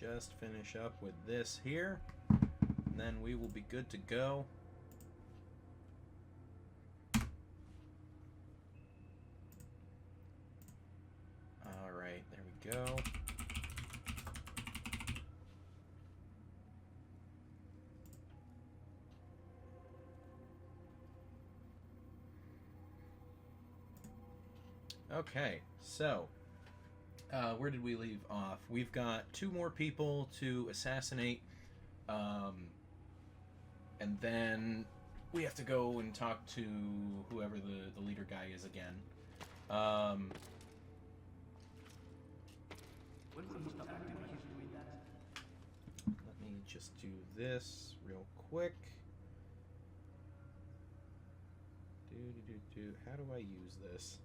just finish up with this here, and then we will be good to go. Alright, there we go. Okay, so where did we leave off? We've got 2 more people to assassinate, and then we have to go and talk to whoever the leader guy is again. Let me just do this real quick. How do I use this?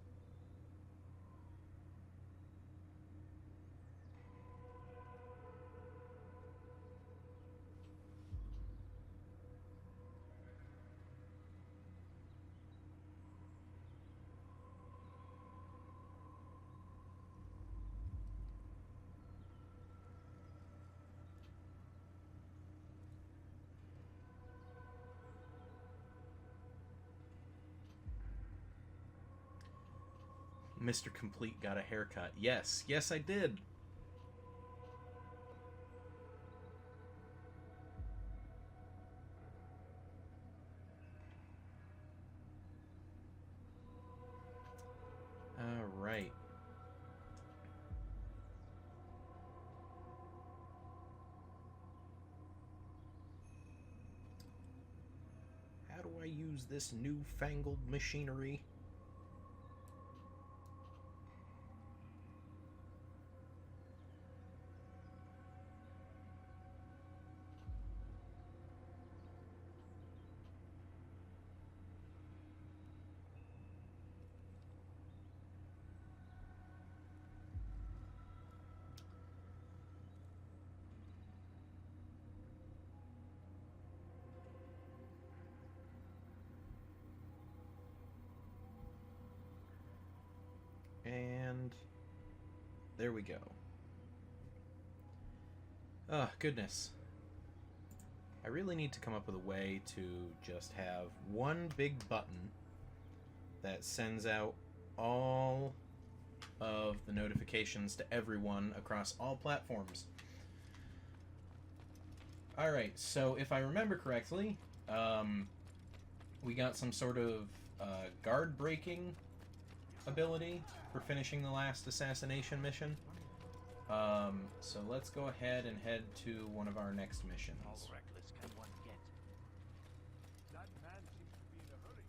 Mr. Complete got a haircut. Yes, yes I did. All right. How do I use this newfangled machinery? And there we go. Oh, goodness. I really need to come up with a way to just have one big button that sends out all of the notifications to everyone across all platforms. Alright, so if I remember correctly, we got some sort of guard breaking ability for finishing the last assassination mission. So let's go ahead and head to one of our next missions. How reckless can one get? That man seems to be in a hurry.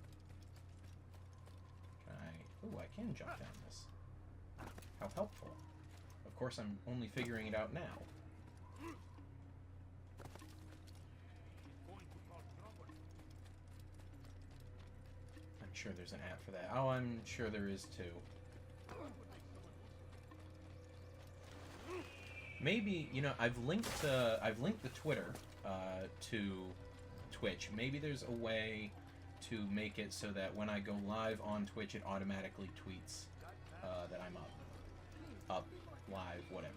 Can I... Ooh, I can jump down this. How helpful. Of course, I'm only figuring it out now. He's going to cause trouble. I'm sure there's an app for that. Oh, I'm sure there is too. Maybe, you know, I've linked the Twitter to Twitch. Maybe there's a way to make it so that when I go live on Twitch, it automatically tweets that I'm up, live, whatever.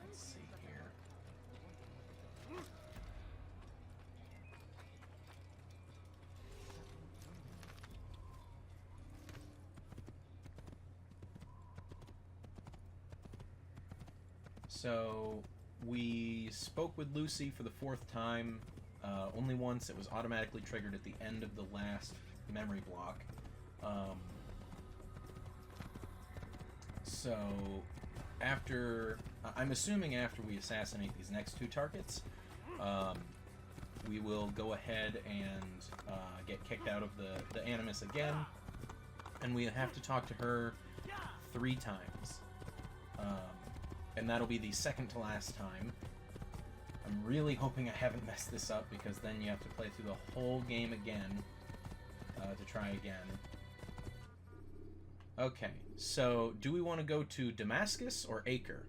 Let's see here. So, we spoke with Lucy for the 4th time. Only once. It was automatically triggered at the end of the last memory block. So, after... I'm assuming after we assassinate these next 2 targets, we will go ahead and get kicked out of the Animus again. And we have to talk to her 3 times. And that'll be the second to last time. I'm really hoping I haven't messed this up, because then you have to play through the whole game again to try again. Okay, so do we want to go to Damascus or Acre?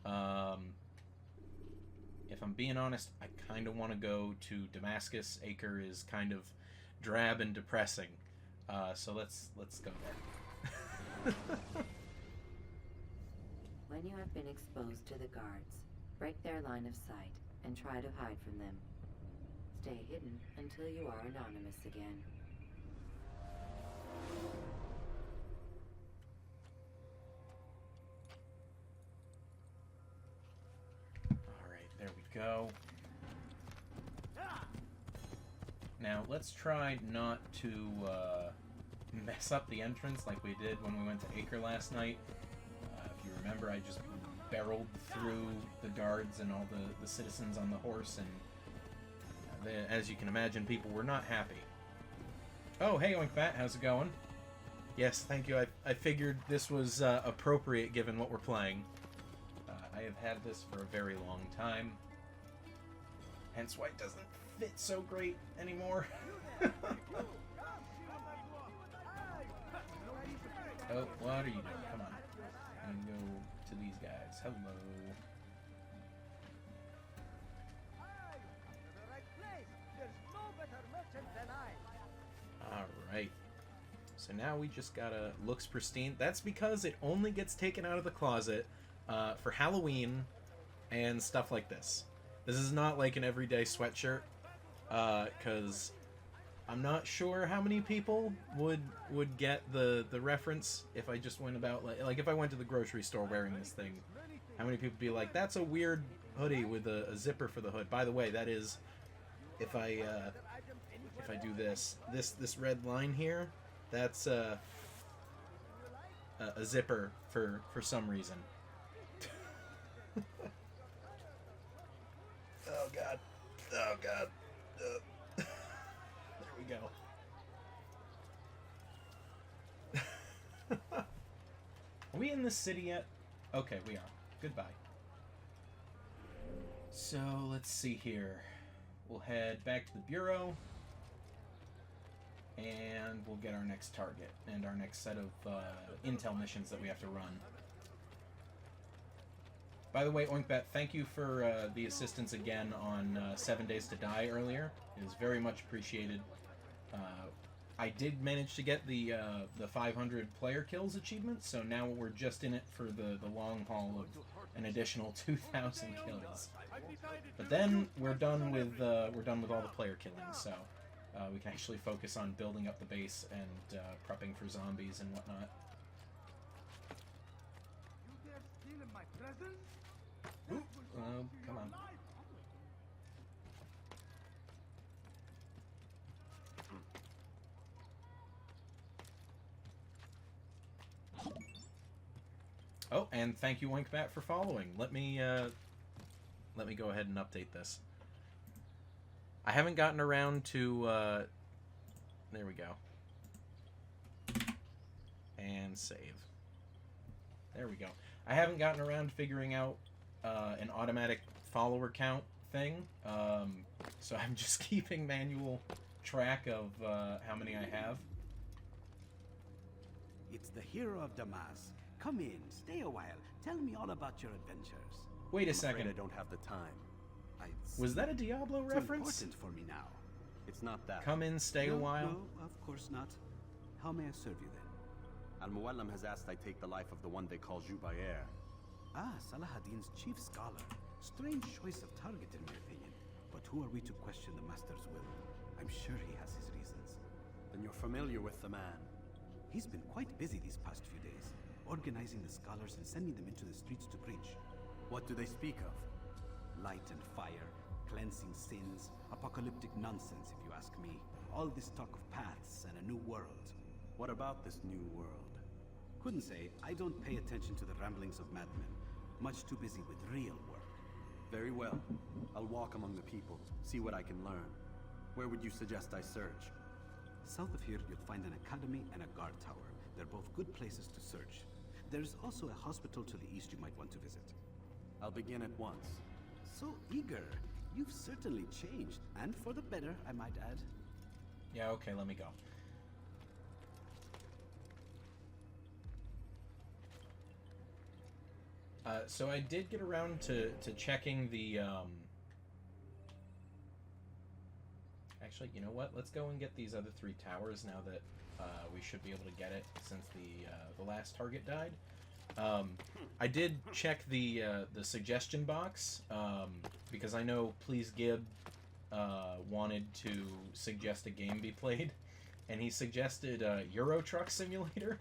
If I'm being honest, I kind of want to go to Damascus. Acre is kind of drab and depressing. So let's go there. When you have been exposed to the guards, break their line of sight and try to hide from them. Stay hidden until you are anonymous again. Alright, there we go. Now, let's try not to mess up the entrance like we did when we went to Acre last night. If you remember, I just barreled through the guards and all the citizens on the horse, and as you can imagine, people were not happy. Oh, hey, Oinkbat, how's it going? Yes, thank you. I figured this was appropriate given what we're playing. I have had this for a very long time, hence why it doesn't fit so great anymore. Oh, what are you doing? Come on. I'm gonna go to these guys. Hello. Alright. So now we just gotta... Looks pristine. That's because it only gets taken out of the closet for Halloween and stuff like this. This is not like an everyday sweatshirt, because I'm not sure how many people would get the reference if I just went about, like if I went to the grocery store wearing this thing. How many people would be like, that's a weird hoodie with a zipper for the hood. By the way, that is, if I do this red line here, that's a zipper for some reason. Oh god. Oh god. There we go. Are we in the city yet? Okay, we are. Goodbye. So, let's see here. We'll head back to the Bureau. And we'll get our next target and our next set of intel missions that we have to run. By the way, Oinkbat, thank you for the assistance again on 7 Days to Die earlier. It is very much appreciated. I did manage to get the 500 player kills achievement, so now we're just in it for the long haul of an additional 2,000 kills. But then we're done with all the player killing, so we can actually focus on building up the base and prepping for zombies and whatnot. Ooh, come on. Oh, and thank you, Oinkbat, for following. Let me go ahead and update this. I haven't gotten around to, there we go. And save. There we go. I haven't gotten around to figuring out an automatic follower count thing, so I'm just keeping manual track of how many I have. It's the hero of Damas. Come in, stay a while. Tell me all about your adventures. Wait a I'm afraid second. I don't have the time. Was that a Diablo It's reference? important for me now. It's not that. Come in, stay a while. No, of course not. How may I serve you then? Al-Muallam has asked I take the life of the one they call Jubair. Ah, Salahadin's chief scholar. Strange choice of target in my opinion. But who are we to question the master's will? I'm sure he has his reasons. Then you're familiar with the man. He's been quite busy these past few days, organizing the scholars and sending them into the streets to preach. What do they speak of? Light and fire, cleansing sins, apocalyptic nonsense if you ask me. All this talk of paths and a new world. What about this new world? Couldn't say. I don't pay attention to the ramblings of madmen. Much too busy with real work. Very well. I'll walk among the people, see what I can learn. Where would you suggest I search? South of here, you'll find an academy and a guard tower. They're both good places to search. There's also a hospital to the east you might want to visit. I'll begin at once. So eager. You've certainly changed. And for the better, I might add. Yeah, okay, let me go. So I did get around to checking the, Actually, you know what? Let's go and get these other 3 towers now that we should be able to get it since the last target died. I did check the suggestion box because I know Please Gib wanted to suggest a game be played, and he suggested Euro Truck Simulator.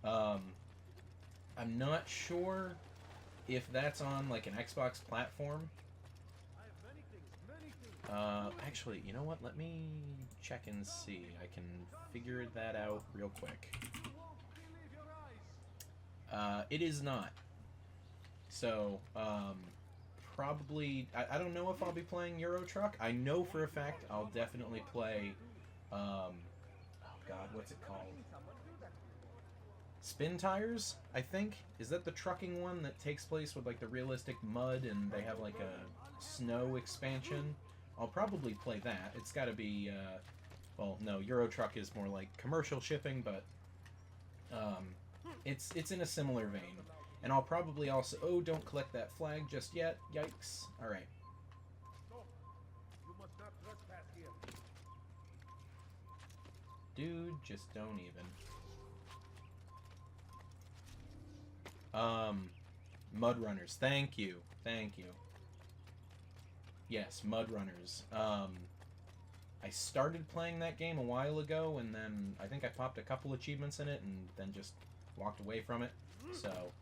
I'm not sure if that's on like an Xbox platform. Actually, you know what? Let me check and see. I can figure that out real quick. It is not. So, probably... I don't know if I'll be playing Euro Truck. I know for a fact I'll definitely play... oh god, what's it called? Spin Tires, I think? Is that the trucking one that takes place with, like, the realistic mud and they have, like, a snow expansion? I'll probably play that. It's gotta be, well, no, Euro Truck is more like commercial shipping, but, it's in a similar vein. And I'll probably also... Oh, don't collect that flag just yet. Yikes. Alright. You must not trespass here. Dude, just don't even. Mud Runners. Thank you. Thank you. Yes, Mud Runners. I started playing that game a while ago, and then I think I popped a couple achievements in it, and then just walked away from it. So,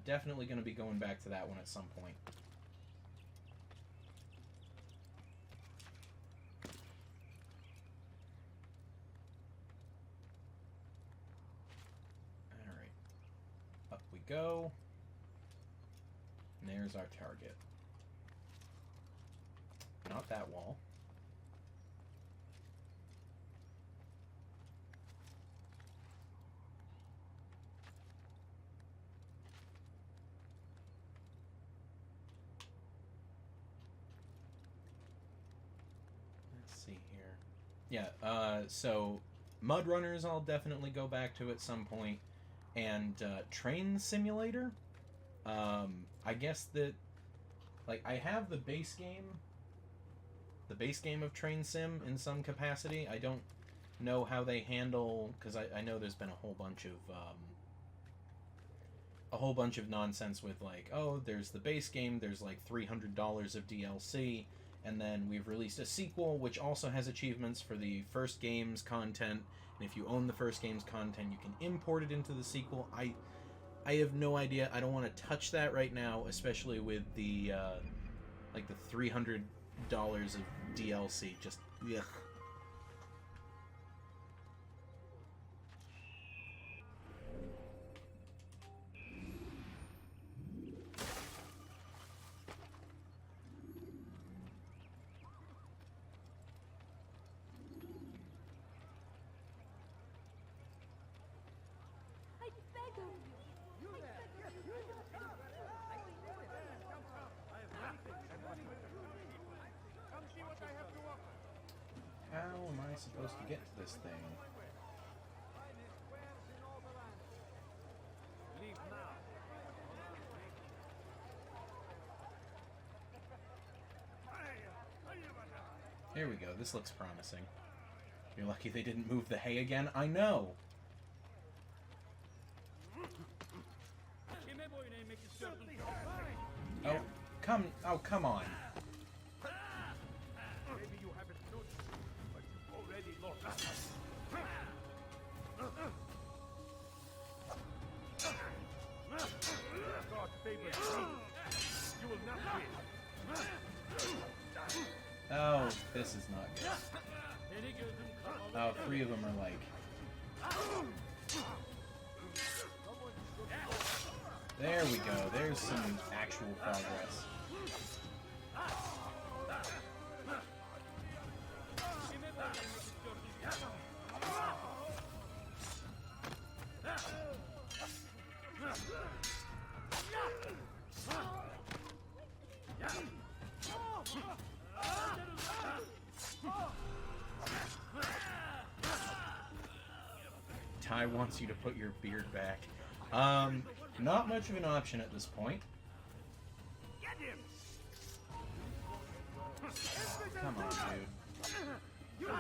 definitely going to be going back to that one at some point. Alright. Up we go. And there's our target. Not that wall. Let's see here. Yeah, so Mud Runners I'll definitely go back to at some point. And Train Simulator, I guess that, like, I have the base game of Train Sim in some capacity. I don't know how they handle, because I know there's been a whole bunch of nonsense with, like, oh, there's the base game, there's like $300 of DLC, and then we've released a sequel which also has achievements for the first game's content, and if you own the first game's content you can import it into the sequel. I have no idea. I don't want to touch that right now, especially with the like the $300 of DLC. Just ugh. I beg of you. Come see what I have to offer. How am I supposed to get to this thing? Leave now. Here we go. This looks promising. You're lucky they didn't move the hay again. I know. Oh, come on. Maybe you haven't noticed, but you've already lost. God favors me. You will not win. Oh, this is not good. Oh, 3 of them are like... There we go. There's some actual progress. Ty wants you to put your beard back. Not much of an option at this point. Come on, dude.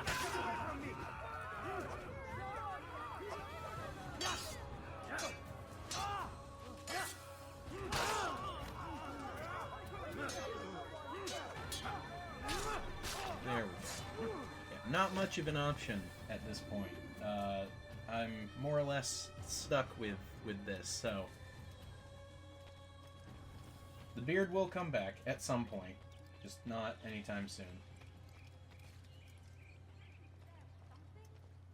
not much of an option at this point. I'm more or less stuck with this, so... The beard will come back at some point, just not anytime soon.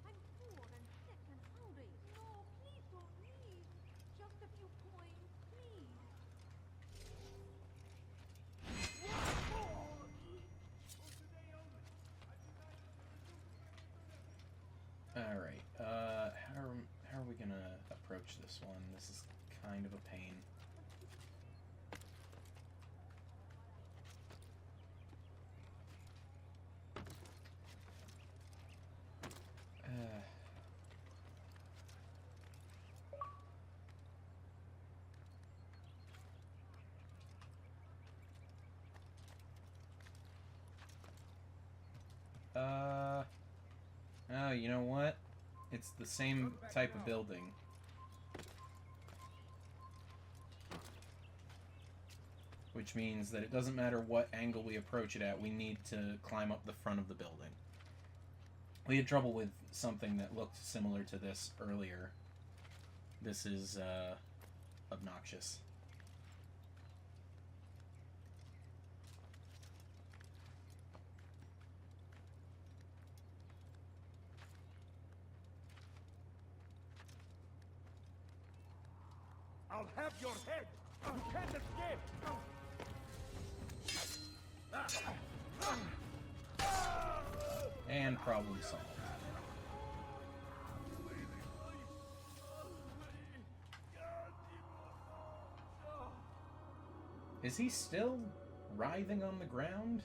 I'm poor and sick and hungry. No, please don't leave. Just a few coins, please. Alright, how are we gonna approach this one? This is kind of a pain. Oh, you know what? It's the same type of building. Which means that it doesn't matter what angle we approach it at, we need to climb up the front of the building. We had trouble with something that looked similar to this earlier. This is, obnoxious. I'll have your head! You can't escape! And problem solved. Is he still writhing on the ground?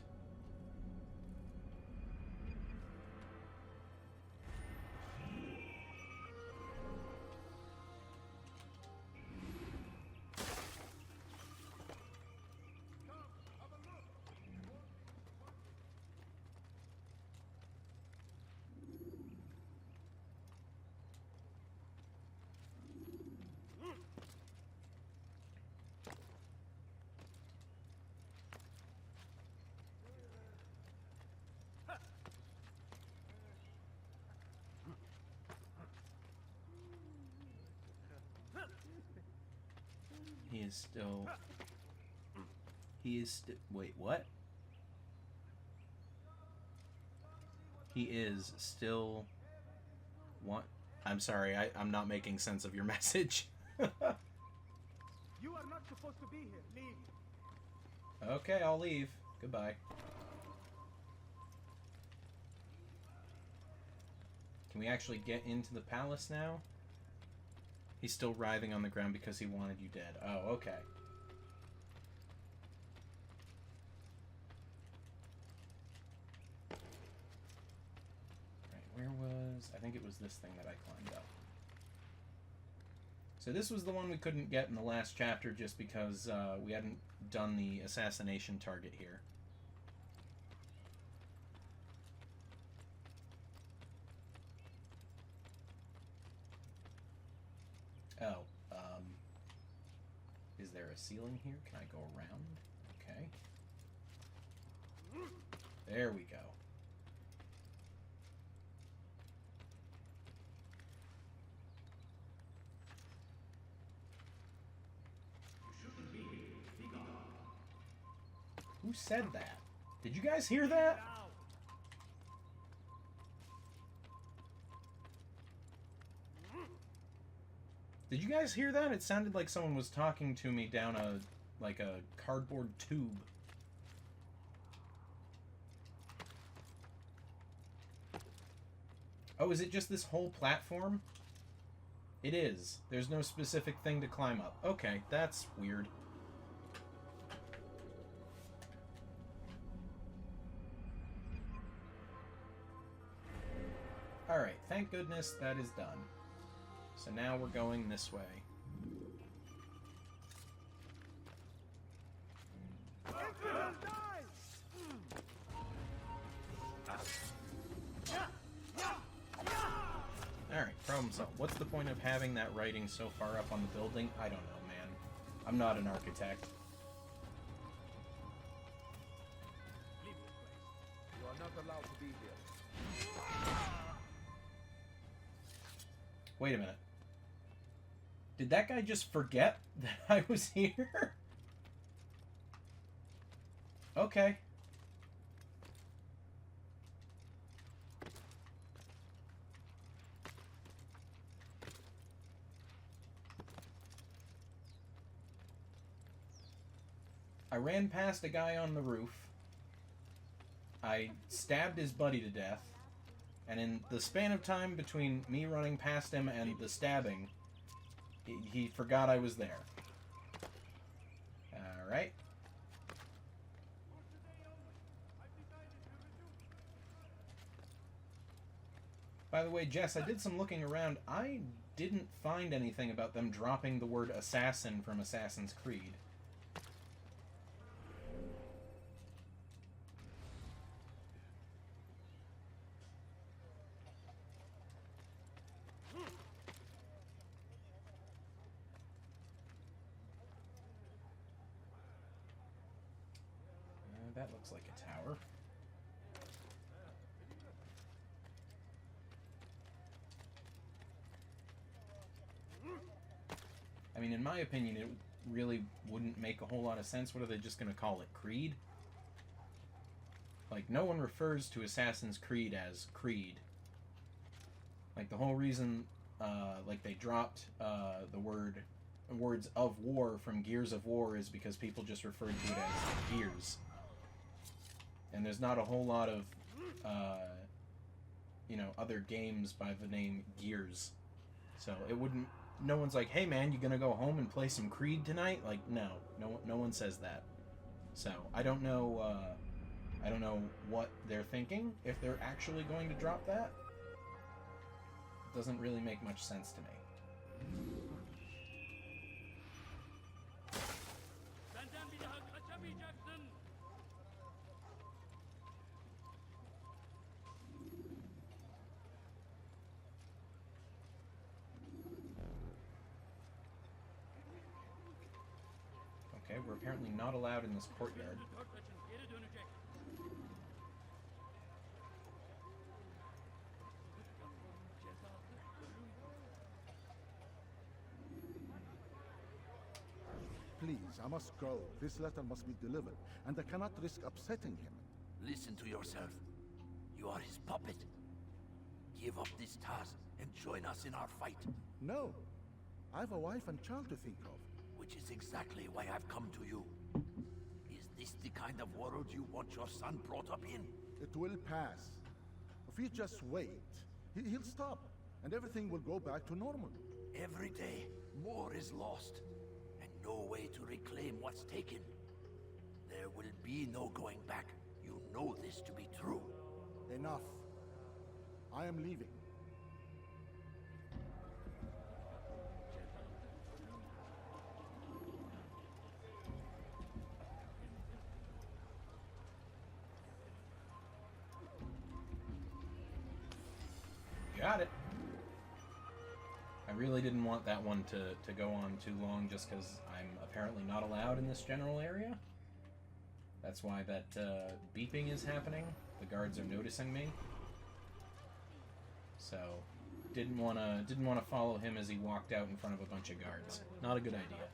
He is still... Wait, what? He is still... What? I'm sorry, I'm not making sense of your message. You are not supposed to be here. Leave. Okay, I'll leave. Goodbye. Can we actually get into the palace now? He's still writhing on the ground because he wanted you dead. Oh, okay. Right, where was... I think it was this thing that I climbed up. So this was the one we couldn't get in the last chapter just because we hadn't done the assassination target here. Oh, is there a ceiling here? Can I go around? Okay. There we go. Who said that? Did you guys hear that? Did you guys hear that? It sounded like someone was talking to me down a cardboard tube. Oh, is it just this whole platform? It is. There's no specific thing to climb up. Okay, that's weird. Alright, thank goodness that is done. So now we're going this way. Alright, problem solved. What's the point of having that writing so far up on the building? I don't know, man. I'm not an architect. Leave this place. You are not allowed to be here. Wait a minute. Did that guy just forget that I was here? Okay. I ran past a guy on the roof. I stabbed his buddy to death. And in the span of time between me running past him and the stabbing, he forgot I was there. Alright. By the way, Jess, I did some looking around. I didn't find anything about them dropping the word assassin from Assassin's Creed. That looks like a tower. I mean, in my opinion, it really wouldn't make a whole lot of sense. What are they just going to call it? Creed? Like, no one refers to Assassin's Creed as Creed. Like, the whole reason, like, they dropped the words of war from Gears of War is because people just referred to it as Gears. And there's not a whole lot of, you know, other games by the name Gears. So it wouldn't... No one's like, hey man, you gonna go home and play some Creed tonight? Like, no one says that. So, I don't know what they're thinking, if they're actually going to drop that. It doesn't really make much sense to me. Okay, we're apparently not allowed in this courtyard. Please, I must go. This letter must be delivered, and I cannot risk upsetting him. Listen to yourself. You are his puppet. Give up this task and join us in our fight. No. I have a wife and child to think of. Which is exactly why I've come to you. Is this the kind of world you want your son brought up in? It will pass. If you just wait, he'll stop, and everything will go back to normal. Every day, more is lost, and no way to reclaim what's taken. There will be no going back. You know this to be true. Enough. I am leaving. Got it. I really didn't want that one to go on too long just because I'm apparently not allowed in this general area. That's why that beeping is happening. The guards are noticing me. So, didn't want to follow him as he walked out in front of a bunch of guards. Not a good idea.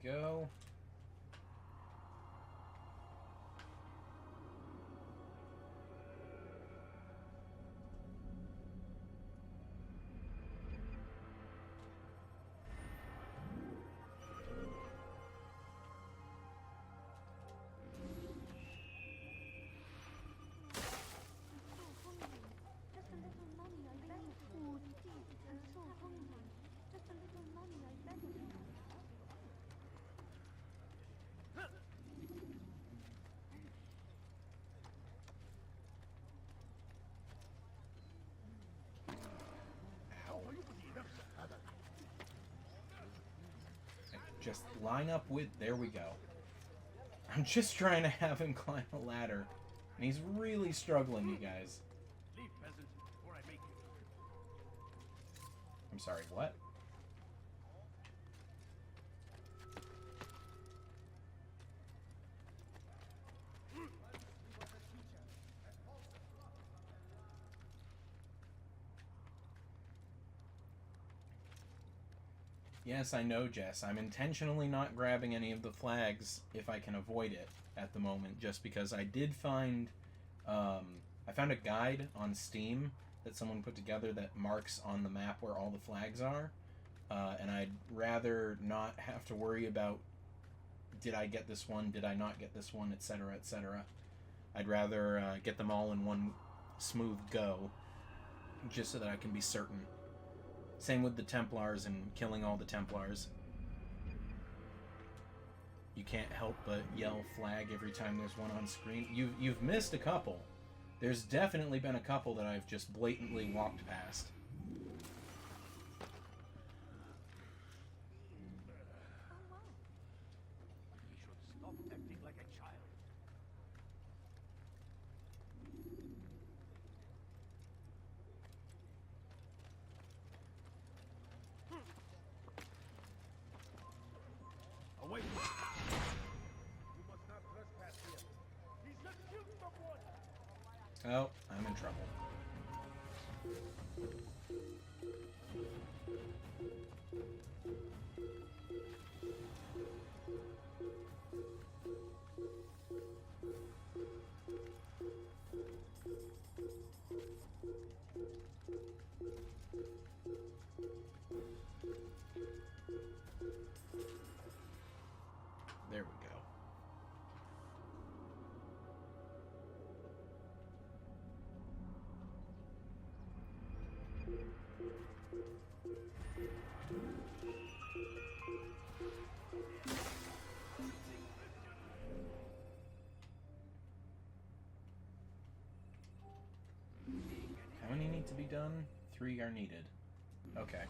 Go. Just line up with... There we go. I'm just trying to have him climb a ladder. And he's really struggling, you guys. Leave, peasant, or I make you. I'm sorry, what? Yes, I know, Jess. I'm intentionally not grabbing any of the flags if I can avoid it at the moment, just because I did find... I found a guide on Steam that someone put together that marks on the map where all the flags are, and I'd rather not have to worry about did I get this one, did I not get this one, etc., etc. I'd rather get them all in one smooth go, just so that I can be certain. Same with the Templars and killing all the Templars. You can't help but yell flag every time there's one on screen. You've missed a couple. There's definitely been a couple that I've just blatantly walked past. You should stop acting like a child. Away! You must not trespass here. He's not killed someone! Oh, I'm in trouble. There we go. How many need to be done? 3 are needed. Okay.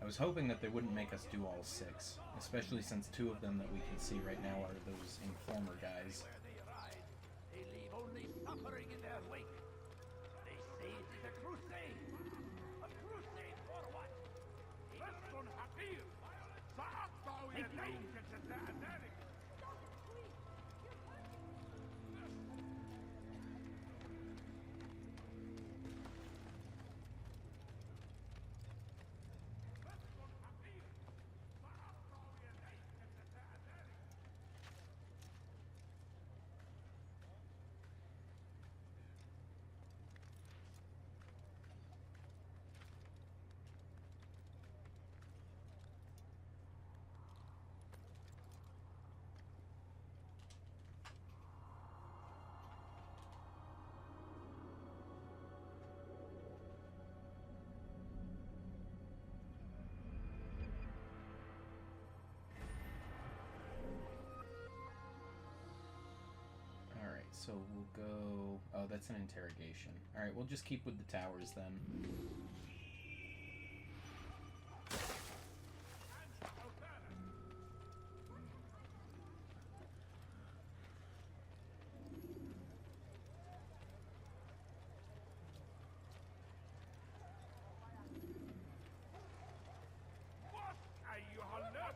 I was hoping that they wouldn't make us do all 6, especially since 2 of them that we can see right now are those informer guys. Where they ride, they leave only suffering in their wake. They say it is a crusade. A crusade for what? So we'll go... Oh, that's an interrogation. Alright, we'll just keep with the towers then.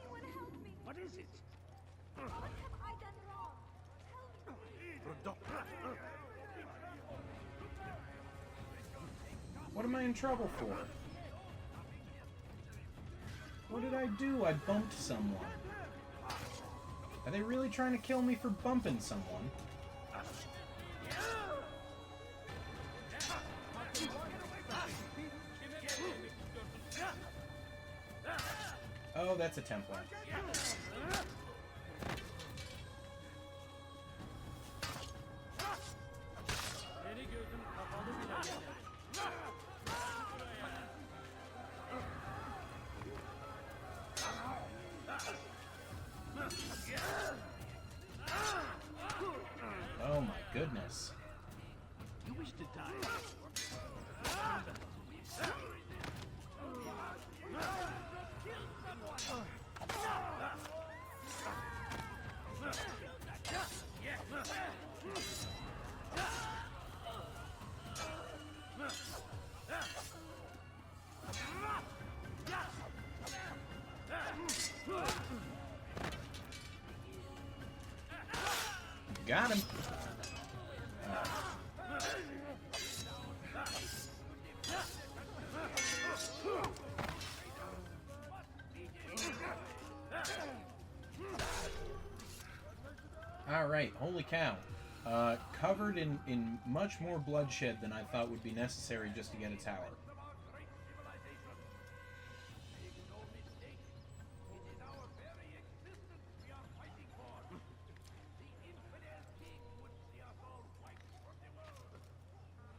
Anyone help me? What is it? What have I done wrong? Tell me. What am I in trouble for? What did I do? I bumped someone. Are they really trying to kill me for bumping someone? Oh, that's a Templar. Oh my goodness. You wish to die? got him. Alright, holy cow. Covered in much more bloodshed than I thought would be necessary just to get a tower.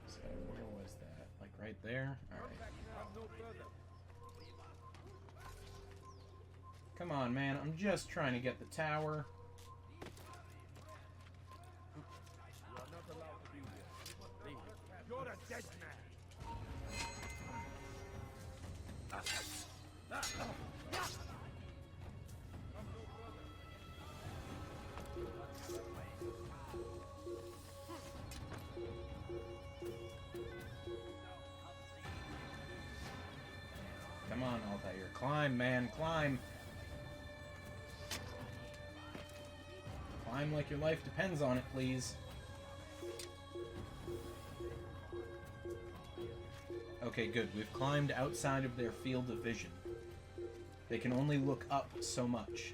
So, where was that? Like right there? Alright. Come on, man. I'm just trying to get the tower. You're a dead man. Come on, Altair. Climb, man. Climb. Climb like your life depends on it, please. Okay, good. We've climbed outside of their field of vision. They can only look up so much.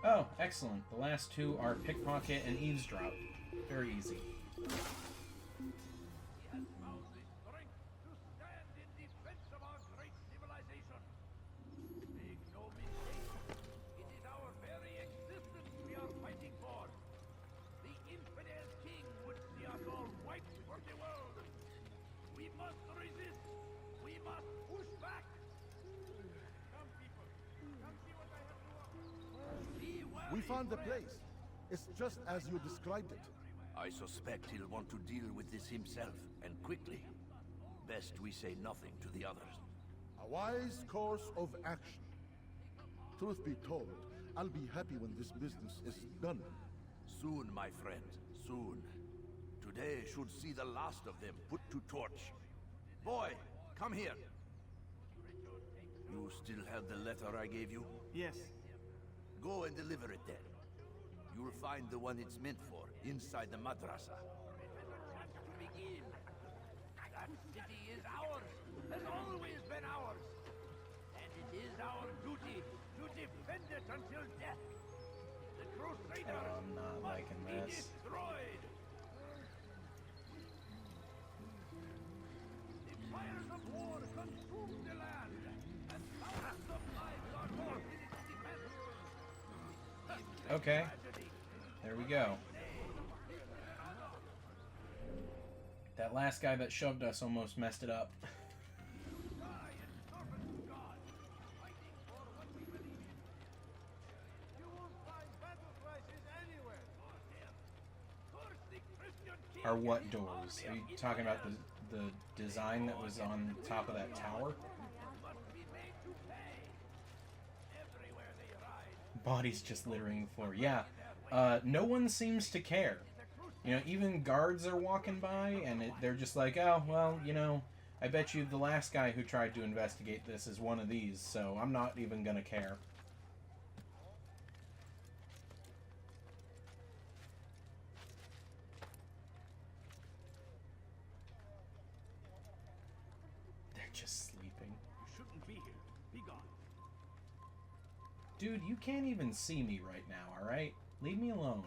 Oh, excellent. The last two are pickpocket and eavesdrop. Very easy. We found the place. It's just as you described it. I suspect he'll want to deal with this himself, and quickly. Best we say nothing to the others. A wise course of action. Truth be told, I'll be happy when this business is done. Soon, my friend, soon. Today should see the last of them put to torch. Boy, come here. You still have the letter I gave you? Yes. Go and deliver it then. You'll find the one it's meant for inside the madrasa. To begin, that city is ours, has always been ours. And it is our duty to defend it until death. The Crusaders I'm not must liking be this. destroyed. The fires of war consume the land, and thousands of lives are lost in its defense. Okay. There we go. That last guy that shoved us almost messed it up. Are what doors? Are you talking about the design that was on top of that tower? Bodies just littering the floor. Yeah. No one seems to care. You know, even guards are walking by, and they're just like, oh, well, you know, I bet you the last guy who tried to investigate this is one of these, so I'm not even gonna care. They're just sleeping. You shouldn't be here. Be gone. Dude, you can't even see me right now, alright? Leave me alone.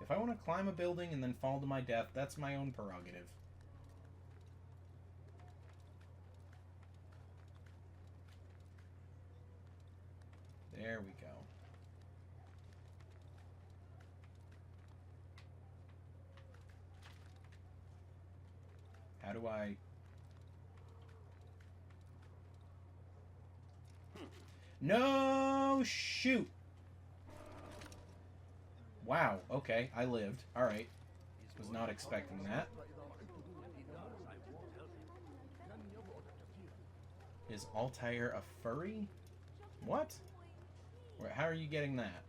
If I want to climb a building and then fall to my death, that's my own prerogative. There we go. How do I... No, shoot. Wow, okay, I lived. Alright. Was not expecting that. Is Altair a furry? What? How are you getting that?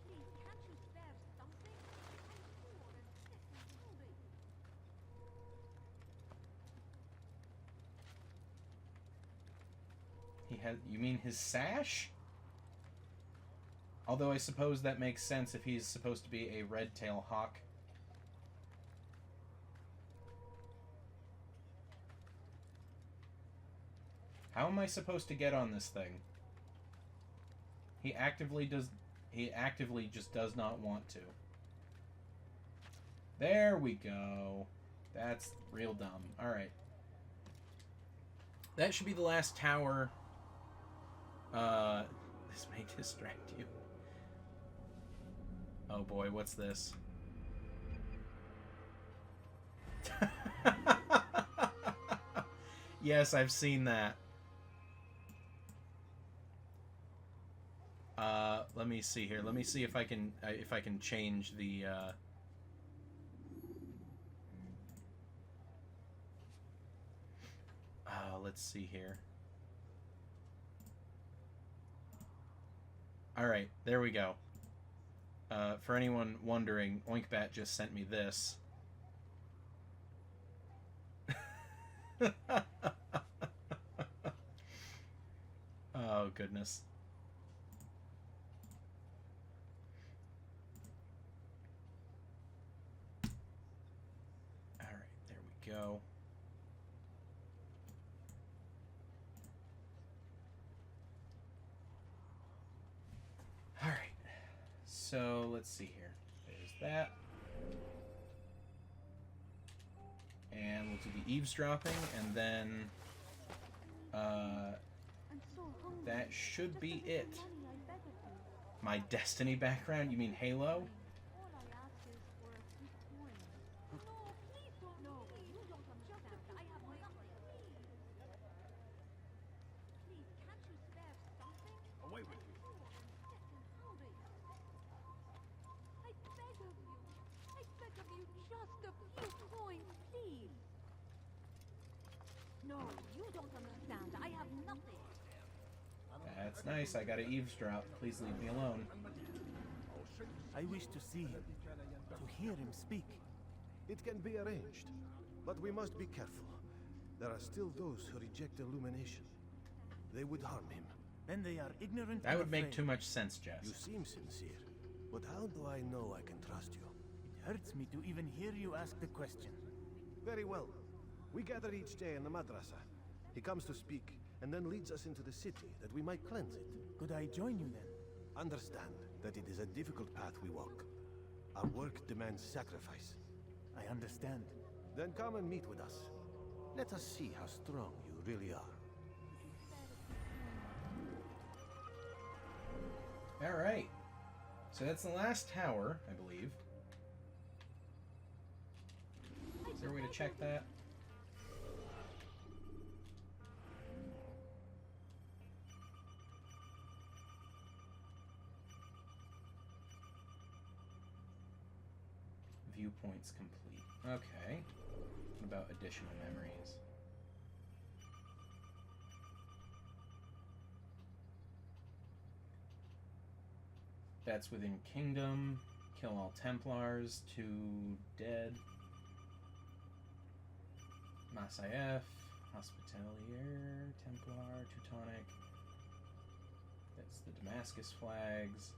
He has. You mean his sash? Although I suppose that makes sense if he's supposed to be a red-tail hawk. How am I supposed to get on this thing? He actively just does not want to. There we go. That's real dumb. Alright. That should be the last tower. This may distract you. Oh boy, what's this? Yes, I've seen that. Let me see here. Let me see if I can change the let's see here. Alright, there we go. For anyone wondering, Oinkbat just sent me this. Oh, goodness. Alright, there we go. Alright. So, let's see here. There's that. And we'll do the eavesdropping, and then that should be it. My Destiny background? You mean Halo? Away with you. I beg of you, just a few coins, please. No, you don't understand. I have nothing. That's nice. I gotta eavesdrop. Please leave me alone. I wish to see him, to hear him speak. It can be arranged, but we must be careful. There are still those who reject illumination. They would harm him. Then they are ignorant. That and would make afraid. too much sense, You Jess. seem sincere, but how do I know I can trust you? It hurts me to even hear you ask the question. Very well. We gather each day in the madrasa. He comes to speak, and then leads us into the city, that we might cleanse it. Could I join you then? Understand that it is a difficult path we walk. Our work demands sacrifice. I understand. Then come and meet with us. Let us see how strong you really are. Alright. So that's the last tower, I believe. Is there a way to check that? Viewpoints complete. Okay. What about additional memories? That's within Kingdom. Kill all Templars. 2 dead. Masayef. Hospitalier. Templar. Teutonic. That's the Damascus flags.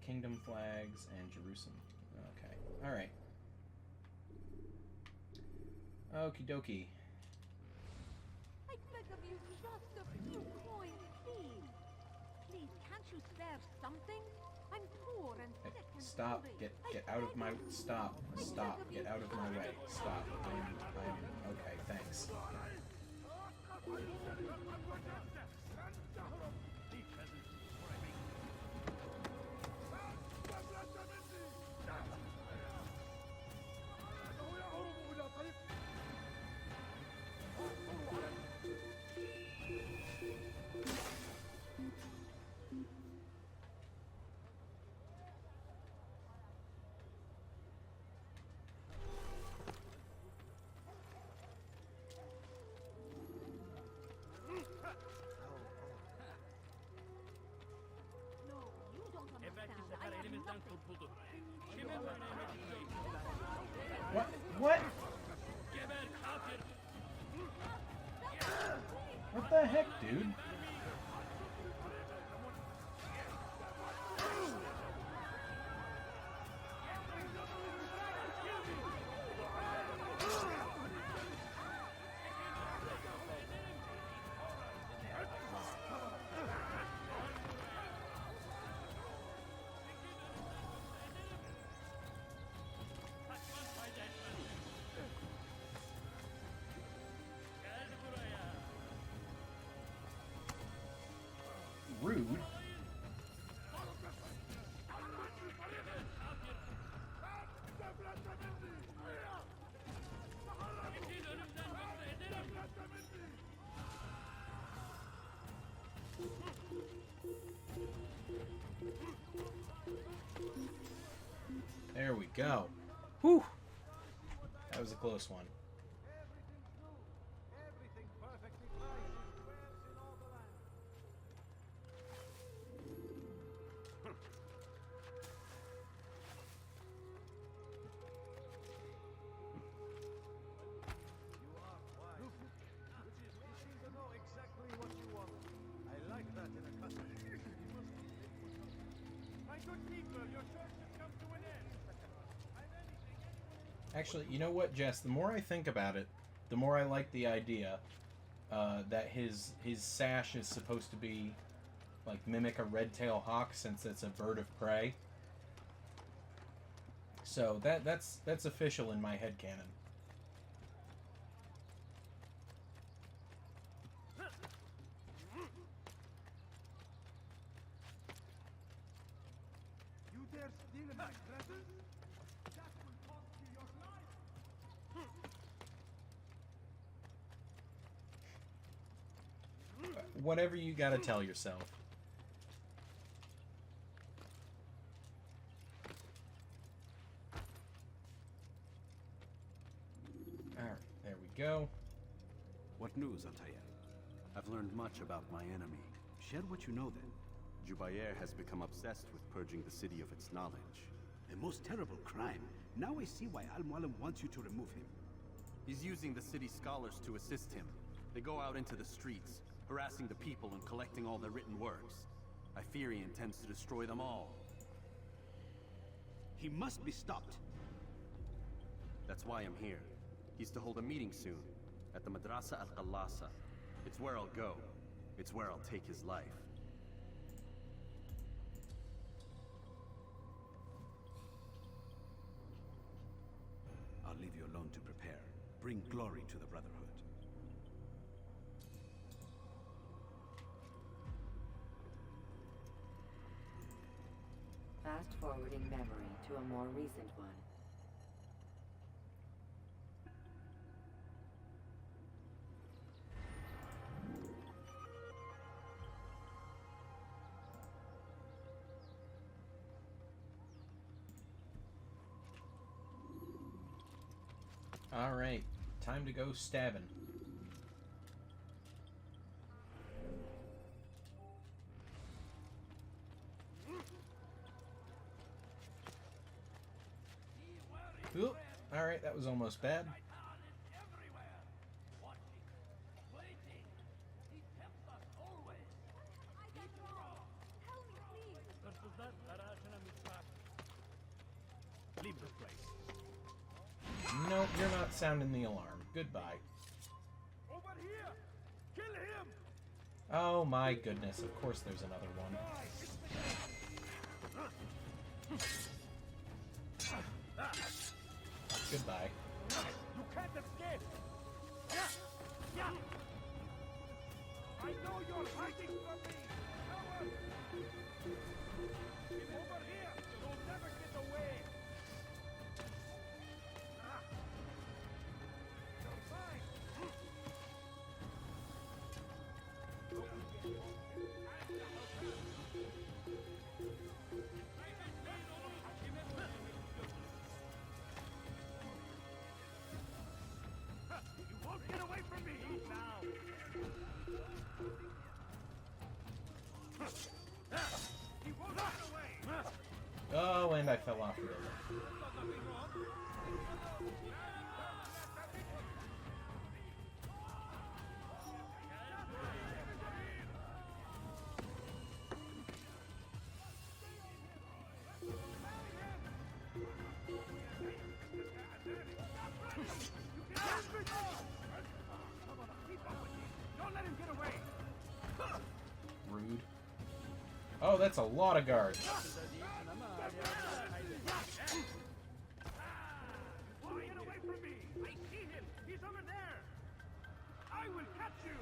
Kingdom flags. And Jerusalem. Okay. Alright. Okie dokie. I beg of you, just a few coins, please. Please, can't you spare something? I'm poor and Hey, sick and stop. hungry. Get out of my... Stop. Stop. Get out of my way. Stop. I'm... Okay, thanks. What? What? What the heck, dude? Rude. There we go. Whew. That was a close one. Actually, you know what, Jess? The more I think about it, the more I like the idea that his sash is supposed to be like mimic a red-tailed hawk, since it's a bird of prey. So that's official in my headcanon. You dare steal my presents? That will cost you your life! Whatever you gotta tell yourself. Alright, there we go. What news, Altair? I've learned much about my enemy. Share what you know then. Jubayer has become obsessed with purging the city of its knowledge. A most terrible crime. Now I see why Al-Mualim wants you to remove him. He's using the city scholars to assist him. They go out into the streets, harassing the people and collecting all their written works. I fear he intends to destroy them all. He must be stopped. That's why I'm here. He's to hold a meeting soon, at the Madrasa Al-Qallasa. It's where I'll go. It's where I'll take his life. I'll leave you alone to prepare. Bring glory to the Brotherhood. Fast forwarding memory to a more recent one. Alright, time to go stabbing. Oop. Alright, that was almost bad. Leave the place. Nope, you're not sounding the alarm. Goodbye. Over here! Kill him! Oh my goodness, of course there's another one. Goodbye. You can't escape! I know you're hiding from me! Coward! Over here! You'll never get away! You're fine! You won't get away from me now! He won't get away! Oh, and I fell off the building. Rude. Oh, that's a lot of guards. Get away from me! I see him! He's over there! I will catch you!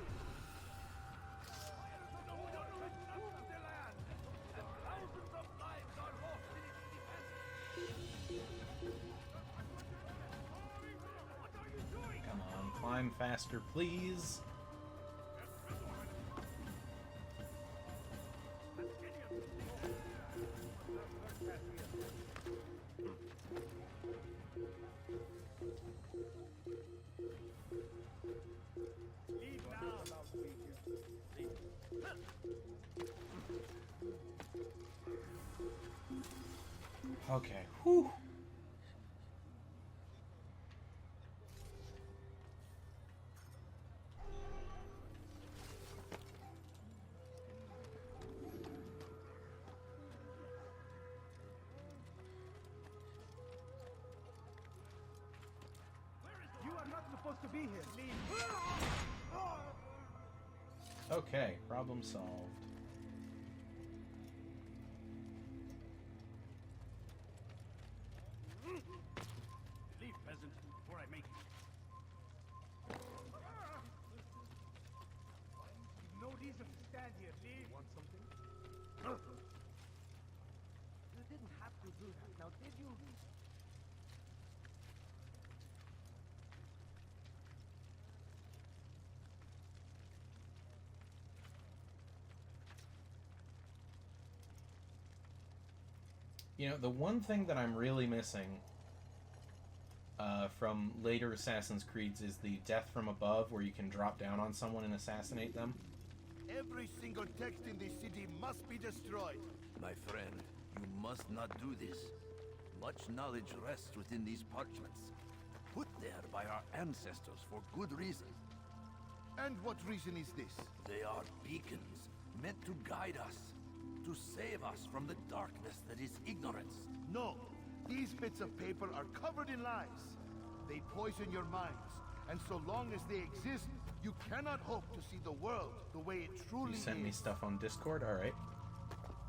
Thousands of lives are lost in its defense! What are you doing? Come on, climb faster, please. Leave now! Okay. Whew. You are not supposed to be here. Leave. Okay, problem solved. Leave, peasant, before I make you. No reason to stand here. Leave. Want something? You didn't have to do that, now did you? You know, the one thing that I'm really missing from later Assassin's Creeds is the death from above, where you can drop down on someone and assassinate them. Every single text in this city must be destroyed. My friend, you must not do this. Much knowledge rests within these parchments, put there by our ancestors for good reason. And what reason is this? They are beacons, meant to guide us, to save us from the darkness that is ignorance. No, these bits of paper are covered in lies. They poison your minds, and so long as they exist, you cannot hope to see the world the way it truly You is. send me stuff on Discord? Alright.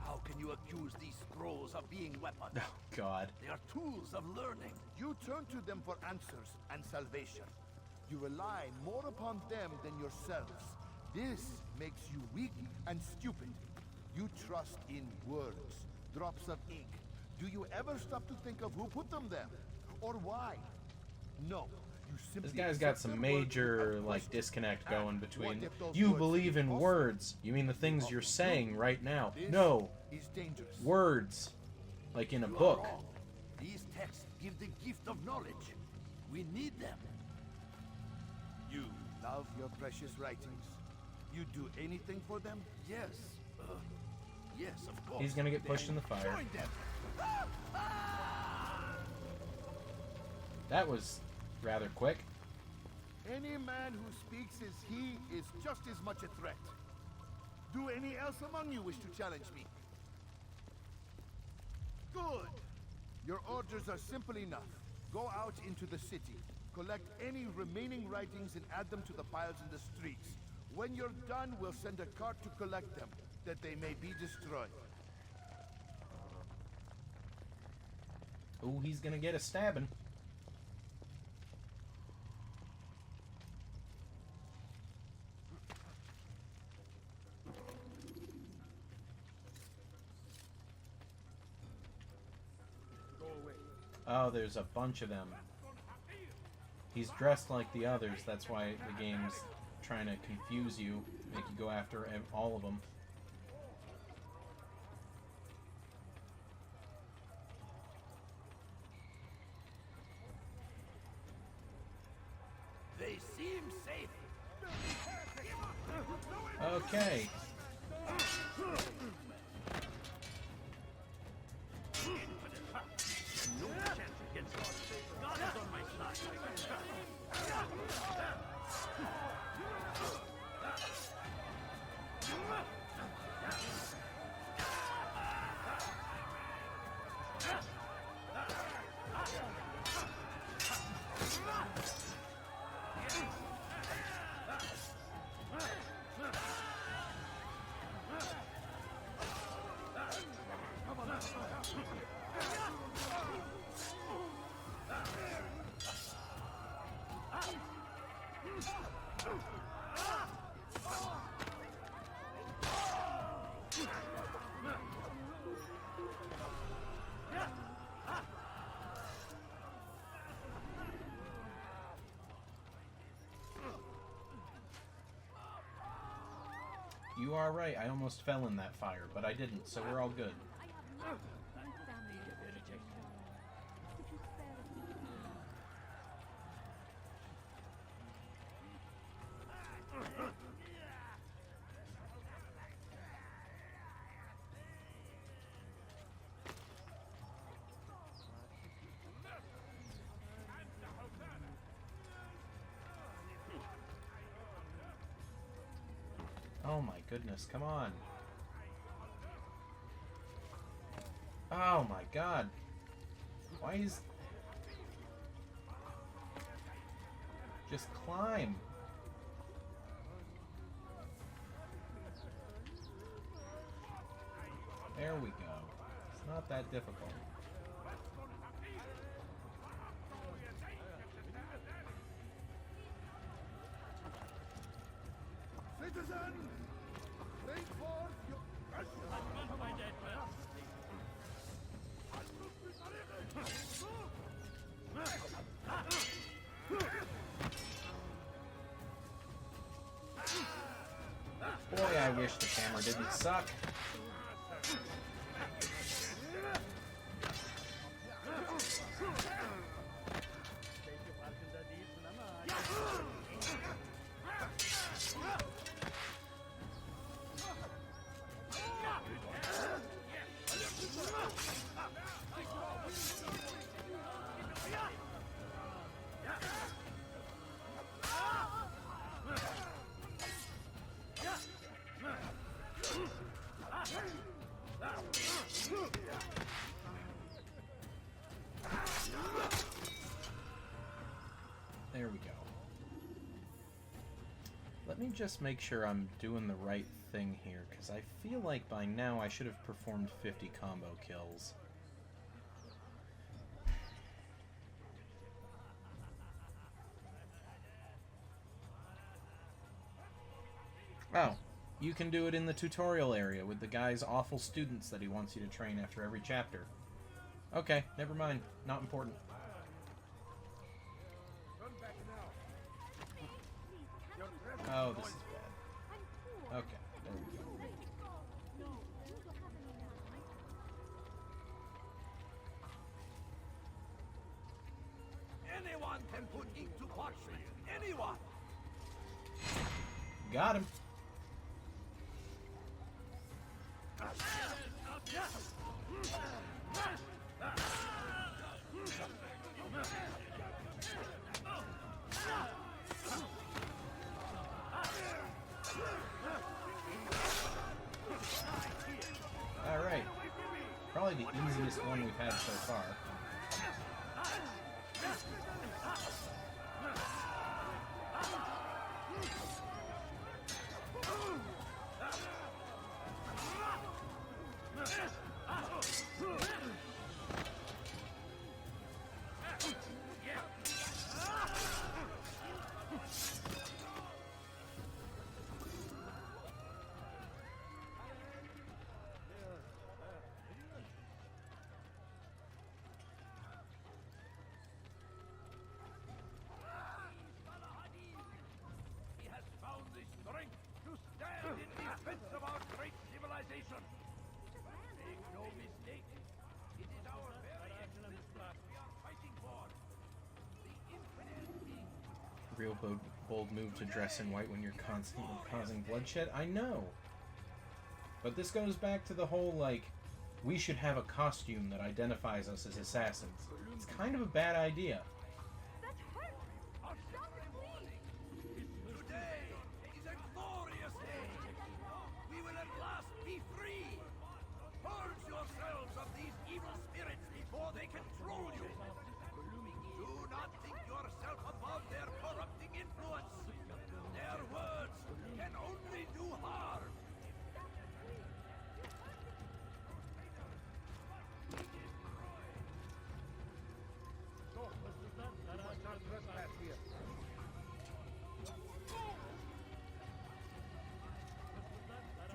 How can you accuse these scrolls of being weapons? Oh, God. They are tools of learning. You turn to them for answers and salvation. You rely more upon them than yourselves. This makes you weak and stupid. You trust in words, drops of ink. Do you ever stop to think of who put them there? Or why? No. You simply This guy's got accept some their words major, without like, question. disconnect And going between, what if those you words believe be in false? words. You mean the things you're saying right now. This No. is dangerous. Words. Like in a You are book. wrong. These texts give the gift of knowledge. We need them. You love your precious writings. You do anything for them? Yes. Yes, of course. He's gonna get pushed in the fire. Join them. That was rather quick. Any man who speaks as he is just as much a threat. Do any else among you wish to challenge me? Good. Your orders are simple enough. Go out into the city, collect any remaining writings and add them to the piles in the streets. When you're done, we'll send a cart to collect them, that they may be destroyed. Ooh, he's gonna get a stabbing. Oh, there's a bunch of them. He's dressed like the others, that's why the game's trying to confuse you, make you go after all of them. They seem safe. Okay. You are right, I almost fell in that fire, but I didn't, so we're all good. I have no family to reject. Could you spare a few days? Oh my goodness, come on. Oh my god. Why is... Just climb. There we go. It's not that difficult. Citizen! Bring forth your... Boy, I wish the camera didn't suck. There we go. Let me just make sure I'm doing the right thing here, because I feel like by now I should have performed 50 combo kills. Oh, you can do it in the tutorial area with the guy's awful students that he wants you to train after every chapter. Okay, never mind. Not important. Oh, this is bad. Okay, there we go. Anyone can put ink to parchment. Anyone! Got him. Alright. Probably the easiest one we've had so far. He has found the strength to stand in defense of our great civilization. Make no mistake, it is our very existence we are fighting for. The infinite being. Real bold move to dress in white when you're constantly causing bloodshed. I know. But this goes back to the whole, like, we should have a costume that identifies us as assassins. It's kind of a bad idea. That hurt! Stop it, please! Today is a glorious day. We will at last be free. Purge yourselves of these evil spirits before they control you. Do not think yourself above their corrupting influence. Their words can only do harm.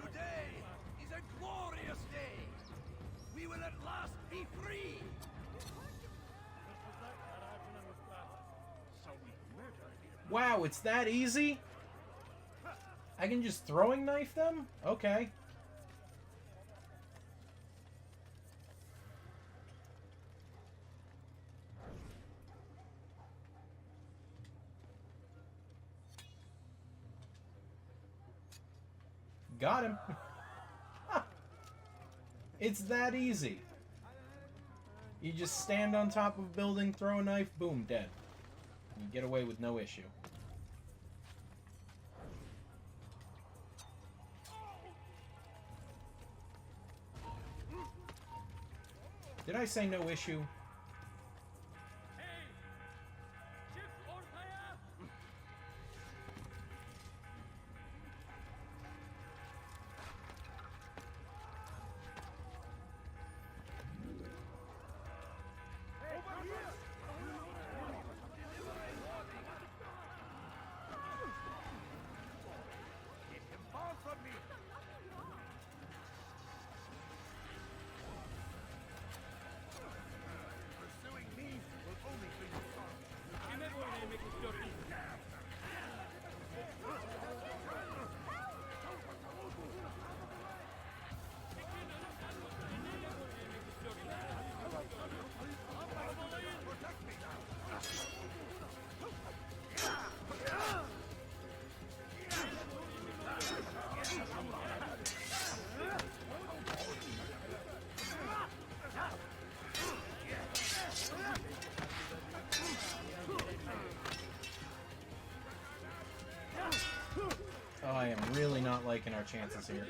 Today is a glorious day. We will at last be free. Wow, it's that easy? I can just throwing knife them? Okay. Got him. It's that easy. You just stand on top of a building, throw a knife, boom, dead. You get away with no issue. Did I say no issue? Oh, I am really not liking our chances here.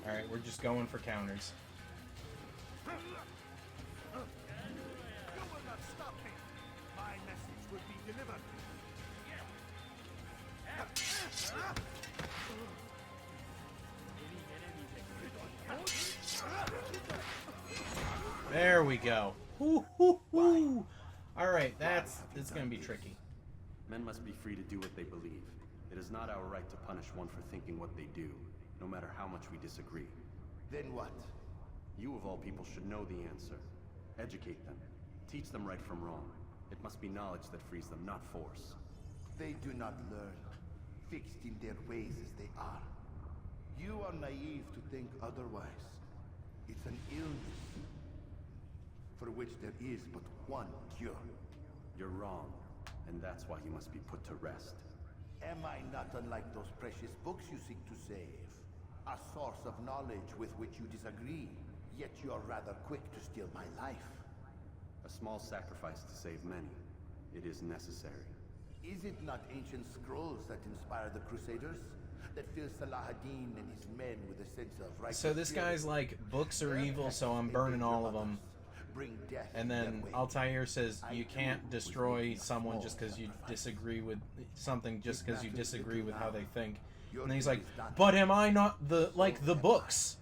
Alright, we're just going for counters. You will not stop me. My message will be delivered. There we go. Woo-hoo-hoo. Alright, it's gonna be tricky. Men must be free to do what they believe. It is not our right to punish one for thinking what they do, no matter how much we disagree. Then what? You of all people should know the answer. Educate them. Teach them right from wrong. It must be knowledge that frees them, not force. They do not learn, fixed in their ways as they are. You are naive to think otherwise. It's an illness for which there is but one cure. You're wrong, and that's why you must be put to rest. Am I not unlike those precious books you seek to save? A source of knowledge with which you disagree, yet you are rather quick to steal my life. A small sacrifice to save many. It is necessary. Is it not ancient scrolls that inspire the Crusaders? That fill Salah ad-Din and his men with a sense of righteous So this spirit? guy's like, books are Their evil, so I'm texts burning all of endanger them. others, bring death And their then way. Altair says I you too can't was destroy making a someone small just because you sacrifice. disagree with something, just It because you matters disagree little with how now. they think. Your And then he's deed like, is done. but am I not the So the am I. books?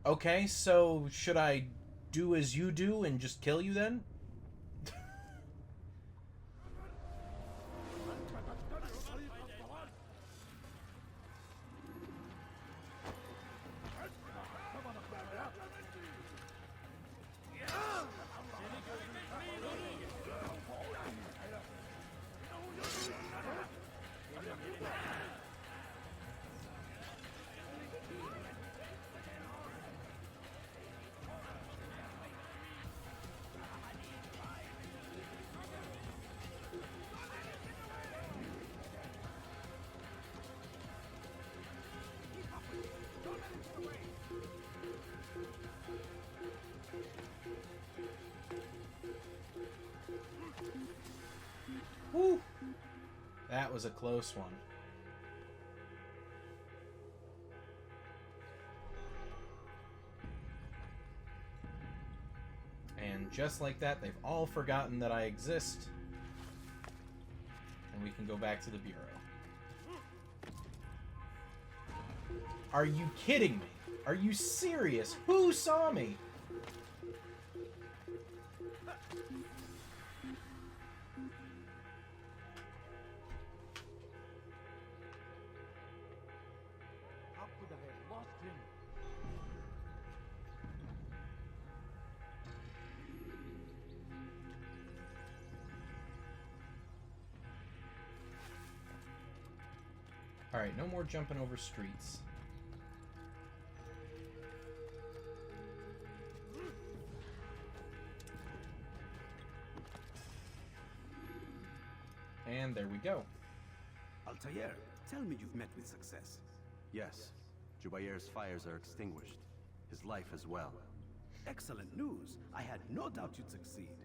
Okay, so should I do as you do and just kill you then? was a close one. And just like that, they've all forgotten that I exist. And we can go back to the Bureau. Are you kidding me? Are you serious? Who saw me? How could I have lost him? Alright, no more jumping over streets. And there we go. Altair, tell me you've met with success. Yes, Jubair's fires are extinguished. His life as well. Excellent news. I had no doubt you'd succeed.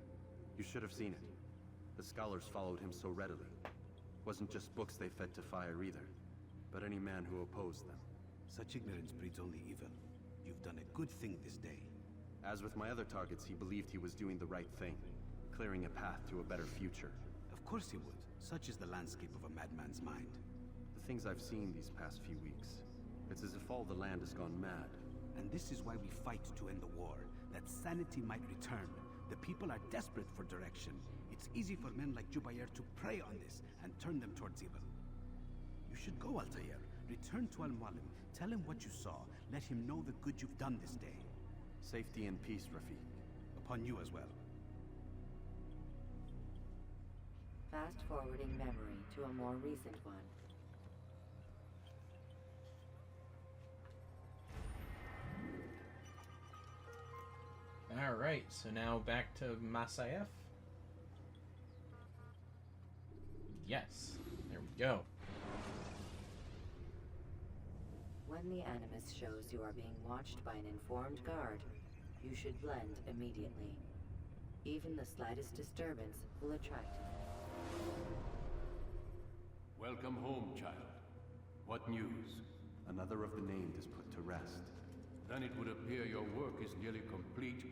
You should have seen it. The scholars followed him so readily. Wasn't just books they fed to fire either, but any man who opposed them. Such ignorance breeds only evil. You've done a good thing this day. As with my other targets, he believed he was doing the right thing, clearing a path to a better future. Of course he would. Such is the landscape of a madman's mind. The things I've seen these past few weeks, it's as if all the land has gone mad. And this is why we fight to end the war, that sanity might return. The people are desperate for direction. It's easy for men like Jubair to prey on this and turn them towards evil. You should go, Altair. Return to Al-Mualim. Tell him what you saw. Let him know the good you've done this day. Safety and peace, Rafiq. Upon you as well. Fast forwarding memory to a more recent one. Alright, so now back to Masyaf. Yes, there we go. When the Animus shows you are being watched by an informed guard, you should blend immediately. Even the slightest disturbance will attract him. Welcome home, child. What news? Another of the named is put to rest. Then it would appear your work is nearly complete,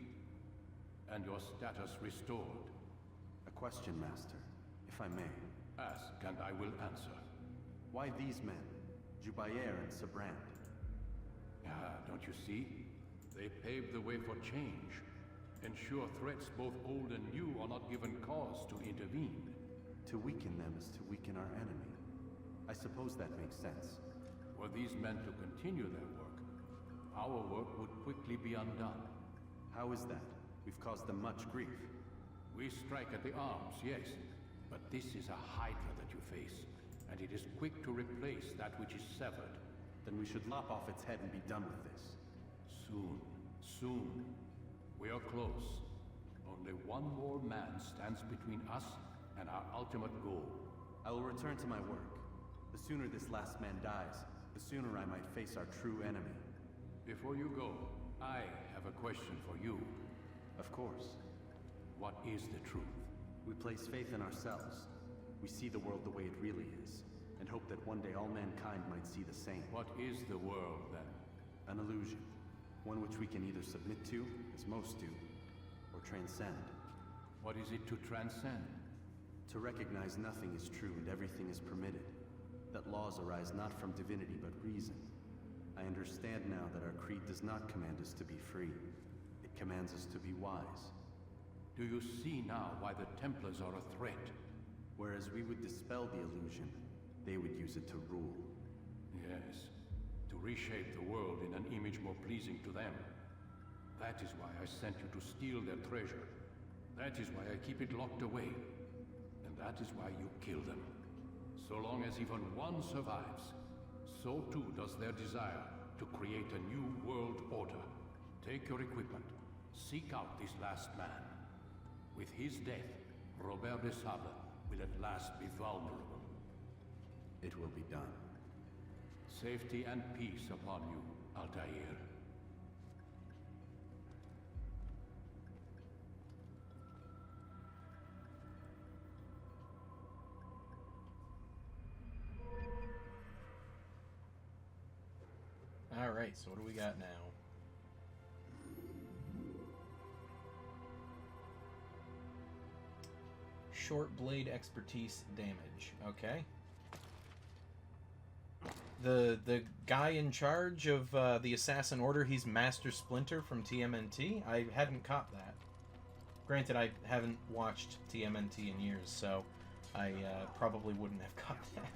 and your status restored. A question, Master, if I may. Ask, and I will answer. Why these men? Jubair and Sabrand. Ah, don't you see? They paved the way for change. Ensure threats both old and new are not given cause to intervene. To weaken them is to weaken our enemy. I suppose that makes sense. Were these men to continue their work, our work would quickly be undone. How is that? We've caused them much grief. We strike at the arms, yes, but this is a hydra that you face, and it is quick to replace that which is severed. Then we should lop off its head and be done with this. Soon, soon. We are close. Only one more man stands between us and our ultimate goal. I will return to my work. The sooner this last man dies, the sooner I might face our true enemy. Before you go, I have a question for you. Of course. What is the truth? We place faith in ourselves. We see the world the way it really is, and hope that one day all mankind might see the same. What is the world, then? An illusion. One which we can either submit to, as most do, or transcend. What is it to transcend? To recognize nothing is true and everything is permitted. That laws arise not from divinity but reason. I understand now that our creed does not command us to be free. It commands us to be wise. Do you see now why the Templars are a threat? Whereas we would dispel the illusion, they would use it to rule. Yes. To reshape the world in an image more pleasing to them. That is why I sent you to steal their treasure. That is why I keep it locked away. And that is why you kill them. So long as even one survives, so too does their desire to create a new world order. Take your equipment. Seek out this last man. With his death, Robert de Sable will at last be vulnerable. It will be done. Safety and peace upon you, Altair. Alright, so what do we got now? Short blade expertise damage. Okay. The guy in charge of the Assassin Order, he's Master Splinter from TMNT. I hadn't caught that. Granted, I haven't watched TMNT in years, so I probably wouldn't have caught that.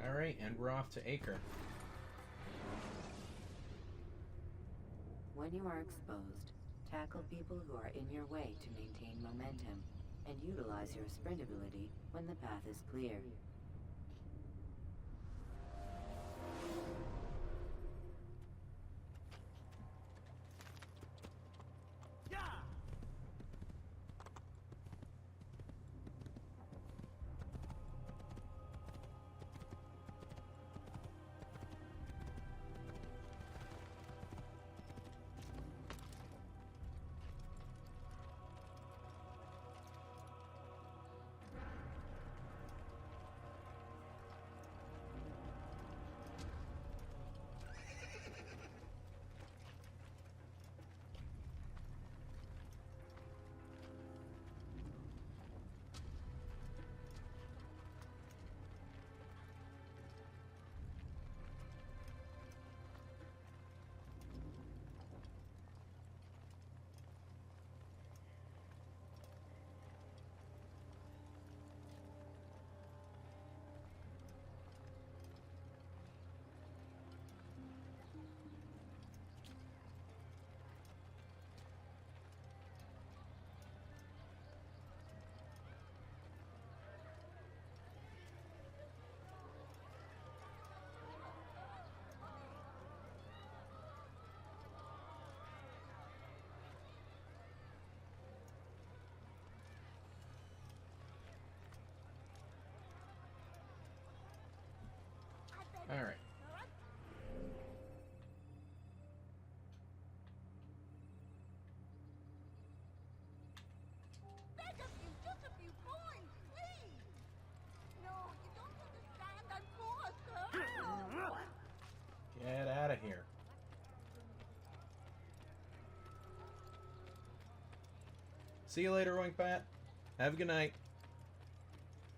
Alright, and we're off to Acre. When you are exposed, tackle people who are in your way to maintain momentum, and utilize your sprint ability when the path is clear. Alright. Beg of you, just a few coins, please! No, you don't understand, I'm poor, sir! Get out of here. See you later, Winkbat. Have a good night.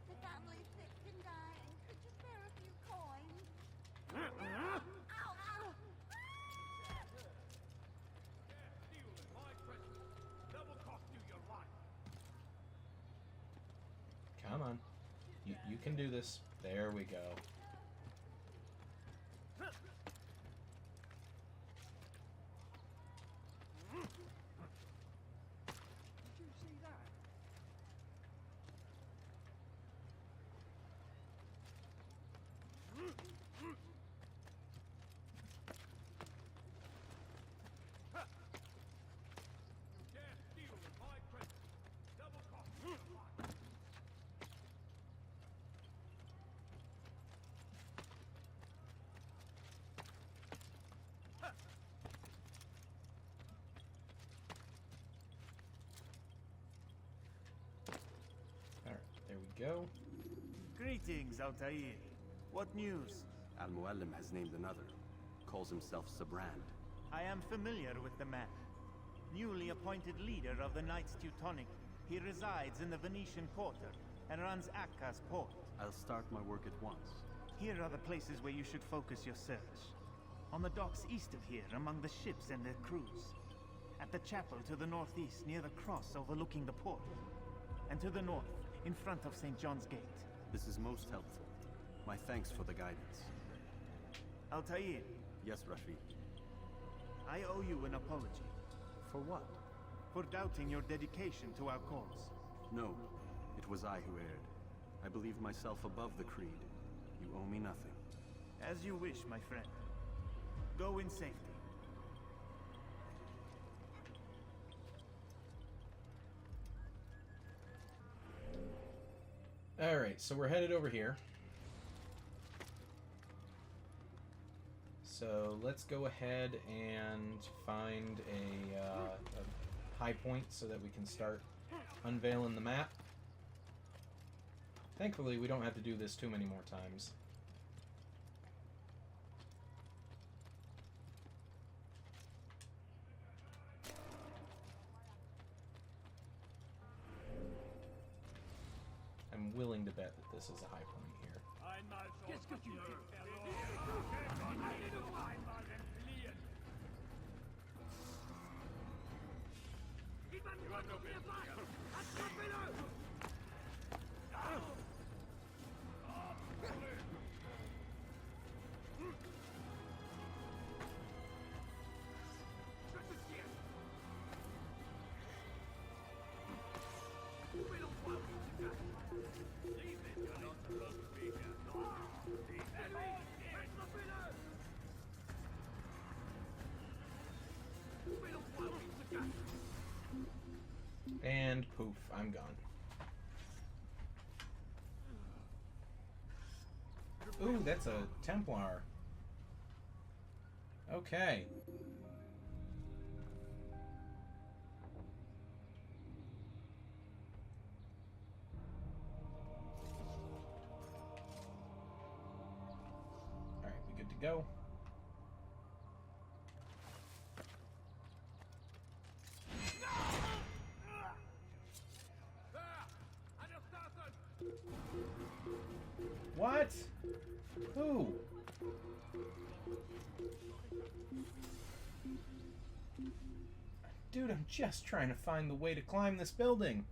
The family's sick and dying. Could you spare a few coins? Ow, ow! Come on. You can do this. There we go. go. Greetings, Altair. What news? Al-Mualim has named another. Calls himself Sabrand. I am familiar with the man. Newly appointed leader of the Knights Teutonic, he resides in the Venetian Quarter and runs Akka's port. I'll start my work at once. Here are the places where you should focus your search. On the docks east of here, among the ships and their crews. At the chapel to the northeast, near the cross overlooking the port. And to the north, in front of St. John's Gate. This is most helpful. My thanks for the guidance. Altair, Yes, Rashid. I owe you an apology. For what? For doubting your dedication to our cause. No, it was I who erred. I believed myself above the Creed. You owe me nothing. As you wish, my friend. Go in safety. Alright, so we're headed over here. So let's go ahead and find a high point so that we can start unveiling the map. Thankfully, we don't have to do this too many more times. I'm willing to bet that this is a high point here. Qu'est-ce que tu fais? And poof, I'm gone. Ooh, that's a Templar. Okay. Alright, we good to go. What? Who? Dude, I'm just trying to find the way to climb this building.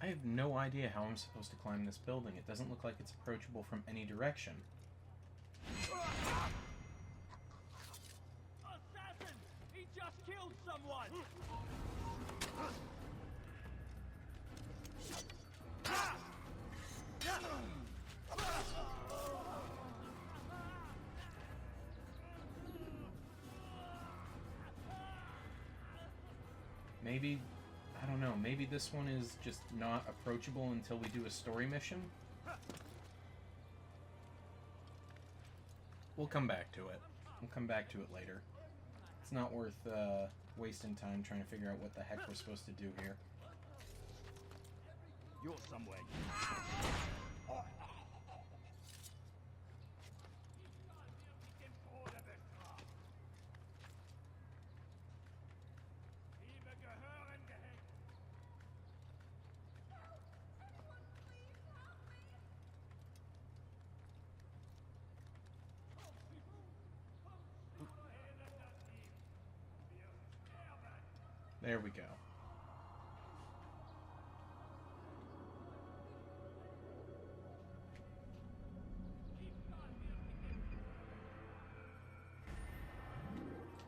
I have no idea how I'm supposed to climb this building. It doesn't look like it's approachable from any direction. Assassin! He just killed someone! Maybe, I don't know, maybe this one is just not approachable until we do a story mission? We'll come back to it. We'll come back to it later. It's not worth wasting time trying to figure out what the heck we're supposed to do here. You're somewhere. There we go.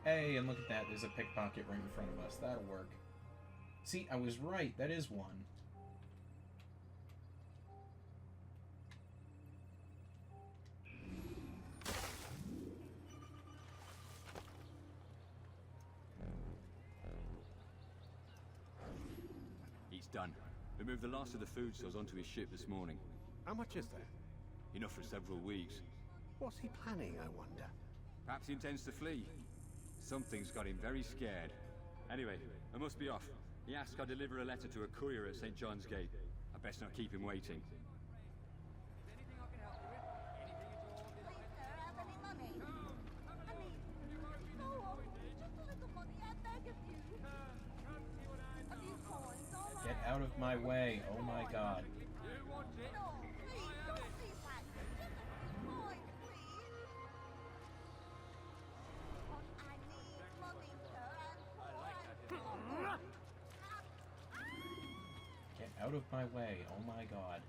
Hey, and look at that. There's a pickpocket right in front of us. That'll work. See, I was right. That is one. He's done. We moved the last of the food stores onto his ship this morning. How much is that? Enough for several weeks. What's he planning, I wonder? Perhaps he intends to flee. Something's got him very scared. Anyway, I must be off. He asked I deliver a letter to a courier at St. John's Gate. I best not keep him waiting. Anything I can help you with? Anything at all? Please, sir, have any money? I mean, no, just a little money, I beg of you. A few coins, all right? Get out of my way. Oh my god. No, please, don't be like this. Just a few coins, please. I need money, sir, and Get out of my way. Oh my god.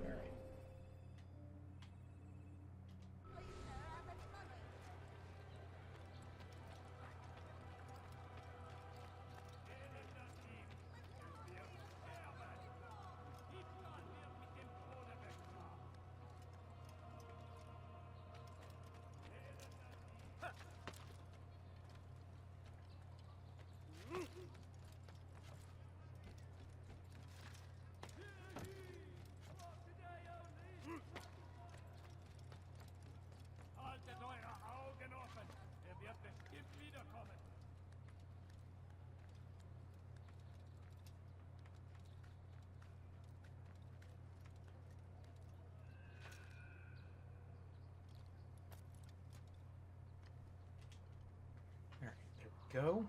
Alright. please, sir, have any money? Halte eure Augen offen! Er wird bestimmt wiederkommen! Alright, there we go.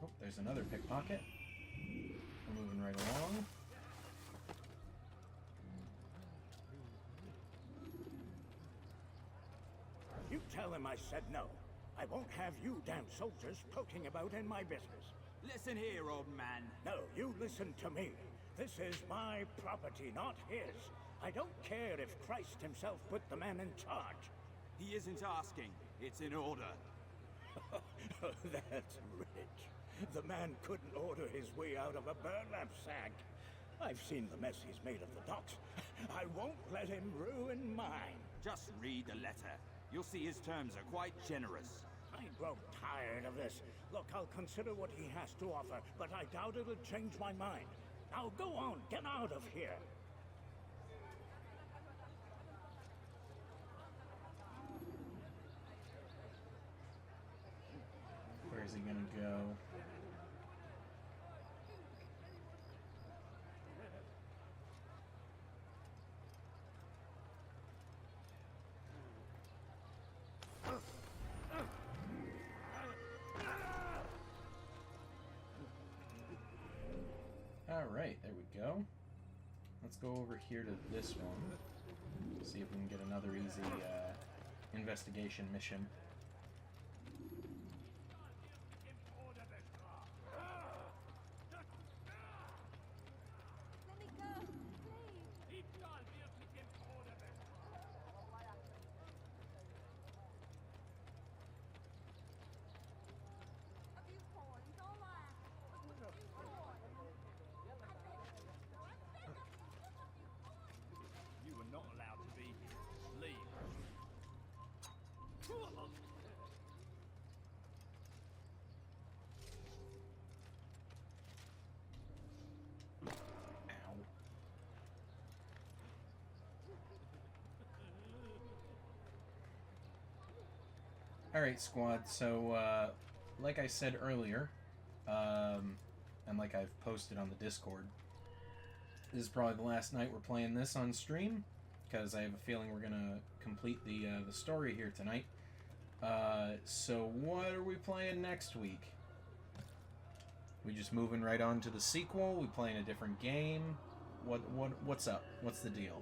Oh, there's another pickpocket. We're moving right along. You tell him I said no. I won't have you damn soldiers poking about in my business. Listen here, old man. No, you listen to me. This is my property, not his. I don't care if Christ himself put the man in charge. He isn't asking. It's in order. That's rich. The man couldn't order his way out of a burlap sack. I've seen the mess he's made of the docks. I won't let him ruin mine. Just read the letter. You'll see his terms are quite generous. I grow tired of this. Look, I'll consider what he has to offer, but I doubt it'll change my mind. Now go on, get out of here. Where's he gonna go? Alright, there we go. Let's go over here to this one. See if we can get another easy investigation mission. Let me go, please. A few coins, all right. A few coins. You were not allowed to be here. Leave. Ow. Alright, squad, so, like I said earlier, and like I've posted on the Discord, this is probably the last night we're playing this on stream, because I have a feeling we're gonna complete the story here tonight. So what are we playing next week? We just moving right on to the sequel? We playing a different game? What's up? What's the deal?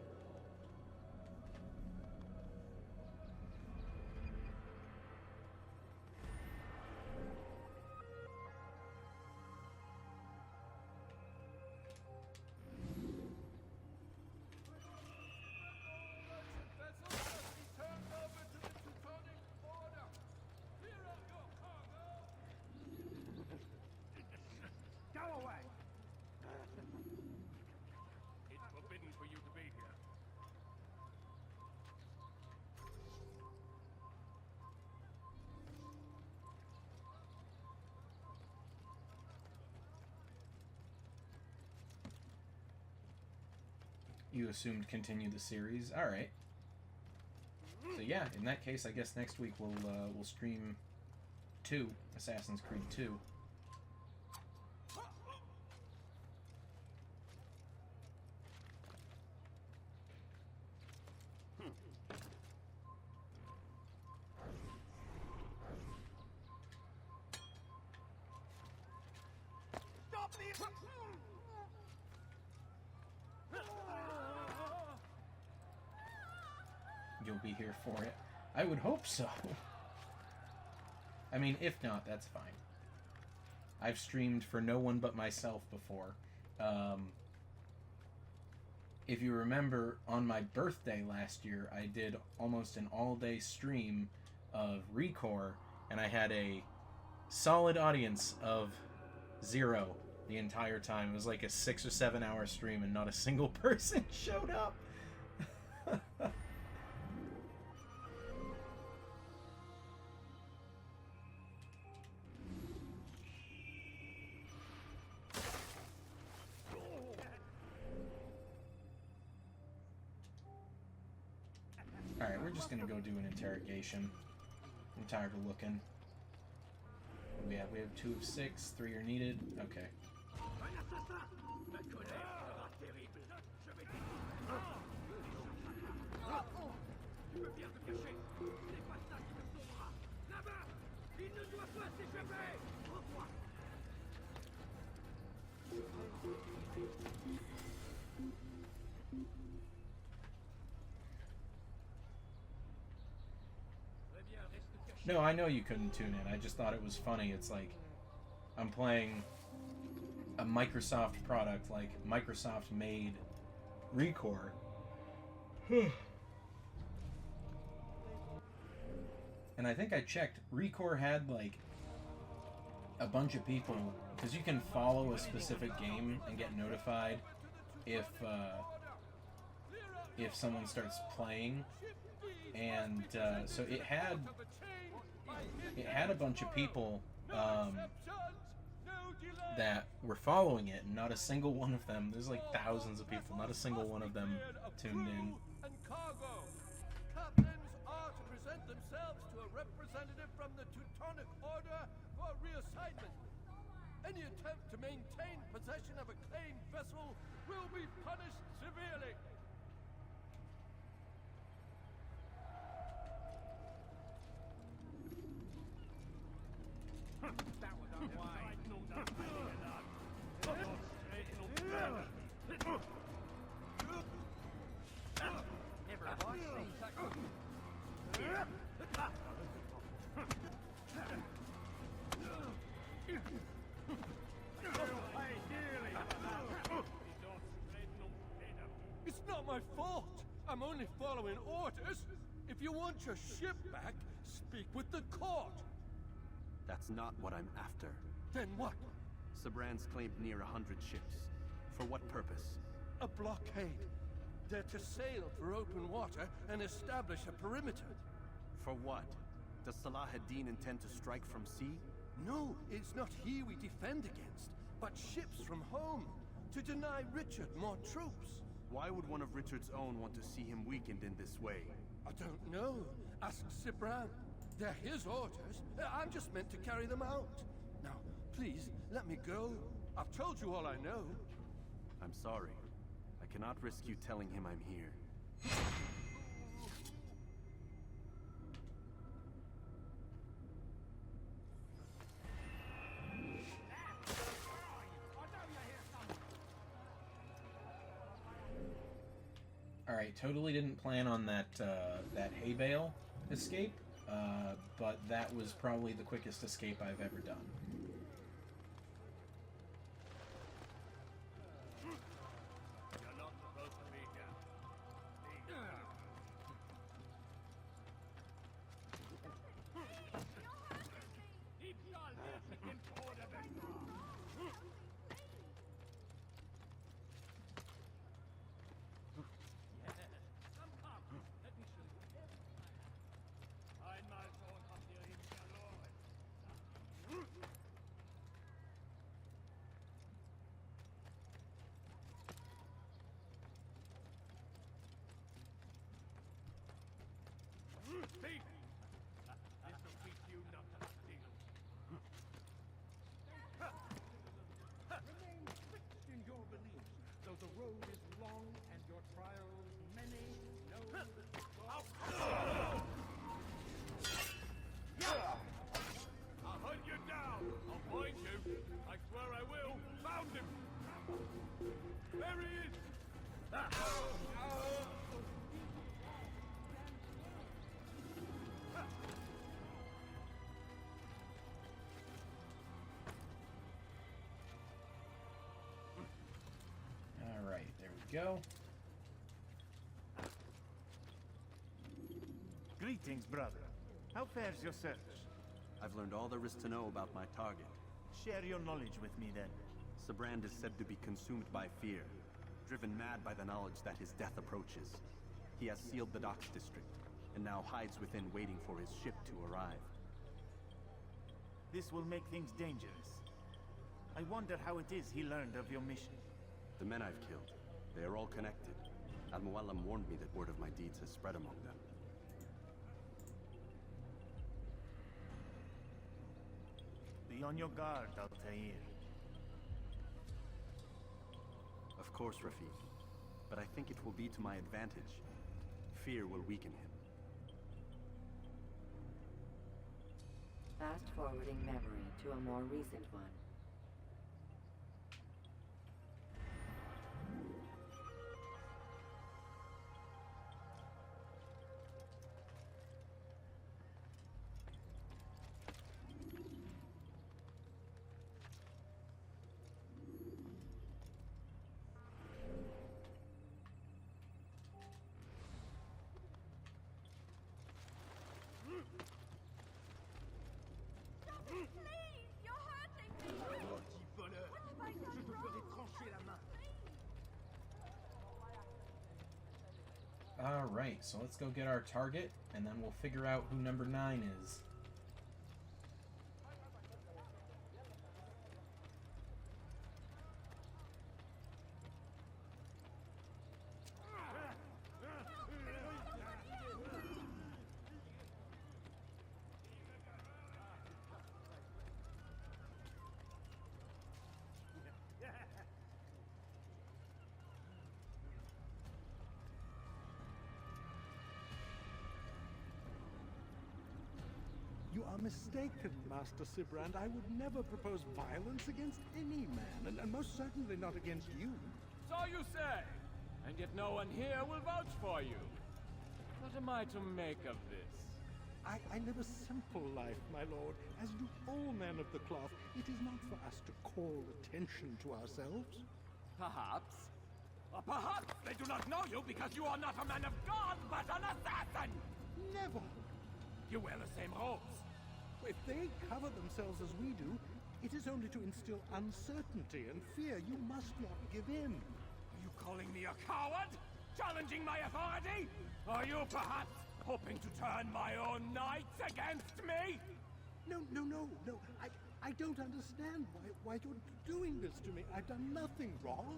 You assumed continue the series. All right. So yeah, in that case, I guess next week we'll stream 2, Assassin's Creed 2. You'll be here for it. I would hope so. I mean, if not, that's fine. I've streamed for no one but myself before. If you remember, on my birthday last year, I did almost an all-day stream of ReCore, and I had a solid audience of 0 the entire time. It was like a 6 or 7 hour stream, and not a single person showed up. Alright, we're just gonna go do an interrogation. I'm tired of looking. We have 2 of 6, 3 are needed. Okay. No, I know you couldn't tune in. I just thought it was funny. It's like I'm playing a Microsoft product, like Microsoft made ReCore. And I think I checked, ReCore had like a bunch of people, because you can follow a specific game and get notified if someone starts playing, and so it had a bunch of people that were following it, and not a single one of them, there's like thousands of people, not a single one of them tuned in. Captains are to present themselves to a representative from the Teutonic Order for reassignment. Any attempt to maintain possession of a claimed vessel will be punished severely. That was unwise. It's not my fault. I'm only following orders. If you want your ship back, speak with the court. That's not what I'm after. Then what? Sabrans claimed near 100 ships. For what purpose? A blockade. They're to sail for open water and establish a perimeter. For what? Does Salah ad-Din intend to strike from sea? No, it's not he we defend against, but ships from home, to deny Richard more troops. Why would one of Richard's own want to see him weakened in this way? I don't know. Ask Sibran. They're his orders. I'm just meant to carry them out. Now, please, let me go. I've told you all I know. I'm sorry. I cannot risk you telling him I'm here. Alright, totally didn't plan on that, that hay bale escape, but that was probably the quickest escape I've ever done. You're not supposed to be here. Speak! This'll teach you not to steal. Remain fixed in your beliefs, though the road is long and your trials many. Know that I'll hunt you down. I'll find you. I swear I will. Found him. There he is. Alright, there we go. Greetings, brother. How fares your search? I've learned all there is to know about my target. Share your knowledge with me, then. Sibrand is said to be consumed by fear, driven mad by the knowledge that his death approaches. He has sealed the docks district, and now hides within waiting for his ship to arrive. This will make things dangerous. I wonder how it is he learned of your mission. The men I've killed, they are all connected. Al-Mualim warned me that word of my deeds has spread among them. Be on your guard, Altair. Of course, Rafiq. But I think it will be to my advantage. Fear will weaken him. Fast forwarding memory to a more recent one. Alright, so let's go get our target, and then we'll figure out who number 9 is. You are mistaken, Master Sibrand. I would never propose violence against any man, and most certainly not against you. So you say, and yet no one here will vouch for you. What am I to make of this? I live a simple life, my lord, as do all men of the cloth. It is not for us to call attention to ourselves. Perhaps. Or perhaps they do not know you because you are not a man of God, but an assassin! Never! You wear the same robes. If they cover themselves as we do, it is only to instill uncertainty and fear. You must not give in. Are you calling me a coward? Challenging my authority? Are you perhaps hoping to turn my own knights against me? No. I don't understand why you're doing this to me. I've done nothing wrong.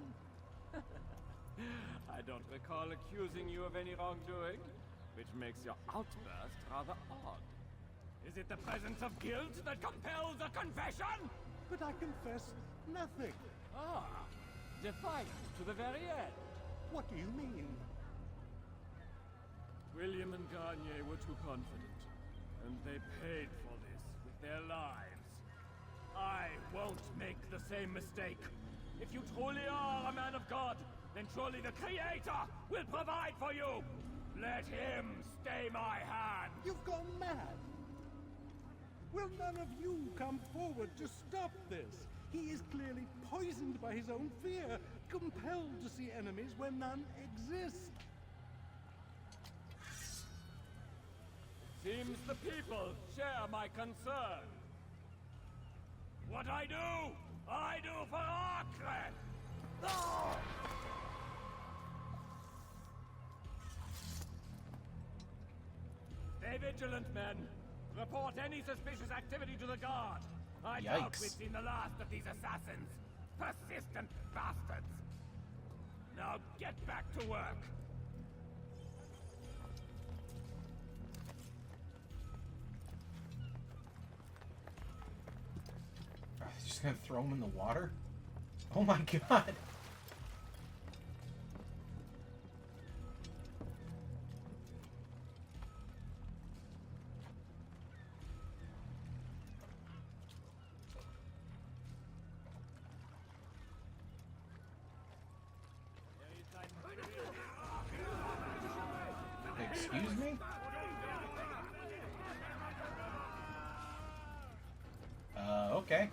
I don't recall accusing you of any wrongdoing, which makes your outburst rather odd. Is it the presence of guilt that compels a confession? But I confess nothing. Ah, defiant to the very end. What do you mean? William and Garnier were too confident, and they paid for this with their lives. I won't make the same mistake. If you truly are a man of God, then surely the Creator will provide for you! Let him stay my hand! You've gone mad! Will none of you come forward to stop this? He is clearly poisoned by his own fear, compelled to see enemies where none exist. Seems the people share my concern. What I do for Arkren! Ah! Stay vigilant, men. Report any suspicious activity to the guard. I doubt we've seen the last of these assassins. Persistent bastards. Now get back to work. Just gonna throw him in the water? Oh my god! Excuse me? Okay.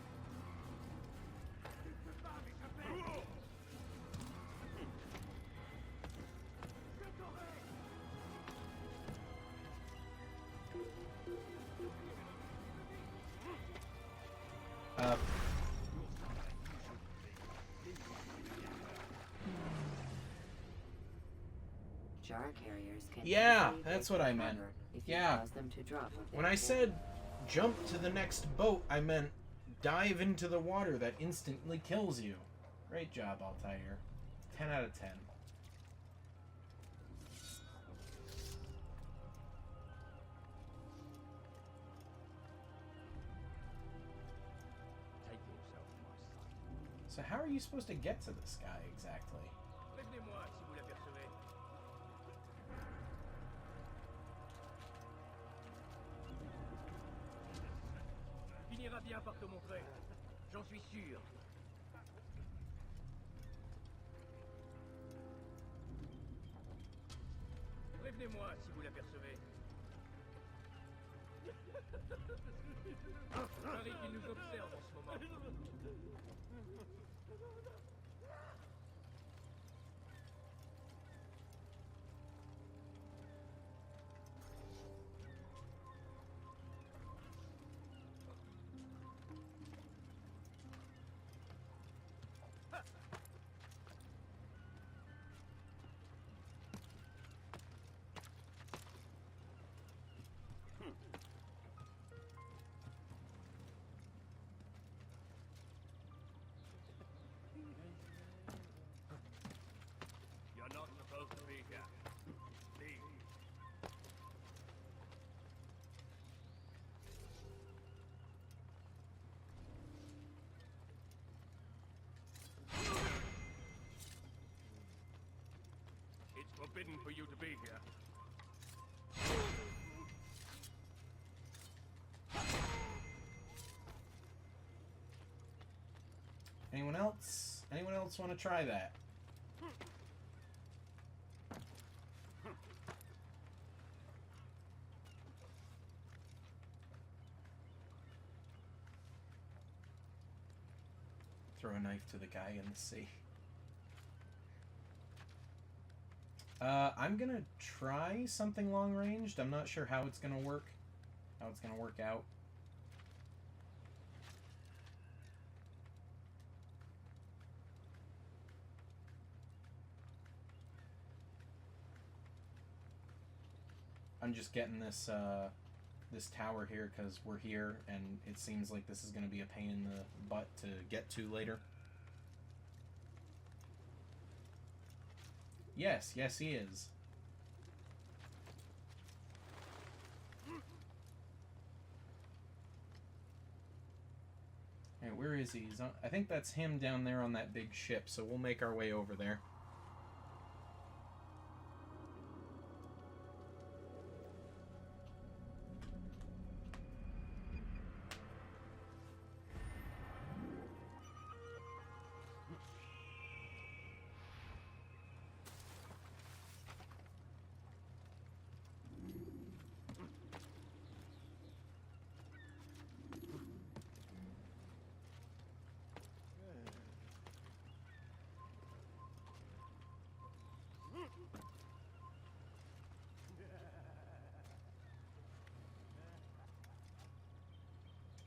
Jar carriers can Yeah, easily that's break what I the meant. armor if you Yeah. cause them to drop with When their I said carrier. jump to the next boat, I meant dive into the water that instantly kills you. Great job, Altair. 10 out of 10. So how are you supposed to get to this guy exactly? Prévenez-moi si vous l'apercevez. Finira bien par te montrer. J'en suis sûr. Prévenez-moi si vous l'apercevez. Parie qu'il nous observe en ce moment. You're not supposed to be here. Leave. It's forbidden for you to be here. Anyone else? Anyone else want to try that? Throw a knife to the guy in the sea. I'm gonna try something long ranged. I'm not sure how it's gonna work. How it's gonna work out. I'm just getting this this tower here because we're here, and it seems like this is going to be a pain in the butt to get to later. Yes, yes he is. Hey, where is he? He's on, I think that's him down there on that big ship, so we'll make our way over there.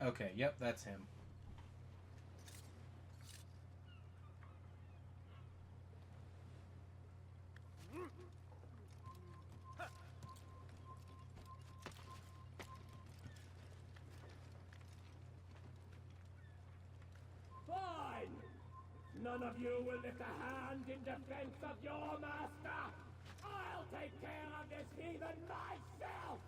Okay, yep, that's him. Fine! None of you will lift a hand in defense of your master! I'll take care of this heathen myself!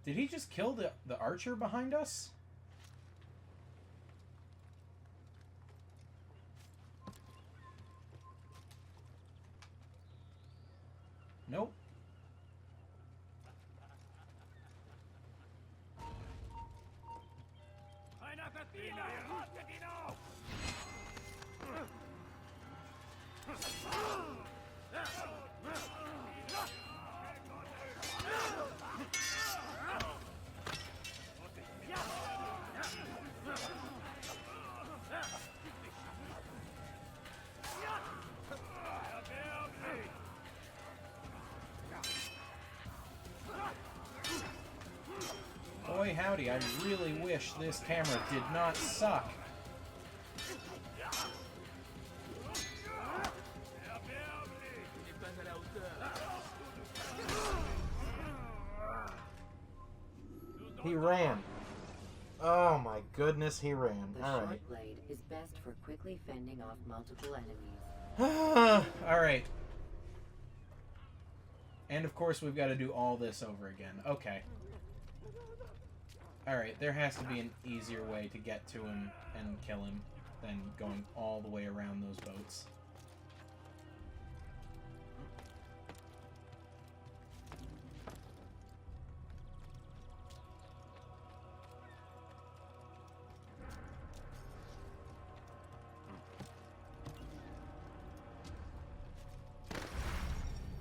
Did he just kill the archer behind us? Nope. Boy howdy, I really wish this camera did not suck. He ran. Oh my goodness, he ran. The All short right. blade is best for quickly fending off multiple enemies. All right. And of course, we've got to do all this over again. Okay. All right, there has to be an easier way to get to him and kill him than going all the way around those boats.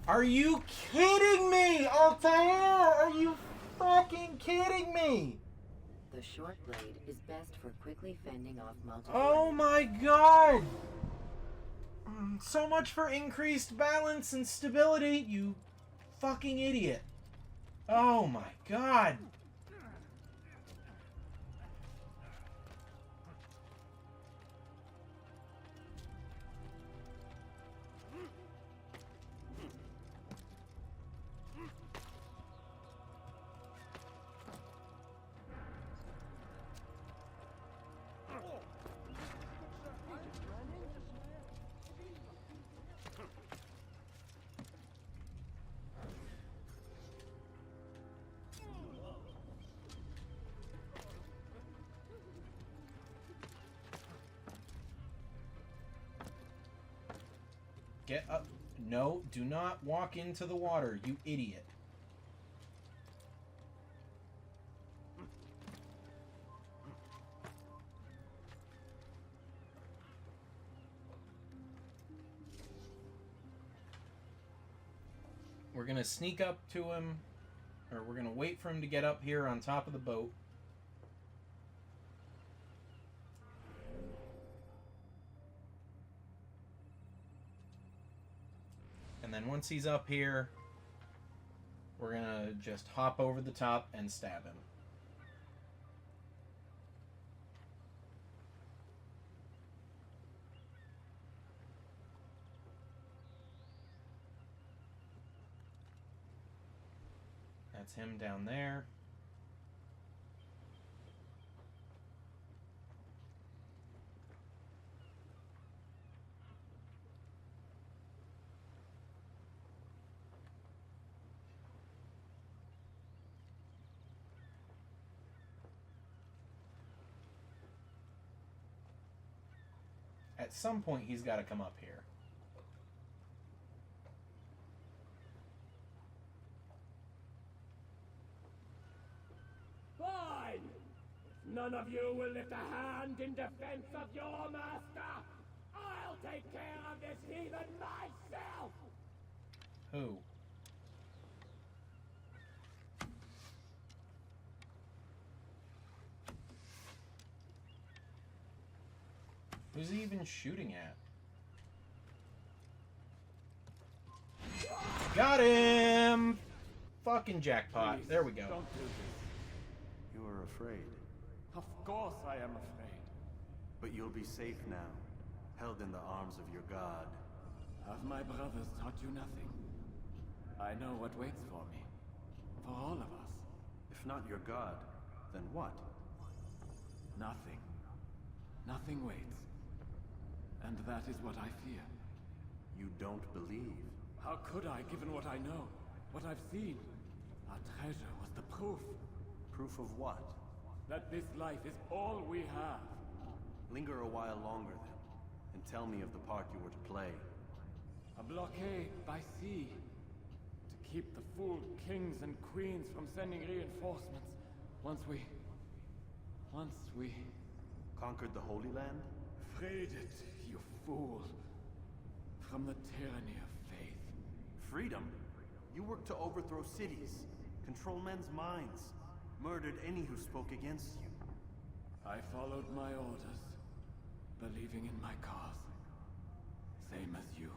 Are you kidding me, Altair? Are you fucking kidding me? The short blade is best for quickly fending off multiple Oh my god! So much for increased balance and stability, you fucking idiot. Oh my god. Get up. No, do not walk into the water, you idiot. We're gonna sneak up to him, or we're gonna wait for him to get up here on top of the boat. And then once he's up here, we're gonna just hop over the top and stab him. That's him down there. At some point, he's got to come up here. Fine! None of you will lift a hand in defense of your master! I'll take care of this heathen myself! Who? Who's he even shooting at? Got him! Fucking jackpot. Please, There we go. Don't do this. You are afraid. Of course I am afraid. But you'll be safe now, held in the arms of your god. Have my brothers taught you nothing? I know what waits for me. For all of us. If not your god, then what? Nothing. Nothing waits. And that is what I fear. You don't believe. How could I, given what I know? What I've seen? Our treasure was the proof. Proof of what? That this life is all we have. Linger a while longer then, and tell me of the part you were to play. A blockade by sea. To keep the fool kings and queens from sending reinforcements. Once we... Conquered the Holy Land? Freed it, you fool. From the tyranny of faith. Freedom? You worked to overthrow cities, control men's minds, murdered any who spoke against you. I followed my orders, believing in my cause. Same as you.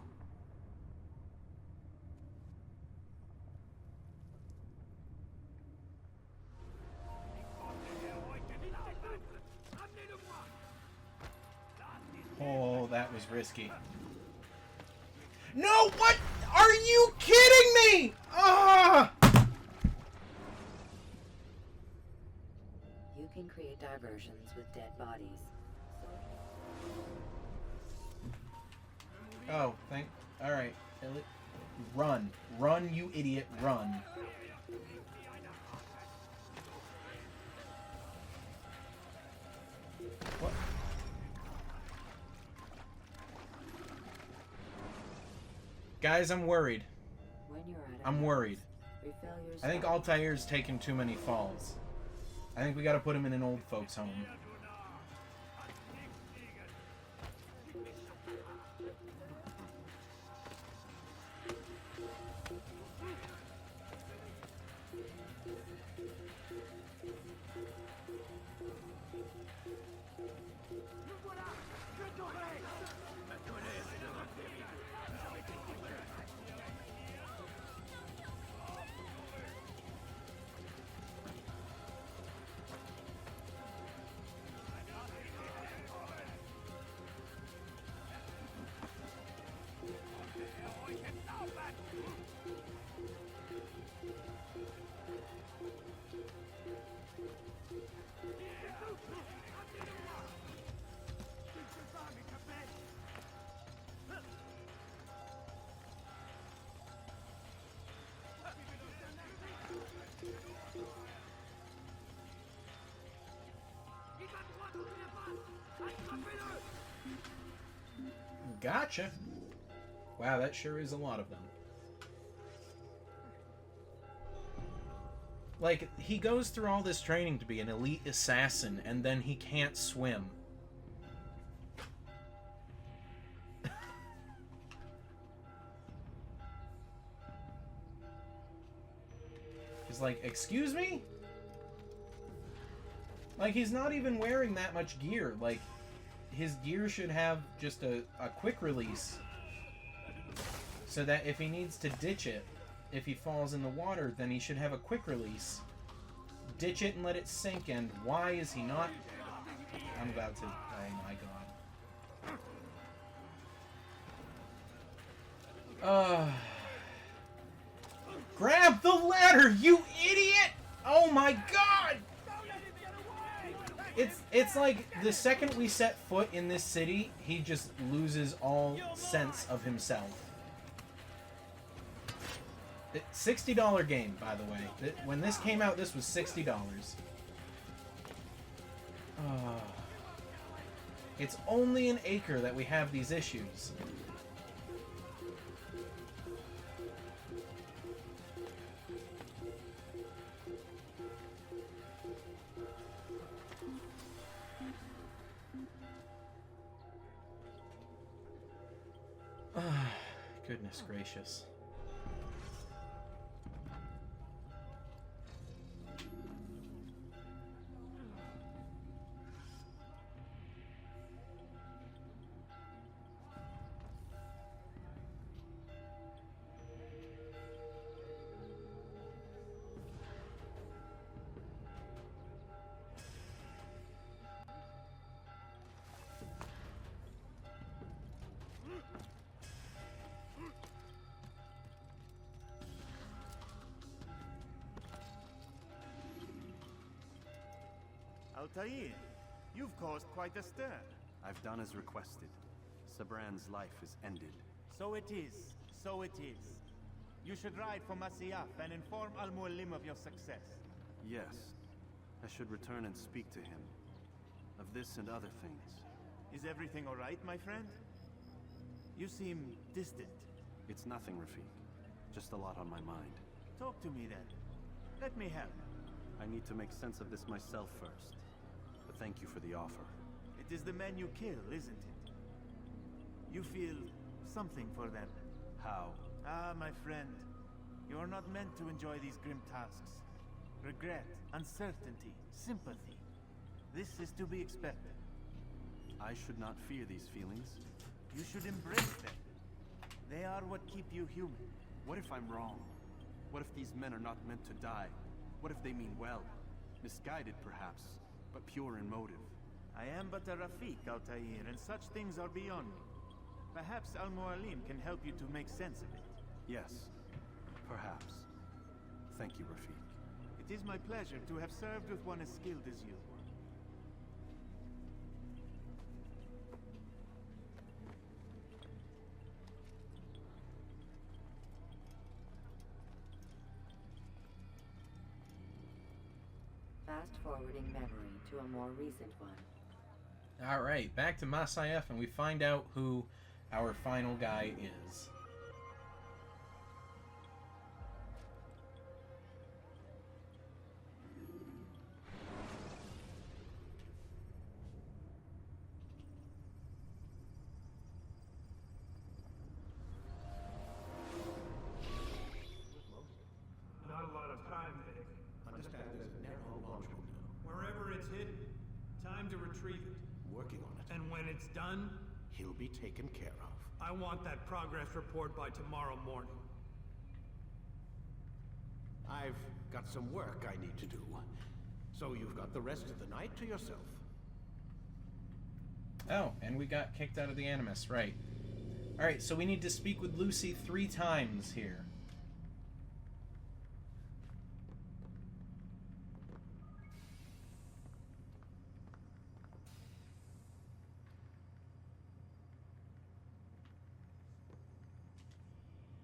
Oh, that was risky. No, what? Are you kidding me? Ah! You can create diversions with dead bodies. Oh, thank... Alright. Run. Run, you idiot, run. What? Guys, I'm worried. I'm worried. I think Altair's taken too many falls. I think we gotta put him in an old folks home. Gotcha. Wow, that sure is a lot of them. Like, he goes through all this training to be an elite assassin, and then he can't swim. He's like, excuse me? Like, he's not even wearing that much gear. Like, his gear should have just a quick release. So that if he needs to ditch it, if he falls in the water, then he should have a quick release. Ditch it and let it sink, and why is he not? I'm about to... Oh my god. Grab the ladder, you idiot! Oh my god! It's like the second we set foot in this city, he just loses all sense of himself. $60 game, by the way. When this came out, this was $60. It's only in Acre that we have these issues. Goodness gracious. Altair, you've caused quite a stir. I've done as requested. Sabran's life is ended. So it is. So it is. You should ride for Masyaf and inform Al-Mualim of your success. Yes. I should return and speak to him. Of this and other things. Is everything all right, my friend? You seem distant. It's nothing, Rafik. Just a lot on my mind. Talk to me then. Let me help. I need to make sense of this myself first. But thank you for the offer. It is the men you kill, isn't it? You feel something for them. How? Ah, my friend. You are not meant to enjoy these grim tasks. Regret, uncertainty, sympathy. This is to be expected. I should not fear these feelings. You should embrace them. They are what keep you human. What if I'm wrong? What if these men are not meant to die? What if they mean well? Misguided, perhaps, but pure in motive. I am but a Rafik, Altair, and such things are beyond me. Perhaps Al-Mualim can help you to make sense of it. Yes, perhaps. Thank you, Rafik. It is my pleasure to have served with one as skilled as you. Fast-forwarding memory to a more recent one. Alright, back to Masyaf, and we find out who our final guy is. Not a lot of time, Vic. Understand there's a narrow launch window. Wherever it's hidden, time to retrieve it. Working on it. And when it's done, He'll be taken care of. I want that progress report by tomorrow morning. I've got some work I need to do. So you've got the rest of the night to yourself. Oh, and we got kicked out of the Animus, right. Alright, so we need to speak with Lucy 3 times here.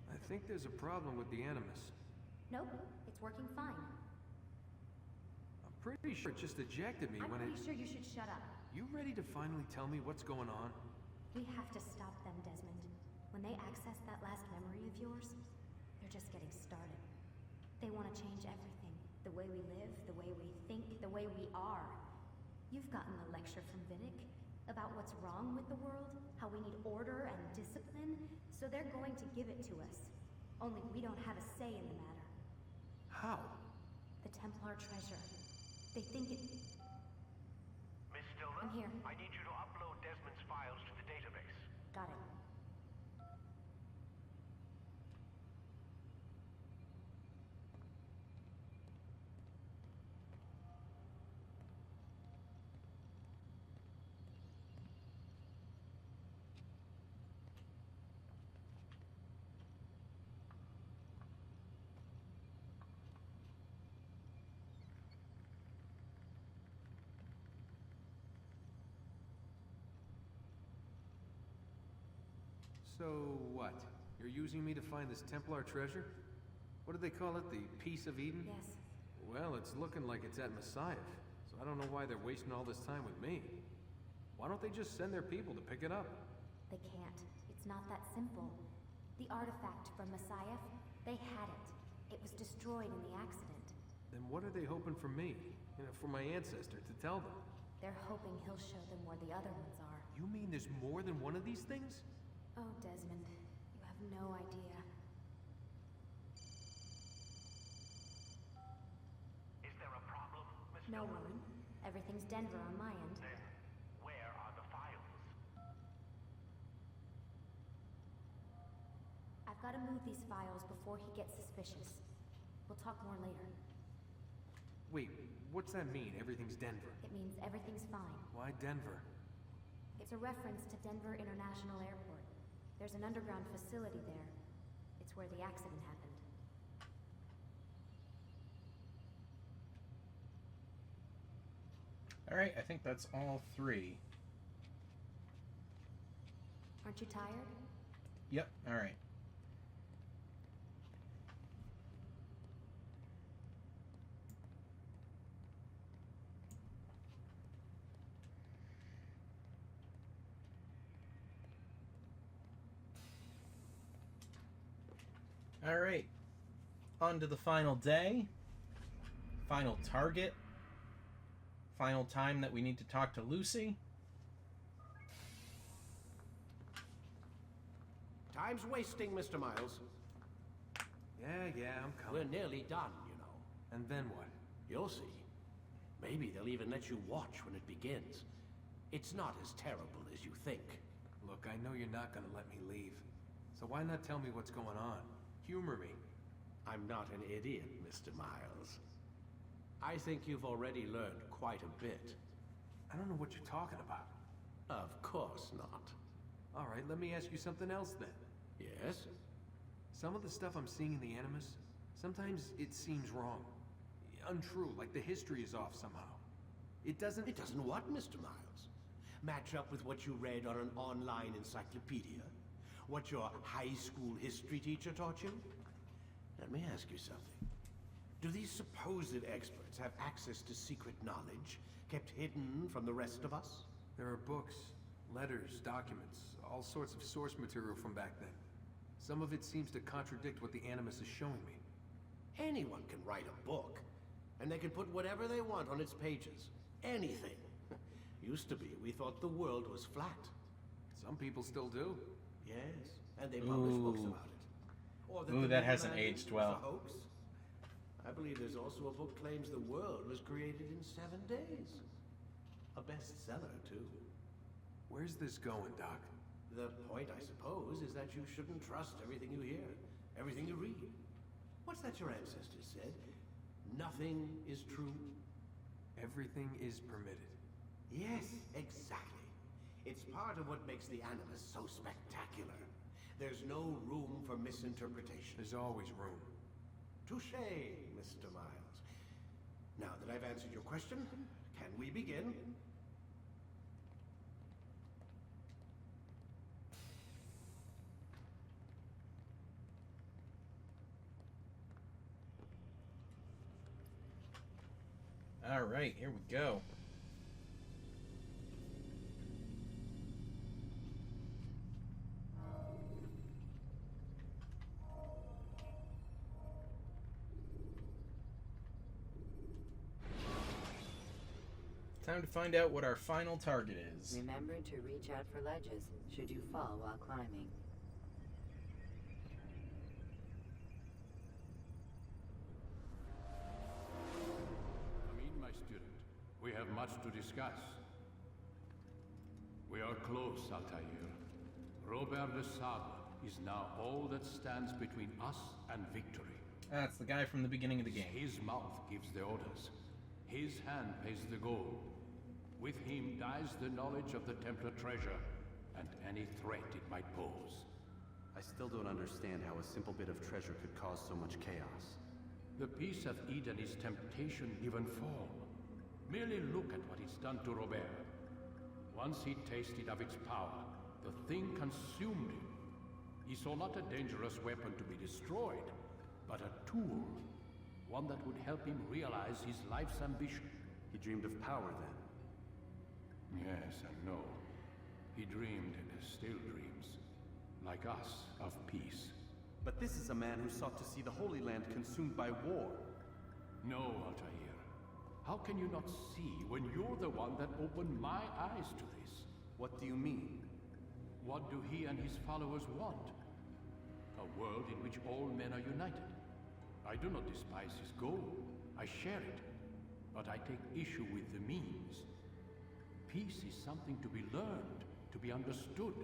I think there's a problem with the Animus. Nope, it's working fine. I'm pretty sure it just ejected me I'm when pretty sure you should shut up. You ready to finally tell me what's going on? We have to stop them, Desmond. When they access that last memory of yours, they're just getting started. They want to change everything. The way we live, the way we think, the way we are. You've gotten a lecture from Vidic about what's wrong with the world, how we need order and discipline, so they're going to give it to us. Only we don't have a say in the matter. How? The Templar treasure. They think it... Miss Stillman? I'm here. I need you to upload Desmond's files to the database. Got it. So what? You're using me to find this Templar treasure? What do they call it? The Piece of Eden? Yes. Well, it's looking like it's at Masyaf, so I don't know why they're wasting all this time with me. Why don't they just send their people to pick it up? They can't. It's not that simple. The artifact from Masyaf, they had it. It was destroyed in the accident. Then what are they hoping from me? You know, for my ancestor to tell them? They're hoping he'll show them where the other ones are. You mean there's more than one of these things? Oh, Desmond, you have no idea. Is there a problem, Miss No Stillman? one. Everything's Denver on my end. Then, where are the files? I've got to move these files before he gets suspicious. We'll talk more later. Wait, what's that mean, everything's Denver? It means everything's fine. Why Denver? It's a reference to Denver International Airport. There's an underground facility there. It's where the accident happened. Alright, I think that's all 3. Aren't you tired? Yep, alright. Alright, on to the final day, final target, final time that we need to talk to Lucy. Time's wasting, Mr. Miles. Yeah, I'm coming. We're nearly done, you know. And then what? You'll see. Maybe they'll even let you watch when it begins. It's not as terrible as you think. Look, I know you're not gonna let me leave. So why not tell me what's going on? Humor me. I'm not an idiot, Mr. Miles. I think you've already learned quite a bit. I don't know what you're talking about. Of course not. All right, let me ask you something else then. Yes? Some of the stuff I'm seeing in the Animus, sometimes it seems wrong. Untrue, like the history is off somehow. It doesn't... It doesn't what, Mr. Miles? Match up with what you read on an online encyclopedia? What your high school history teacher taught you? Let me ask you something. Do these supposed experts have access to secret knowledge kept hidden from the rest of us? There are books, letters, documents, all sorts of source material from back then. Some of it seems to contradict what the Animus is showing me. Anyone can write a book, and they can put whatever they want on its pages. Anything. Used to be, we thought the world was flat. Some people still do. Yes, and they publish books about it. Or Ooh, that hasn't aged well. Was a hoax. I believe there's also a book claims the world was created in 7 days. A bestseller, too. Where's this going, Doc? The point, I suppose, is that you shouldn't trust everything you hear, everything you read. What's that your ancestors said? Nothing is true? Everything is permitted. Yes, exactly. It's part of what makes the Animus so spectacular. There's no room for misinterpretation. There's always room. Touché, Mr. Miles. Now that I've answered your question, can we begin? All right, here we go. Time to find out what our final target is. Remember to reach out for ledges should you fall while climbing. Come in, my student. We have much to discuss. We are close, Altair. Robert de Sable is now all that stands between us and victory. That's the guy from the beginning of the game. His mouth gives the orders. His hand pays the gold. With him dies the knowledge of the Templar treasure, and any threat it might pose. I still don't understand how a simple bit of treasure could cause so much chaos. The peace of Eden is temptation given form. Merely look at what it's done to Robert. Once he tasted of its power, the thing consumed him. He saw not a dangerous weapon to be destroyed, but a tool. One that would help him realize his life's ambition. He dreamed of power then? Yes and no. He dreamed and still dreams. Like us, of peace. But this is a man who sought to see the Holy Land consumed by war. No, Altair. How can you not see when you're the one that opened my eyes to this? What do you mean? What do he and his followers want? A world in which all men are united. I do not despise his goal. I share it. But I take issue with the means. Peace is something to be learned, to be understood,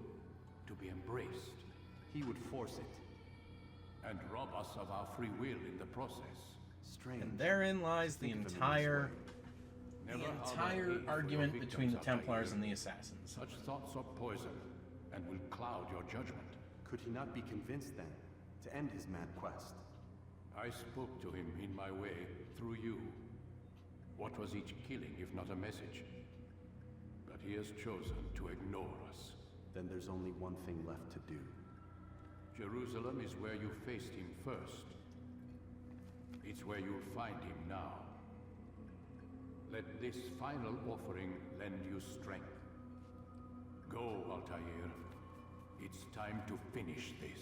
to be embraced. He would force it. And rob us of our free will in the process. Strange. And therein lies the entire argument between the Templars and the Assassins. Such thoughts are poison, and will cloud your judgment. Could he not be convinced then, to end his mad quest? I spoke to him in my way, through you. What was each killing if not a message? But he has chosen to ignore us. Then there's only one thing left to do. Jerusalem is where you faced him first. It's where you'll find him now. Let this final offering lend you strength. Go, Altair. It's time to finish this.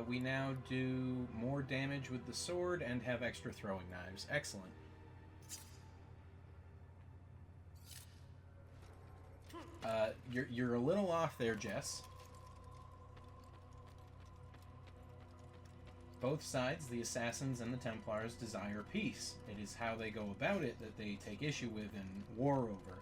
We now do more damage with the sword and have extra throwing knives. Excellent. You're a little off there, Jess. Both sides, the Assassins and the Templars, desire peace. It is how they go about it that they take issue with and war over.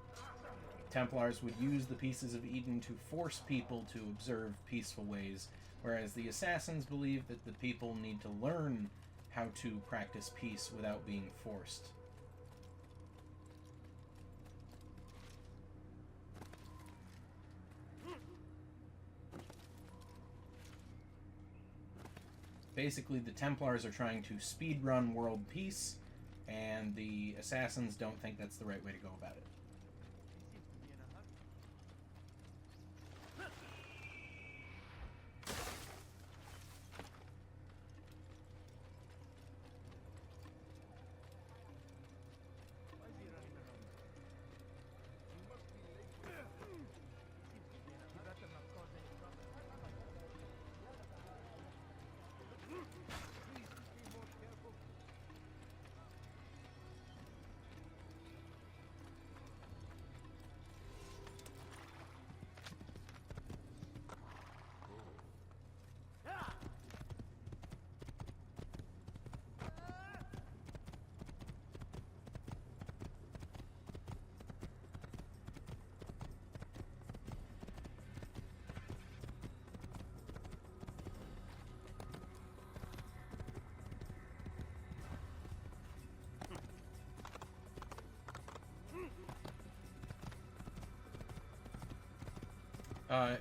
Templars would use the Pieces of Eden to force people to observe peaceful ways, whereas the Assassins believe that the people need to learn how to practice peace without being forced. Basically, the Templars are trying to speedrun world peace, and the Assassins don't think that's the right way to go about it.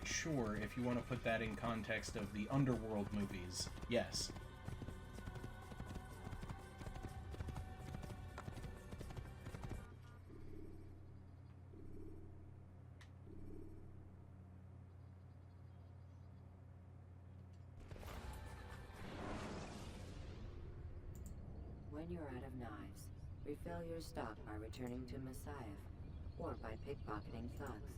Sure, if you want to put that in context of the Underworld movies, yes. When you're out of knives, refill your stock by returning to Messiah, or by pickpocketing thugs.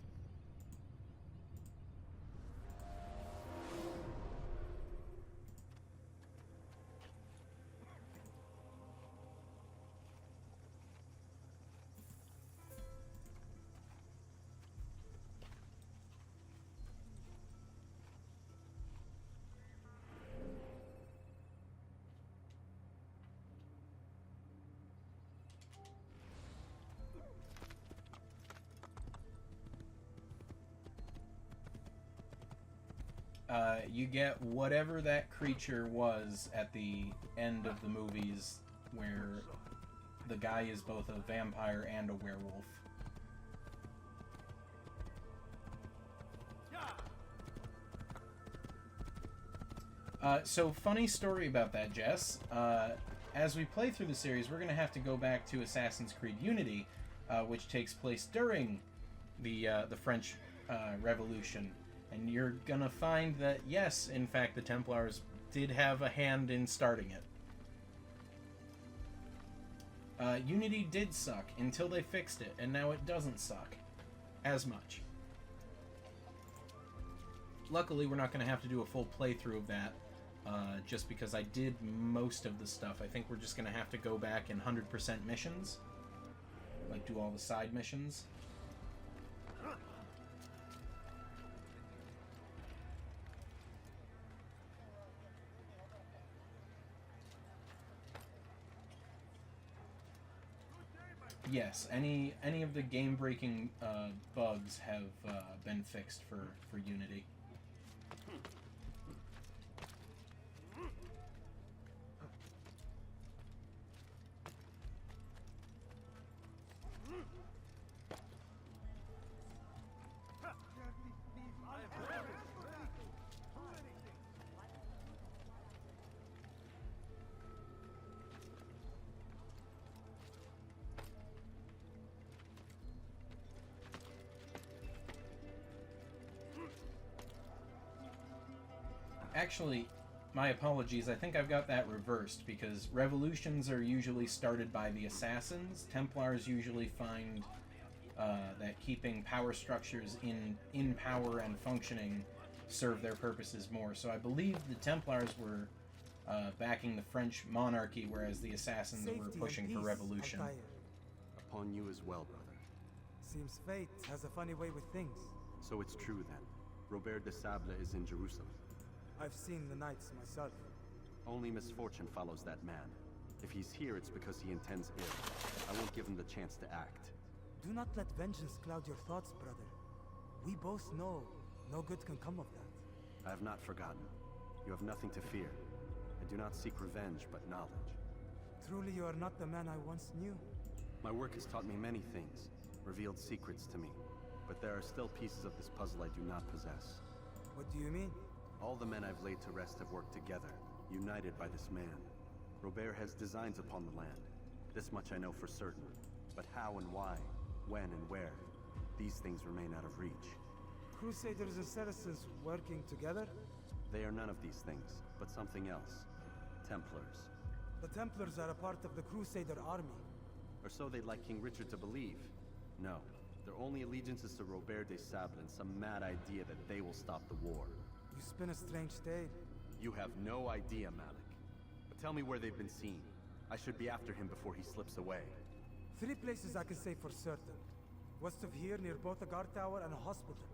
You get whatever that creature was at the end of the movies, where the guy is both a vampire and a werewolf. So, funny story about that, Jess. As we play through the series, we're going to have to go back to Assassin's Creed Unity, which takes place during the French Revolution. And you're gonna find that, yes, in fact, the Templars did have a hand in starting it. Unity did suck until they fixed it, and now it doesn't suck as much. Luckily, we're not gonna have to do a full playthrough of that, just because I did most of the stuff. I think we're just gonna have to go back and 100% missions. Like, do all the side missions. Yes, any of the game-breaking bugs have been fixed for Unity. Actually, my apologies. I think I've got that reversed, because revolutions are usually started by the assassins. Templars usually find that keeping power structures in power and functioning serve their purposes more. So I believe the Templars were backing the French monarchy, whereas the assassins were pushing for revolution. Upon you as well, brother. Seems fate has a funny way with things. So it's true then. Robert de Sable is in Jerusalem. I've seen the knights myself. Only misfortune follows that man. If he's here, it's because he intends ill. I won't give him the chance to act. Do not let vengeance cloud your thoughts, brother. We both know no good can come of that. I have not forgotten. You have nothing to fear. I do not seek revenge, but knowledge. Truly you are not the man I once knew. My work has taught me many things, revealed secrets to me. But there are still pieces of this puzzle I do not possess. What do you mean? All the men I've laid to rest have worked together, united by this man. Robert has designs upon the land. This much I know for certain. But how and why, when and where, these things remain out of reach. Crusaders and Saracens working together? They are none of these things, but something else. Templars. The Templars are a part of the Crusader army. Or so they'd like King Richard to believe. No, their only allegiance is to Robert de Sable and some mad idea that they will stop the war. You spin a strange tale. You have no idea, Malik. But tell me where they've been seen. I should be after him before he slips away. 3 places I can say for certain. West of here, near both a guard tower and a hospital.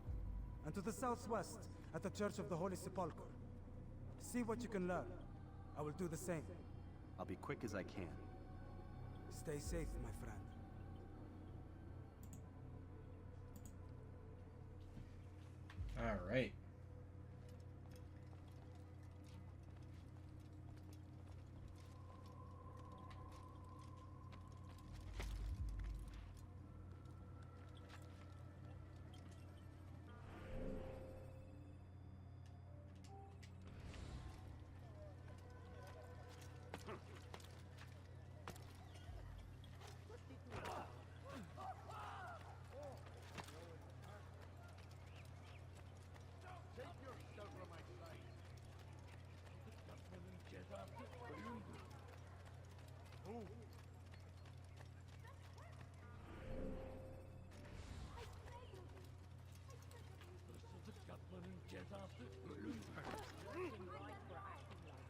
And to the southwest, at the Church of the Holy Sepulchre. See what you can learn. I will do the same. I'll be quick as I can. Stay safe, my friend. All right.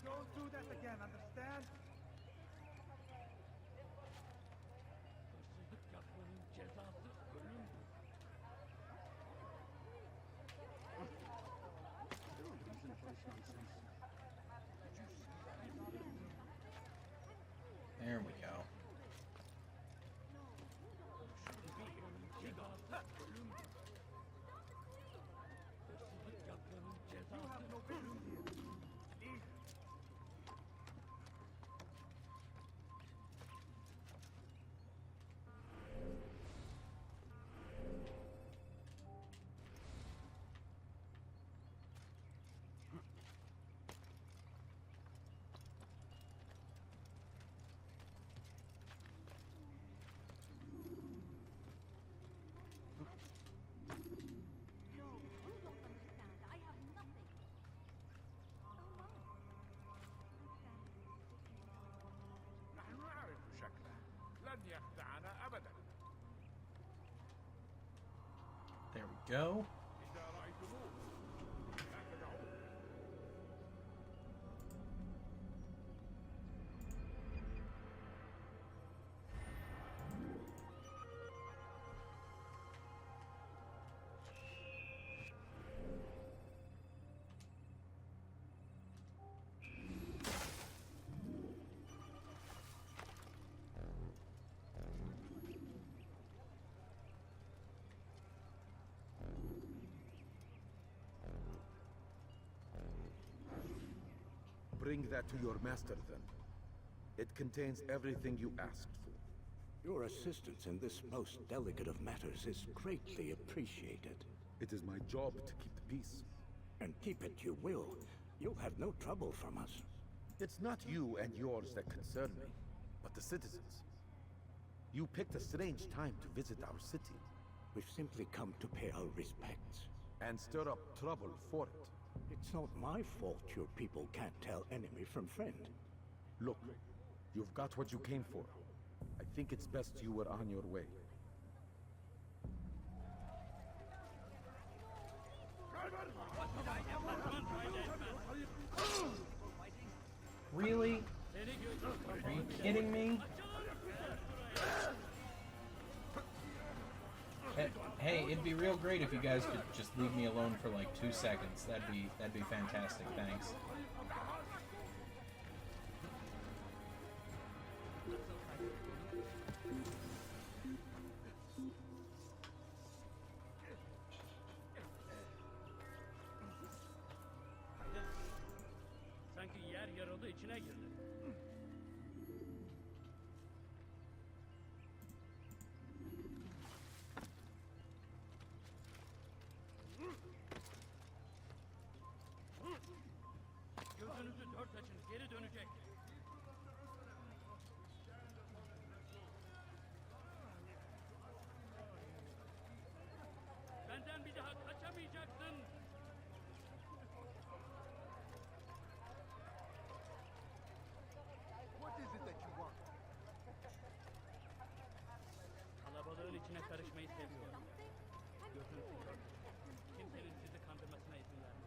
Don't do that again, understand? There we go. There we go. Bring that to your master, then. It contains everything you asked for. Your assistance in this most delicate of matters is greatly appreciated. It is my job to keep the peace. And keep it you will. You'll have no trouble from us. It's not you and yours that concern me, but the citizens. You picked a strange time to visit our city. We've simply come to pay our respects. And stir up trouble for it. It's not my fault your people can't tell enemy from friend. Look, you've got what you came for. I think it's best you were on your way. Really? Are you kidding me? Hey, it'd be real great if you guys could just leave me alone for like 2 seconds. That'd be fantastic. Thanks. Sanki yer yarıldı içine girdi. Gözünüzü dört açın, geri dönecek. Benden bir daha kaçamayacaksın. What is it that you want? Kalabalığın içine karışmayı seviyorum. Gözünüzü dört açın. Kimsenin sizi kandırmasına izin vermem.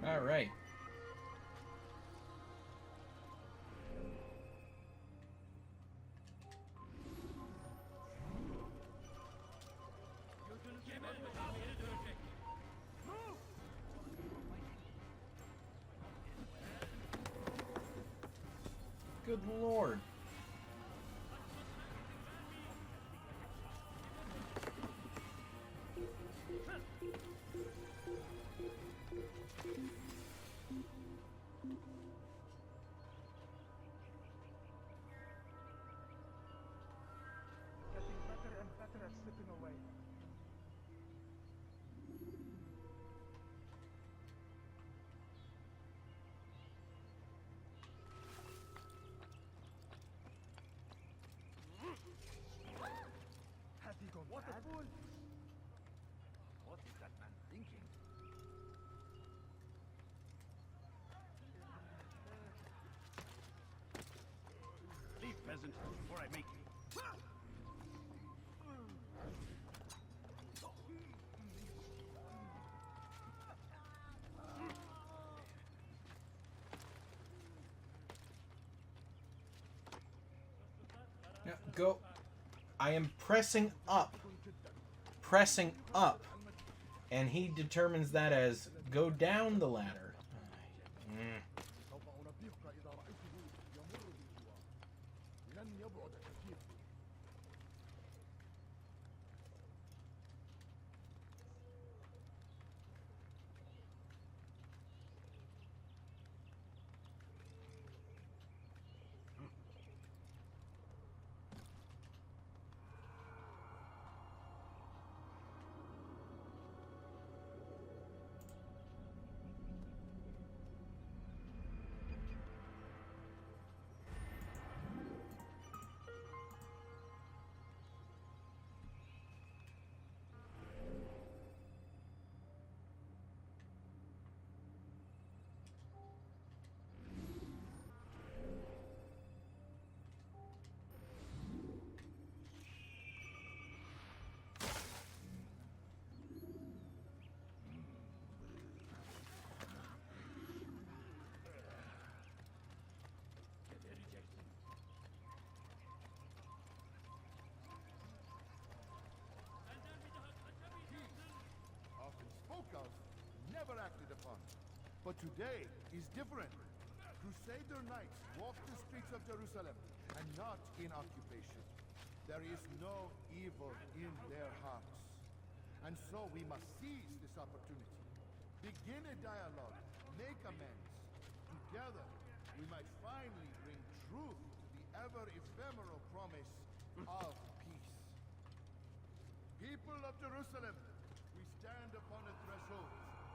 All right. Good Lord. Getting better and better at slipping away. Has he gone What a mad? fool! What is that man thinking? Leave, peasant, before I make you. Now, go. I am pressing up. Pressing up. And he determines that as go down the ladder. Mm. Often spoke of, never acted upon. But today is different. Crusader knights walk the streets of Jerusalem, and not in occupation. There is no evil in their hearts. And so we must seize this opportunity. Begin a dialogue, make amends. Together, we might finally bring truth to the ever-ephemeral promise of peace. People of Jerusalem, we stand upon a threshold.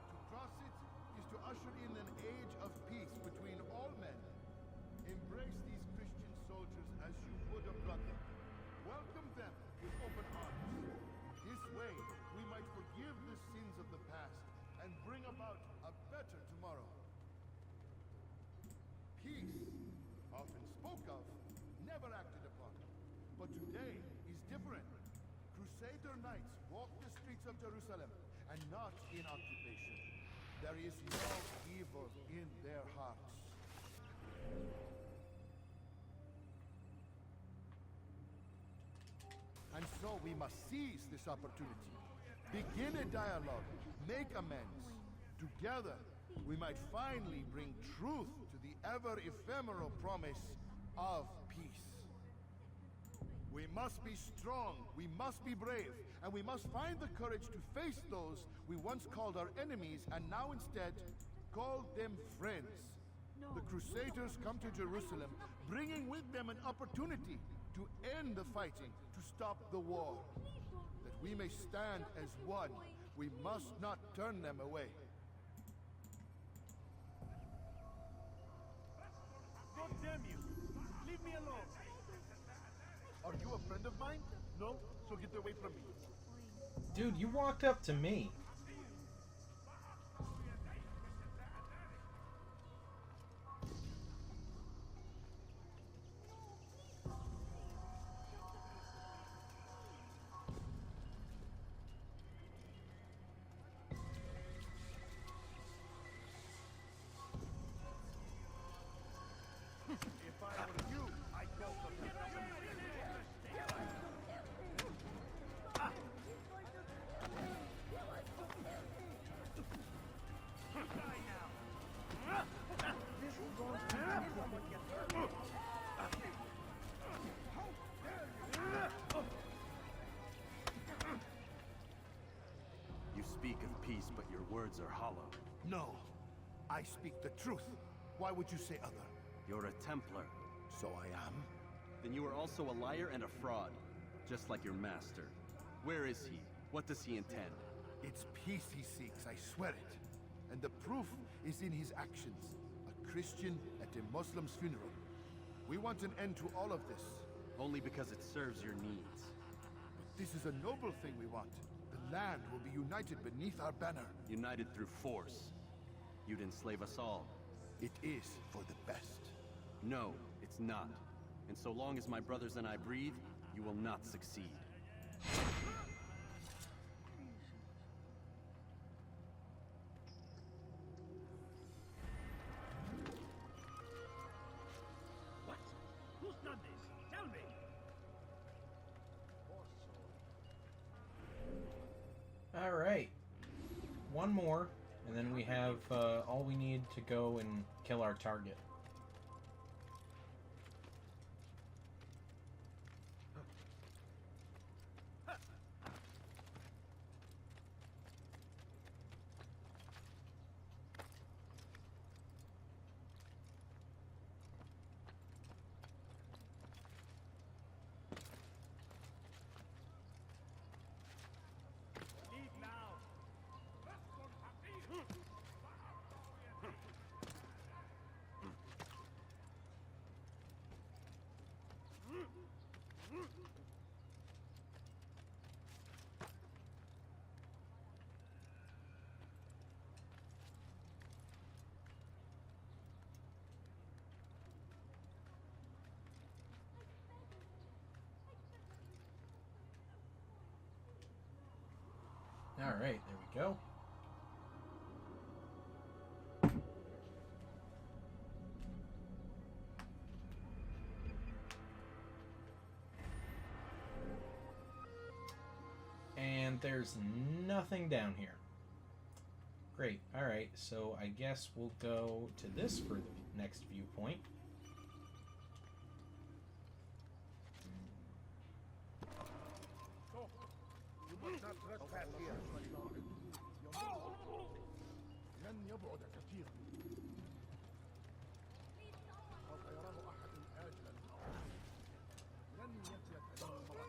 To cross it is to usher in an age of peace between all men. Embrace these Christian soldiers as you would a brother. Welcome them with open arms. This way, we might forgive the sins of the past and bring about a better tomorrow. Peace, often spoke of, never acted upon. But today is different. Crusader knights walk the streets of Jerusalem and not in occupation. There is no evil in their hearts. And so we must seize this opportunity. Begin a dialogue, make amends. Together, we might finally bring truth to the ever-ephemeral promise of peace. We must be strong, we must be brave, and we must find the courage to face those we once called our enemies and now instead call them friends. The Crusaders come to Jerusalem, bringing with them an opportunity to end the fighting, to stop the war. That we may stand as one, we must not turn them away. God damn you! Leave me alone! Are you a friend of mine? No? So get away from me. Dude, you walked up to me. If I were you, I'd go for You speak of peace, but your words are hollow. No. I speak the truth. Why would you say other? You're a Templar. So I am? Then you are also a liar and a fraud, just like your master. Where is he? What does he intend? It's peace he seeks, I swear it. And the proof is in his actions. A Christian at a Muslim's funeral. We want an end to all of this. Only because it serves your needs. But this is a noble thing we want. The land will be united beneath our banner. United through force. You'd enslave us all. It is for the best. No, it's not. And so long as my brothers and I breathe, you will not succeed. What? Who's done this? Tell me! Alright. One more, and then we have all we need to go and kill our target. Leave now! Alright, there we go. And there's nothing down here. Great. Alright, so I guess we'll go to this for the next viewpoint. You must not trespass here. لن يبعد كثيرا. سوف يراه أحد آجلا. لن يأتي كلام مرة.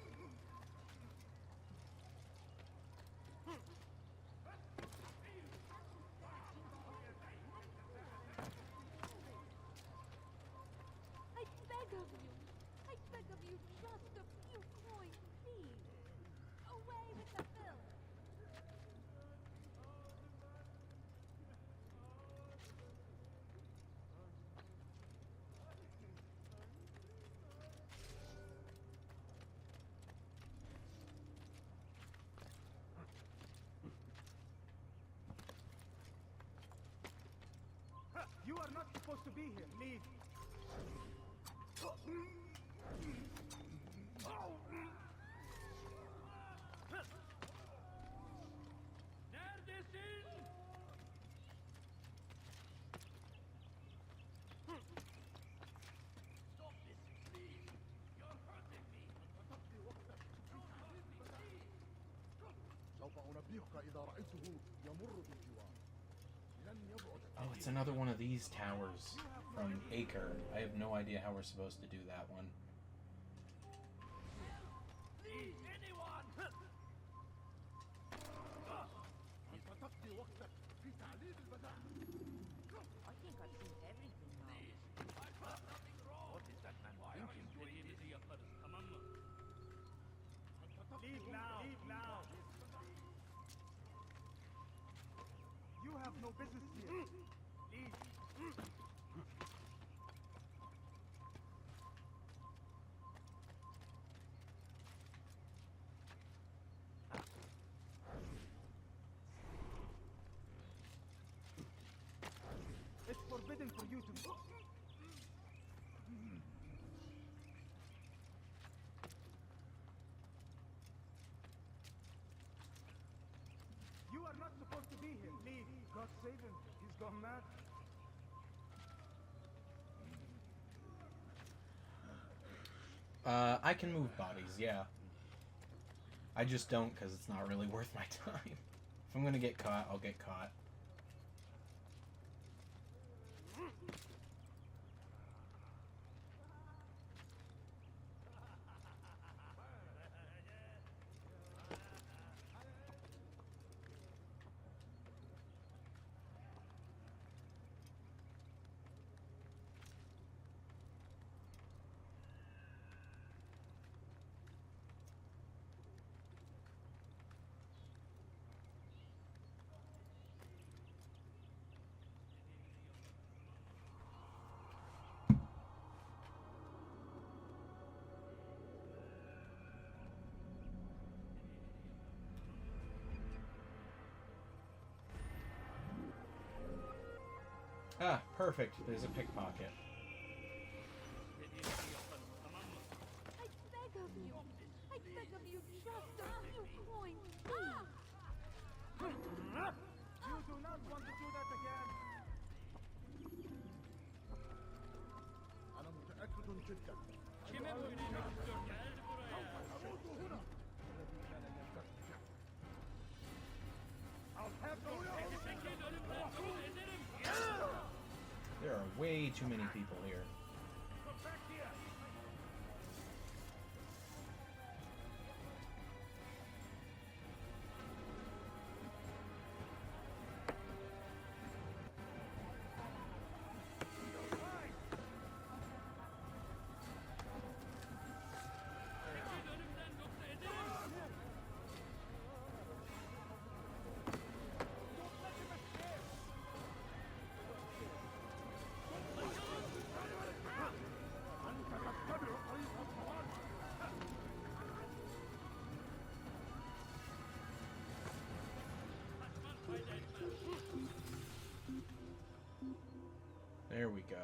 are not supposed to be here. Leave. سوف أنبهك إذا رأيته يمر بالجوار. لن يبعد. Oh, it's another one of these towers from Acre. I have no idea how we're supposed to do that one. أنت تقضي وقتك في تعليم البدع. I think I've seen everything now. What is that man thinking? Leave now. Leave now. You have no business here. Leave. It's forbidden for you to. You are not supposed to be here. Leave. God save him. He's gone mad. I can move bodies, yeah. I just don't because it's not really worth my time. If I'm gonna get caught, I'll get caught. Ah, perfect. There's a pickpocket. I beg of you. I beg of you, just a few coins, please. You do not want to do that again. أنا متأكد جدا. سوف أعود هنا. الذي كان يرتكب. I'll have to. There are way too many people here. There we go.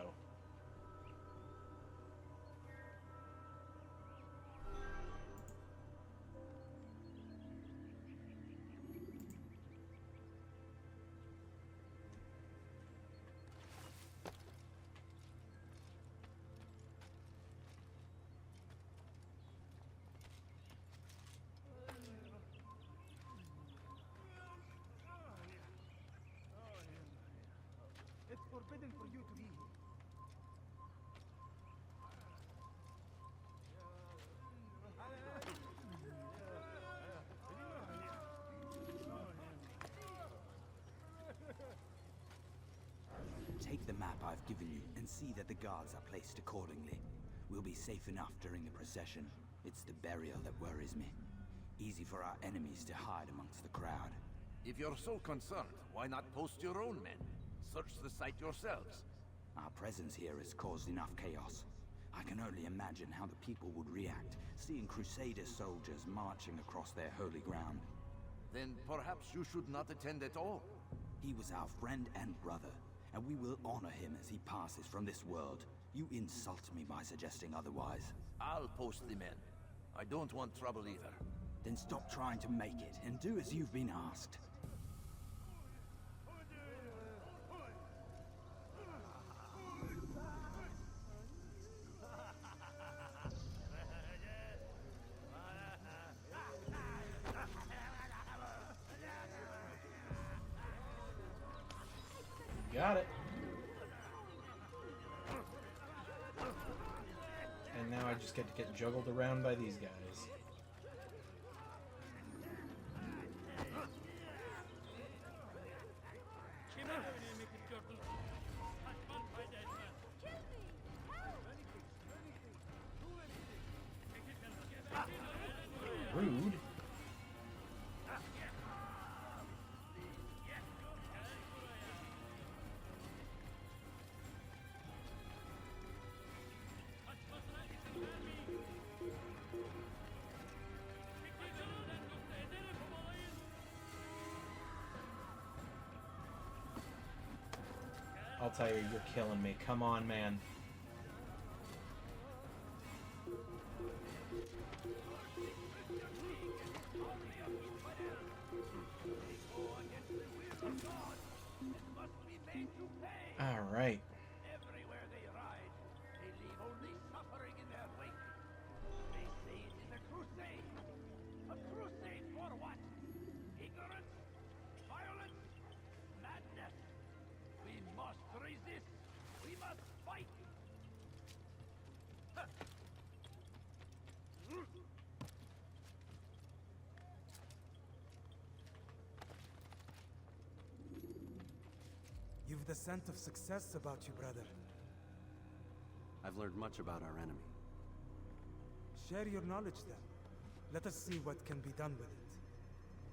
It's forbidden for you to be here. Take the map I've given you and see that the guards are placed accordingly. We'll be safe enough during the procession. It's the burial that worries me. Easy for our enemies to hide amongst the crowd. If you're so concerned, why not post your own men? Search the site yourselves. Our presence here has caused enough chaos. I can only imagine how the people would react, seeing Crusader soldiers marching across their holy ground. Then perhaps you should not attend at all. He was our friend and brother, and we will honor him as he passes from this world. You insult me by suggesting otherwise. I'll post the men. I don't want trouble either. Then stop trying to make it, and do as you've been asked. Got it. And now I just get to get juggled around by these guys. Rude. I'll tell you, you're killing me. Come on, man. All right. Everywhere they ride, they leave only suffering in their wake. They say it is a crusade. A crusade for what? Ignorance? Violence? Madness? We must resist. We must fight. You've the scent of success about you, brother. I've learned much about our enemy. Share your knowledge then. Let us see what can be done with it.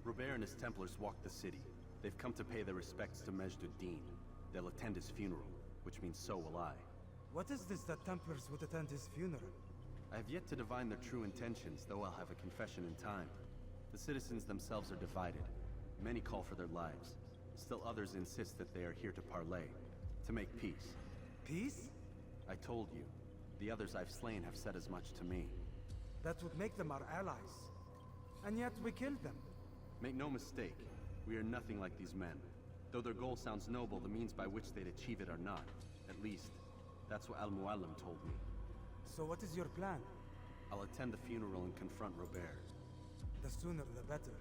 Robert and his Templars walk the city. They've come to pay their respects to Majd-ud-Din. They'll attend his funeral, which means so will I. What is this that Templars would attend his funeral? I have yet to divine their true intentions, though I'll have a confession in time. The citizens themselves are divided. Many call for their lives. Still others insist that they are here to parley, to make peace. Peace? I told you. The others I've slain have said as much to me. That would make them our allies. And yet we killed them. Make no mistake, we are nothing like these men. Though their goal sounds noble, the means by which they'd achieve it are not. At least, that's what Al-Mualim told me. So what is your plan? I'll attend the funeral and confront Robert. The sooner the better.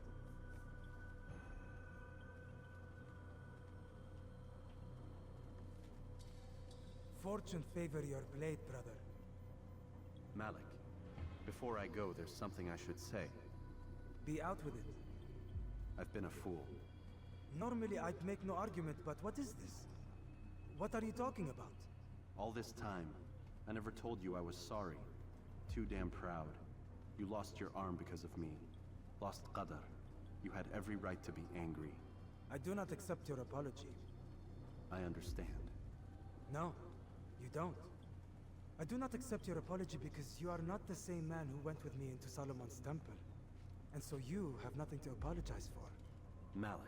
Fortune favor your blade, brother. Malik, before I go, there's something I should say. Be out with it. I've been a fool. Normally I'd make no argument, but what is this? What are you talking about? All this time, I never told you I was sorry. Too damn proud. You lost your arm because of me. Lost Qadar. You had every right to be angry. I do not accept your apology. I understand. No, you don't. I do not accept your apology because you are not the same man who went with me into Solomon's temple. And so you have nothing to apologize for. Malik.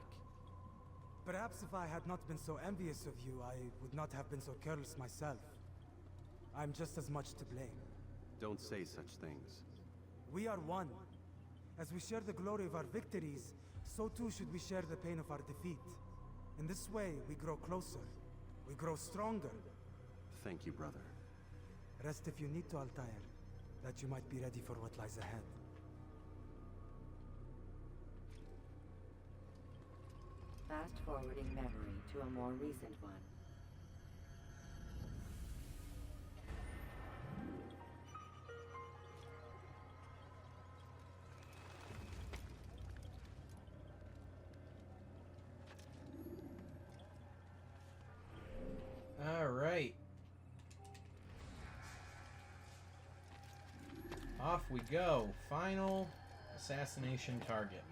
Perhaps if I had not been so envious of you, I would not have been so careless myself. I'm just as much to blame. Don't say such things. We are one. As we share the glory of our victories, so too should we share the pain of our defeat. In this way, we grow closer. We grow stronger. Thank you, brother. Rest if you need to, Altair, that you might be ready for what lies ahead. Fast-forwarding memory to a more recent one. All right. Off we go. Final assassination target.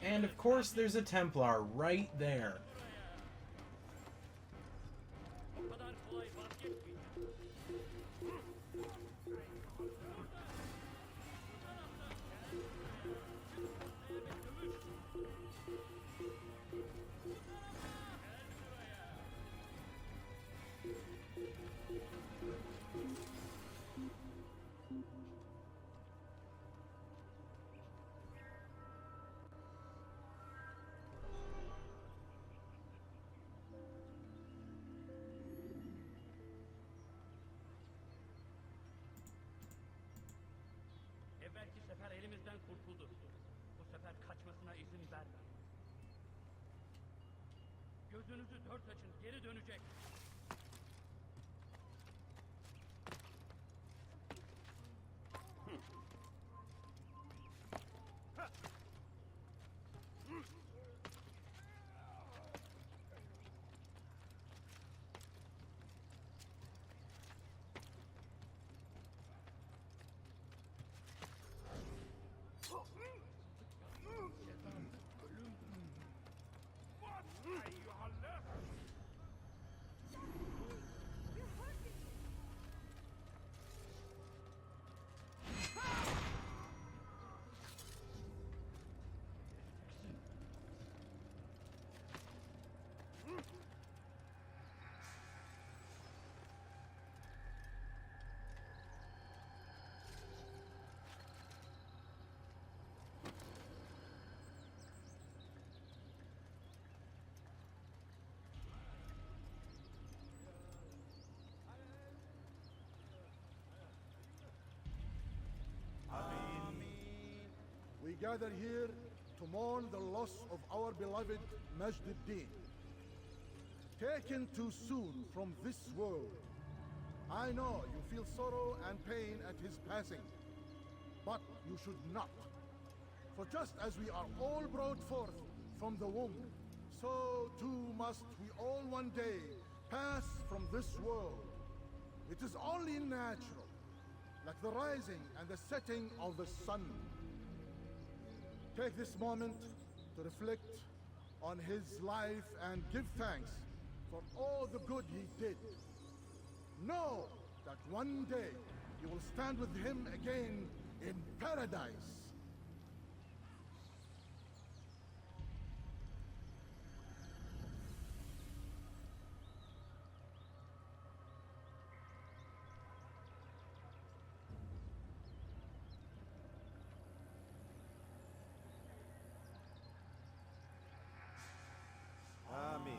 And of course there's a Templar right there. Gördüğünüzü dört açın. Geri dönecek. We gather here to mourn the loss of our beloved Majd ad-Din. Taken too soon from this world. I know you feel sorrow and pain at his passing, but you should not. For just as we are all brought forth from the womb, so too must we all one day pass from this world. It is only natural, like the rising and the setting of the sun. Take this moment to reflect on his life and give thanks for all the good he did. Know that one day you will stand with him again in paradise. Amen.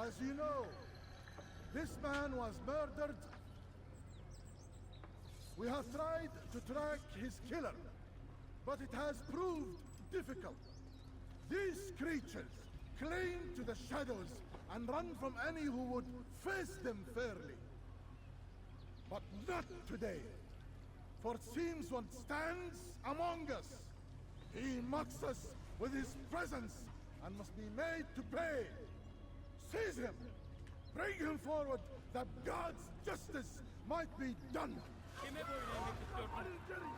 As you know, this man was murdered. We have tried to track his killer, but it has proved difficult. These creatures cling to the shadows and run from any who would face them fairly. But not today, for it seems one stands among us. He mocks us with his presence and must be made to pay. Seize him! Bring him forward that God's justice might be done! Kime boyun eğmek istiyorsun?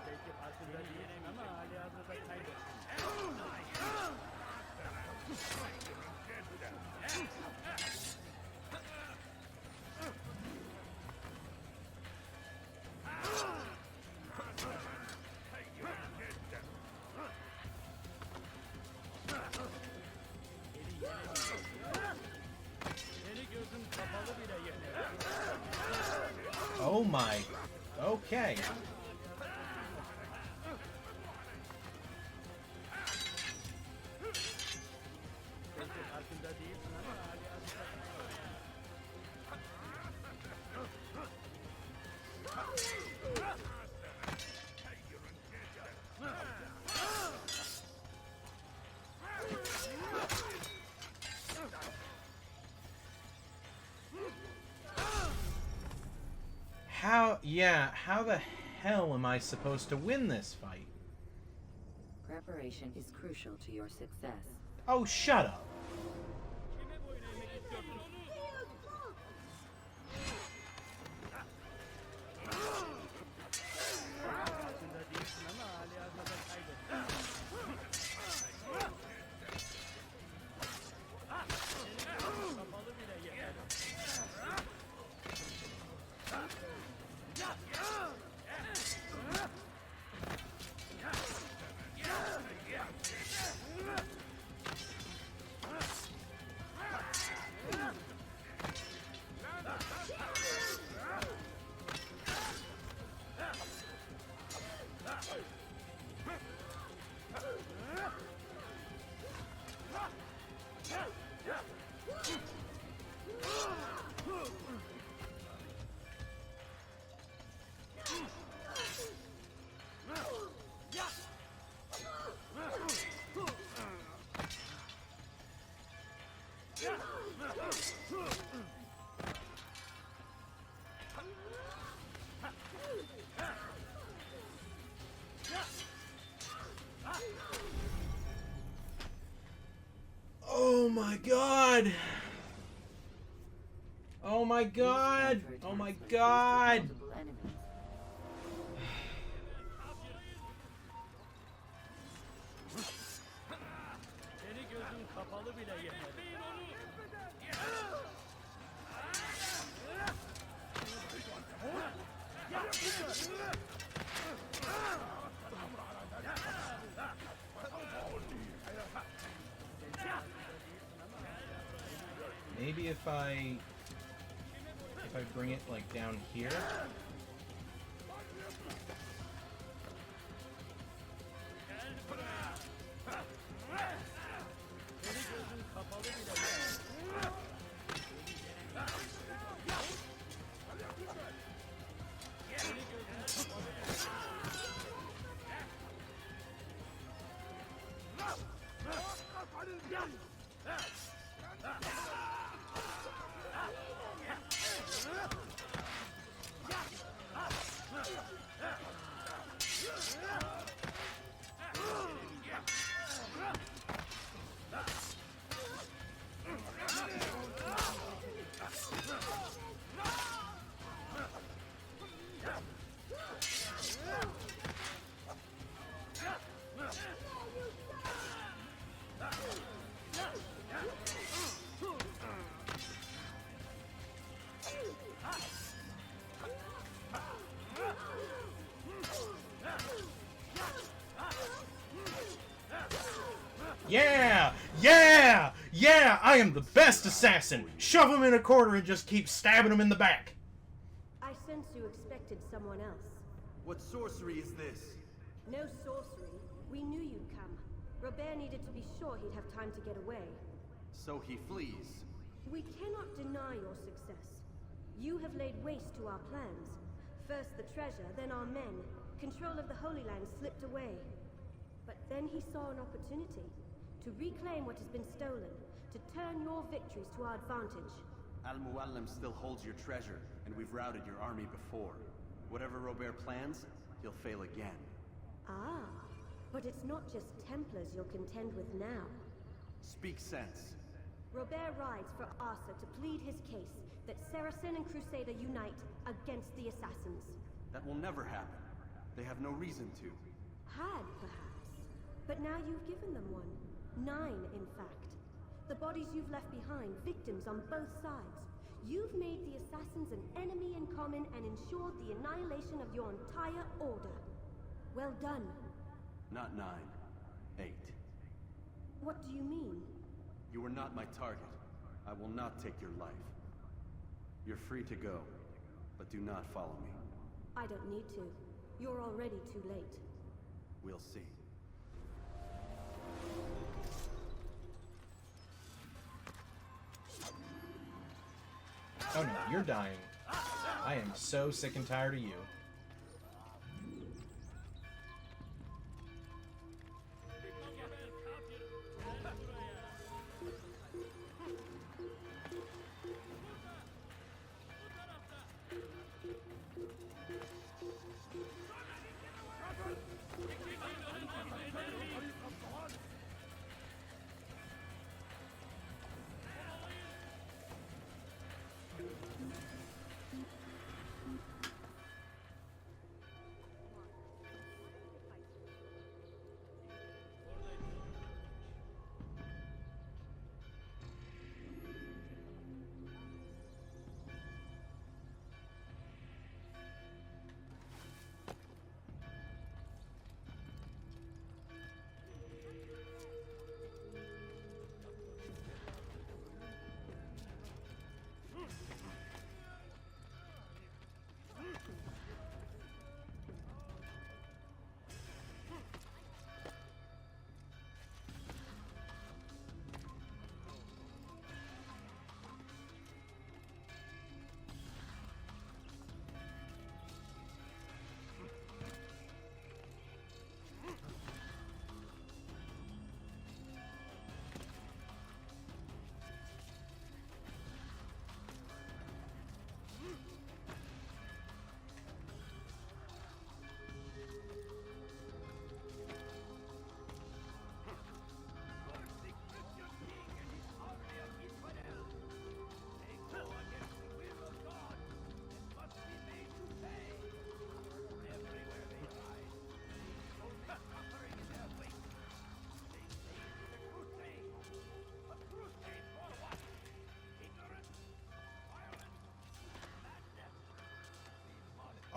Belki farkında değilim ama hali hazırda kaybettim. Oh my. Okay. How the hell am I supposed to win this fight? Preparation is crucial to your success. Oh, shut up. Oh my god! Oh my god! Oh my god! Seni gözün kapalı bile yemedi. Maybe if I bring it like down here. Seni gözün kapalı bile yemedi. Yeah! Yeah! Yeah! I am the best assassin! Shove him in a corner and just keep stabbing him in the back! I sense you expected someone else. What sorcery is this? No sorcery. We knew you'd come. Robert needed to be sure he'd have time to get away. So he flees. We cannot deny your success. You have laid waste to our plans. First the treasure, then our men. Control of the Holy Land slipped away. But then he saw an opportunity to reclaim what has been stolen, to turn your victories to our advantage. Al-Mualim still holds your treasure, and we've routed your army before. Whatever Robert plans, he'll fail again. Ah, but it's not just Templars you'll contend with now. Speak sense. Robert rides for Arthur to plead his case that Saracen and Crusader unite against the Assassins. That will never happen. They have no reason to. Had, perhaps. But now you've given them one. 9, in fact. The bodies you've left behind, victims on both sides. You've made the Assassins an enemy in common and ensured the annihilation of your entire order. Well done. Not 9. 8. What do you mean? You are not my target. I will not take your life. You're free to go, but do not follow me. I don't need to. You're already too late. We'll see. Oh no, you're dying. I am so sick and tired of you.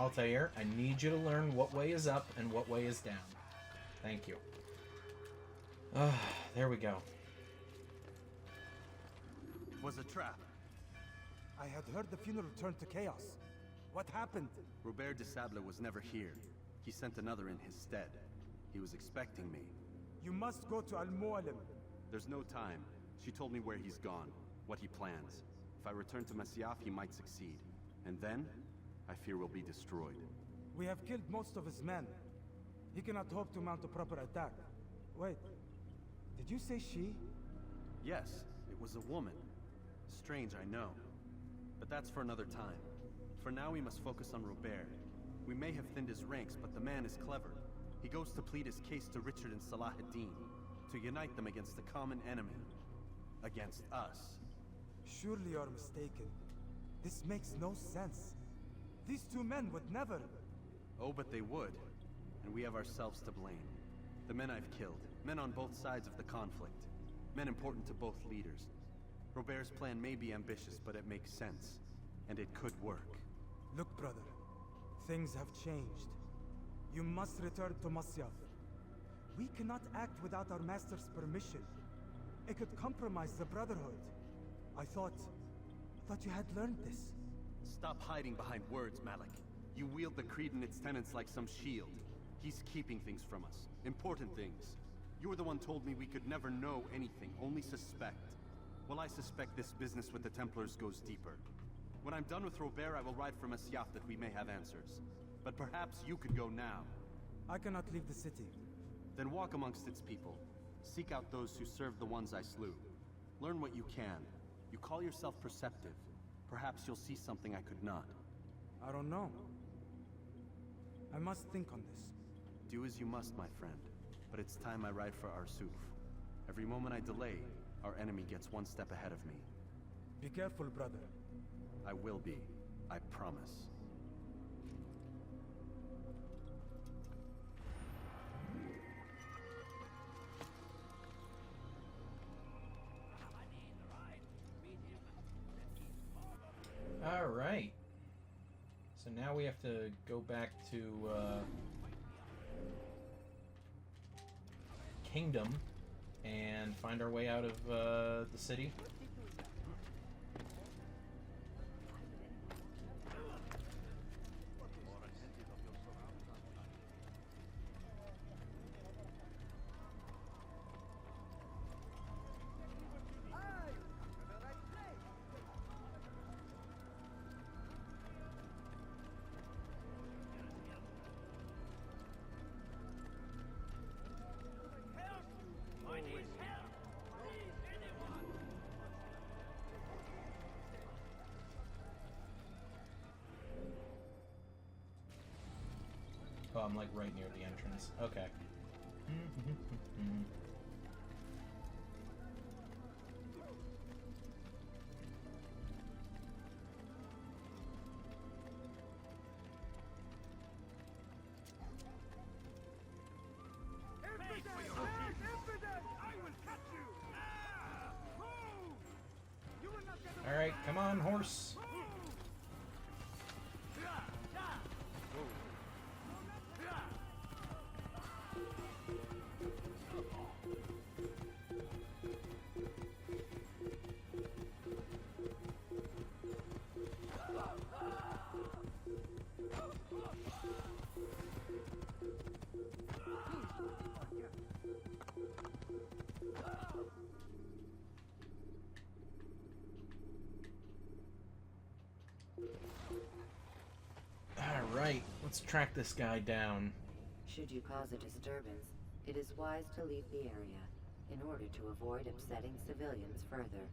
Altair, I need you to learn what way is up and what way is down. Thank you. There we go. It was a trap. I had heard the funeral turned to chaos. What happened? Robert de Sable was never here. He sent another in his stead. He was expecting me. You must go to Al-Mualim. There's no time. She told me where he's gone, what he plans. If I return to Masyaf, he might succeed. And then, I fear we'll be destroyed. We have killed most of his men. He cannot hope to mount a proper attack. Wait, did you say she? Yes, it was a woman. Strange, I know. But that's for another time. For now, we must focus on Robert. We may have thinned his ranks, but the man is clever. He goes to plead his case to Richard and Salah ad-Din, to unite them against the common enemy. Against us. Surely you're mistaken. This makes no sense. These two men would never... Oh, but they would. And we have ourselves to blame. The men I've killed, men on both sides of the conflict. Men important to both leaders. Robert's plan may be ambitious, but it makes sense. And it could work. Look, brother. Things have changed. You must return to Masyaf. We cannot act without our master's permission. It could compromise the Brotherhood. I thought you had learned this. Stop hiding behind words, Malik. You wield the Creed and its tenets like some shield. He's keeping things from us. Important things. You were the one told me we could never know anything, only suspect. Well, I suspect this business with the Templars goes deeper. When I'm done with Robert, I will ride for Masyaf that we may have answers. But perhaps you could go now. I cannot leave the city. Then walk amongst its people. Seek out those who served the ones I slew. Learn what you can. You call yourself perceptive. Perhaps you'll see something I could not. I don't know. I must think on this. Do as you must, my friend. But it's time I ride for Arsuf. Every moment I delay, our enemy gets one step ahead of me. Be careful, brother. I will be. I promise. Alright. So now we have to go back to Kingdom and find our way out of the city. Oh, I'm like right near the entrance. Okay. All right, come on, horse. Alright, let's track this guy down. Should you cause a disturbance, it is wise to leave the area in order to avoid upsetting civilians further.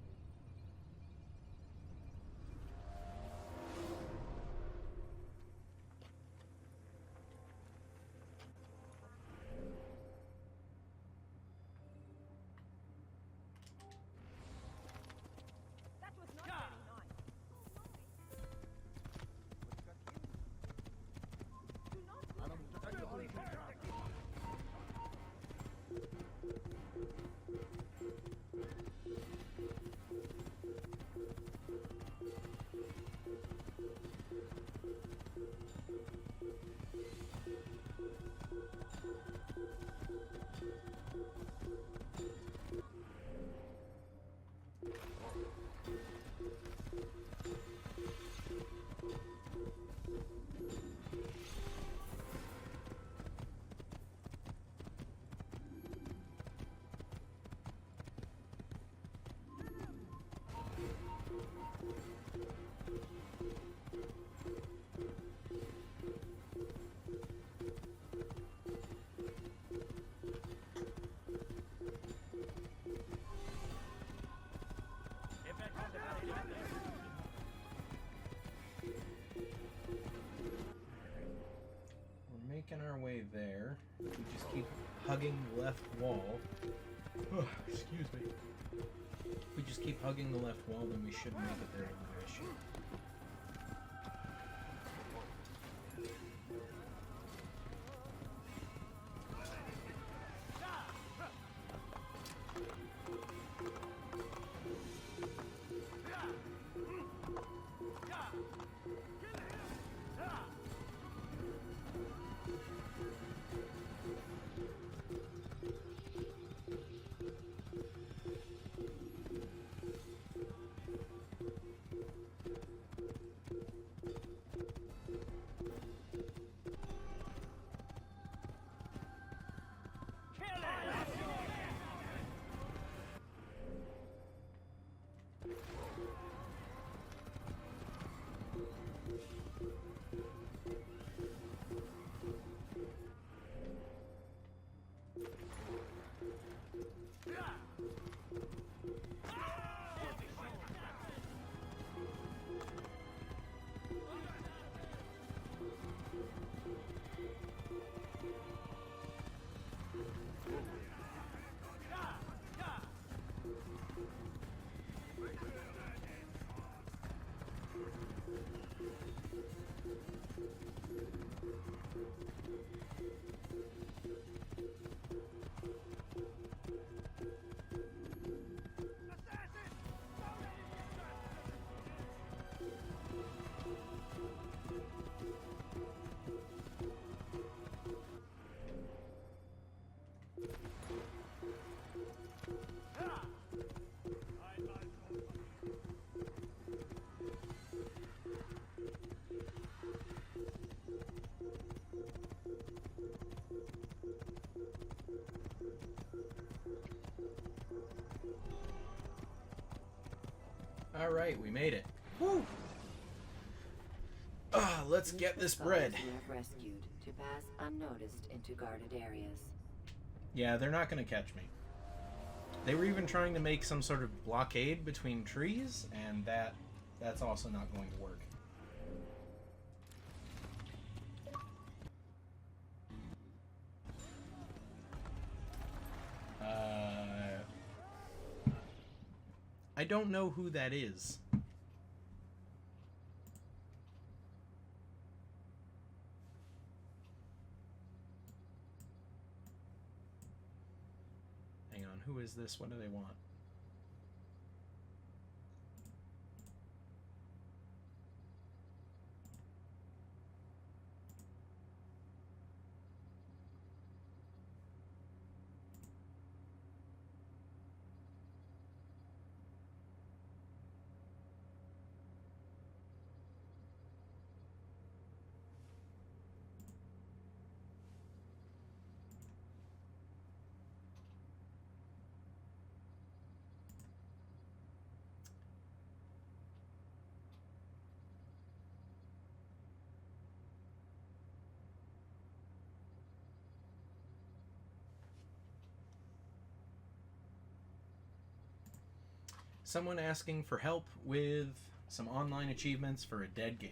hugging the left wall. Oh, excuse me. If we just keep hugging the left wall, then we should make it there in the issue. Alright, we made it. Woo! Let's get this bread. You have rescued to pass unnoticed into guarded areas. Yeah, they're not going to catch me. They were even trying to make some sort of blockade between trees, and that's also not going to work. I don't know who that is. Hang on, who is this? What do they want? Someone asking for help with some online achievements for a dead game.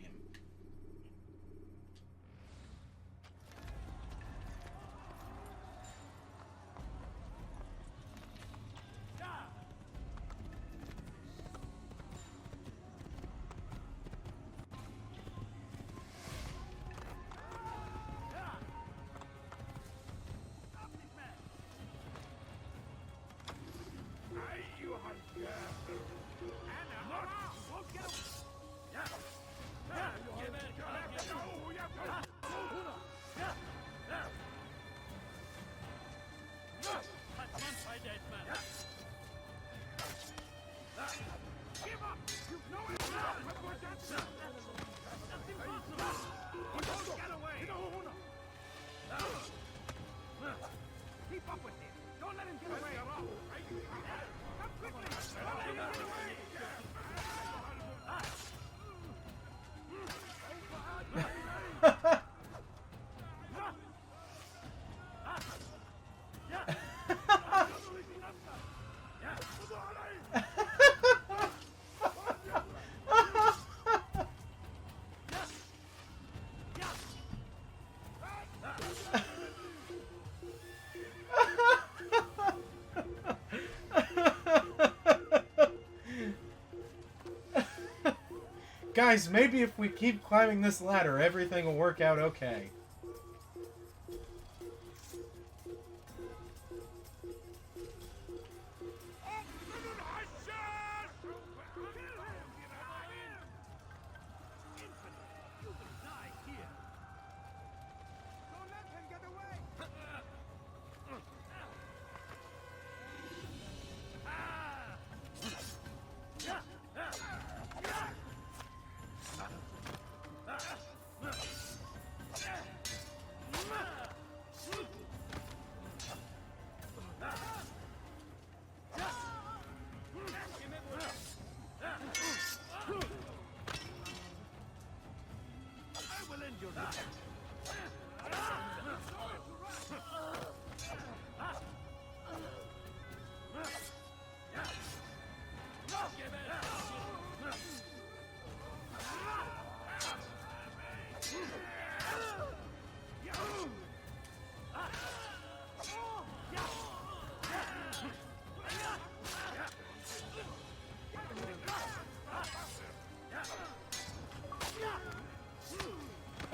Guys, maybe if we keep climbing this ladder, everything will work out okay.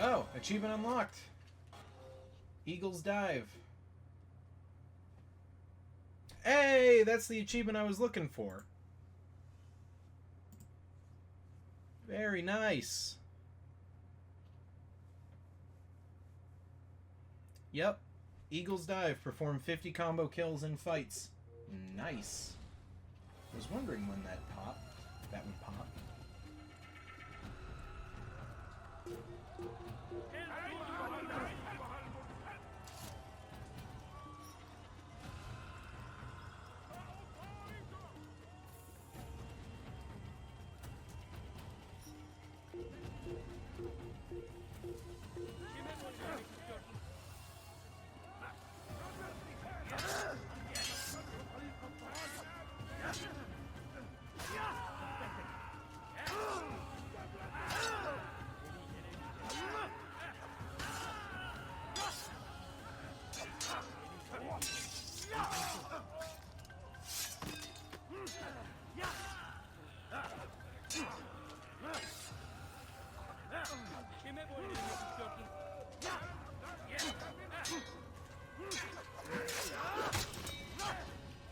Oh, achievement unlocked. Eagle's Dive. Hey, that's the achievement I was looking for. Very nice. Yep. Eagle's Dive. Perform 50 combo kills in fights. Nice. I was wondering when that would pop.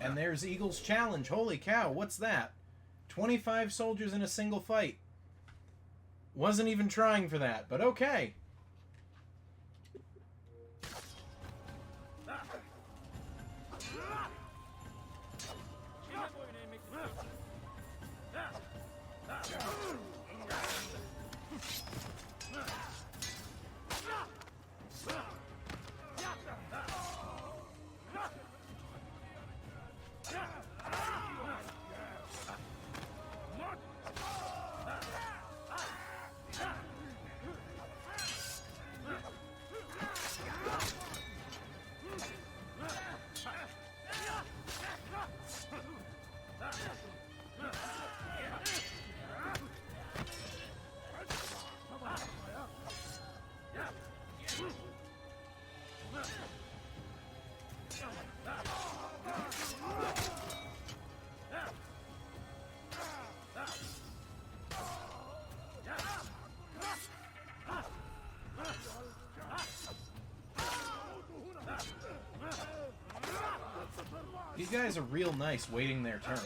And there's Eagle's challenge. Holy cow, what's that? 25 soldiers in a single fight. Wasn't even trying for that, but okay. These guys are real nice waiting their turn.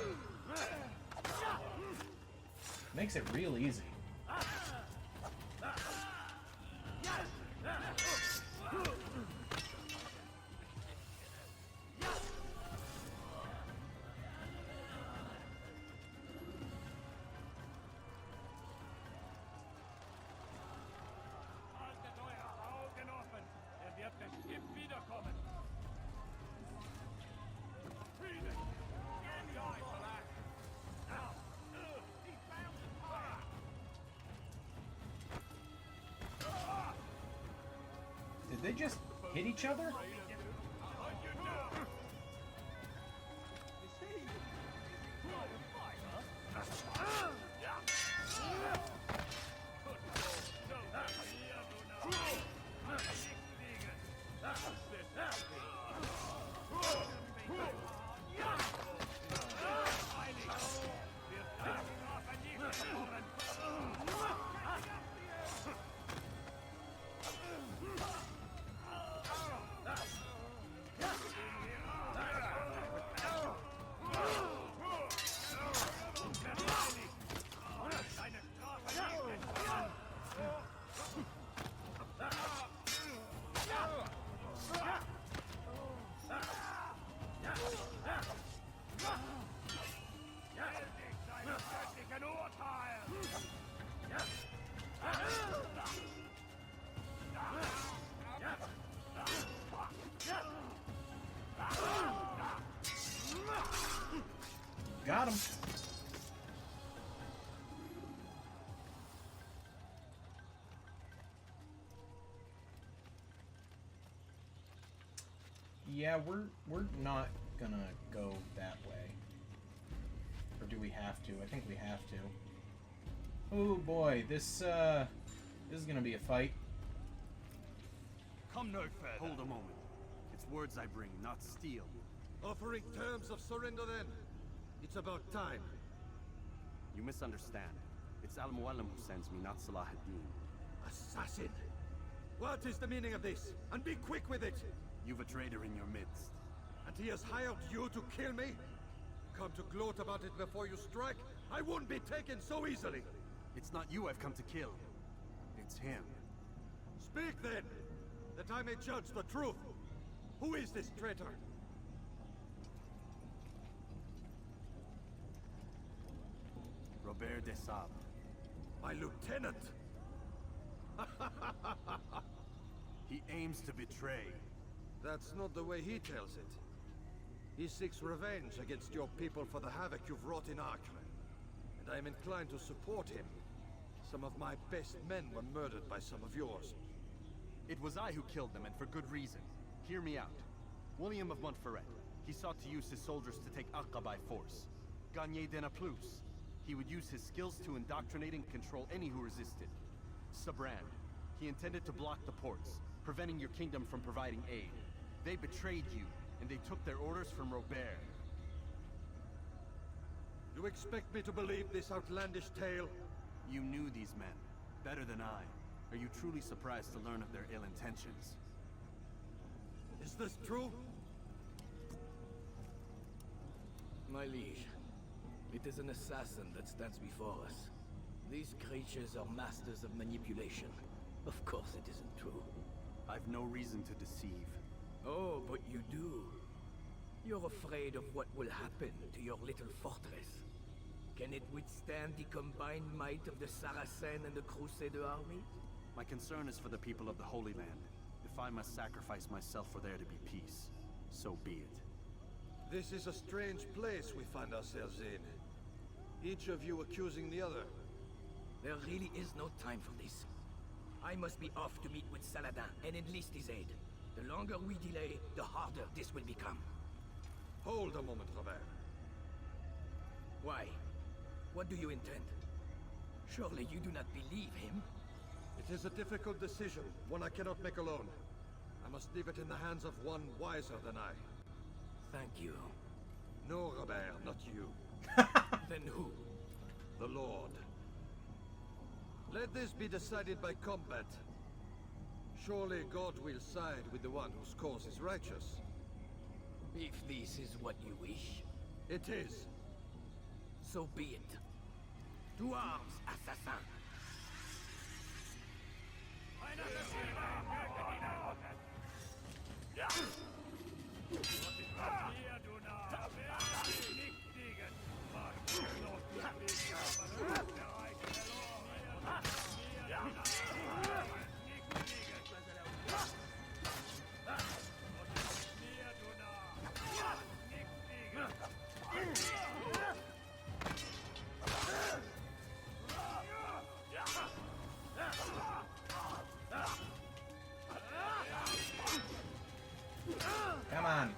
Makes it real easy. Did they just hit each other? him. Yeah, we're not gonna go that way. Or do we have to? I think we have to. Oh boy, this is gonna be a fight. Come no further. Hold a moment. It's words I bring, not steel. Offering terms of surrender then? It's about time. You misunderstand. It's Al-Mualim who sends me, not Salah ad-Din. Assassin! What is the meaning of this? And be quick with it! You've a traitor in your midst. And he has hired you to kill me? Come to gloat about it before you strike? I won't be taken so easily! It's not you I've come to kill. It's him. Speak then, that I may judge the truth. Who is this traitor? Robert de Sable. My lieutenant! He aims to betray. That's not the way he tells it. He seeks revenge against your people for the havoc you've wrought in Acre. And I am inclined to support him. Some of my best men were murdered by some of yours. It was I who killed them, and for good reason. Hear me out. William of Montferrat. He sought to use his soldiers to take Acre by force. Gagné de Naplouse. He would use his skills to indoctrinate and control any who resisted. Sabrand. He intended to block the ports, preventing your kingdom from providing aid. They betrayed you, and they took their orders from Robert. You expect me to believe this outlandish tale? You knew these men, better than I. Are you truly surprised to learn of their ill intentions? Is this true? My liege, it is an assassin that stands before us. These creatures are masters of manipulation. Of course it isn't true. I've no reason to deceive. Oh, but you do. You're afraid of what will happen to your little fortress. Can it withstand the combined might of the Saracen and the Crusader armies? My concern is for the people of the Holy Land. If I must sacrifice myself for there to be peace, so be it. This is a strange place we find ourselves in. Each of you accusing the other. There really is no time for this. I must be off to meet with Saladin and enlist his aid. The longer we delay, the harder this will become. Hold a moment, Robert. Why? What do you intend? Surely you do not believe him? It is a difficult decision, one I cannot make alone. I must leave it in the hands of one wiser than I. Thank you. No, Robert, not you. Then who? The Lord. Let this be decided by combat. Surely God will side with the one whose cause is righteous. If this is what you wish. It is. So be it. To arms, assassin! Come on.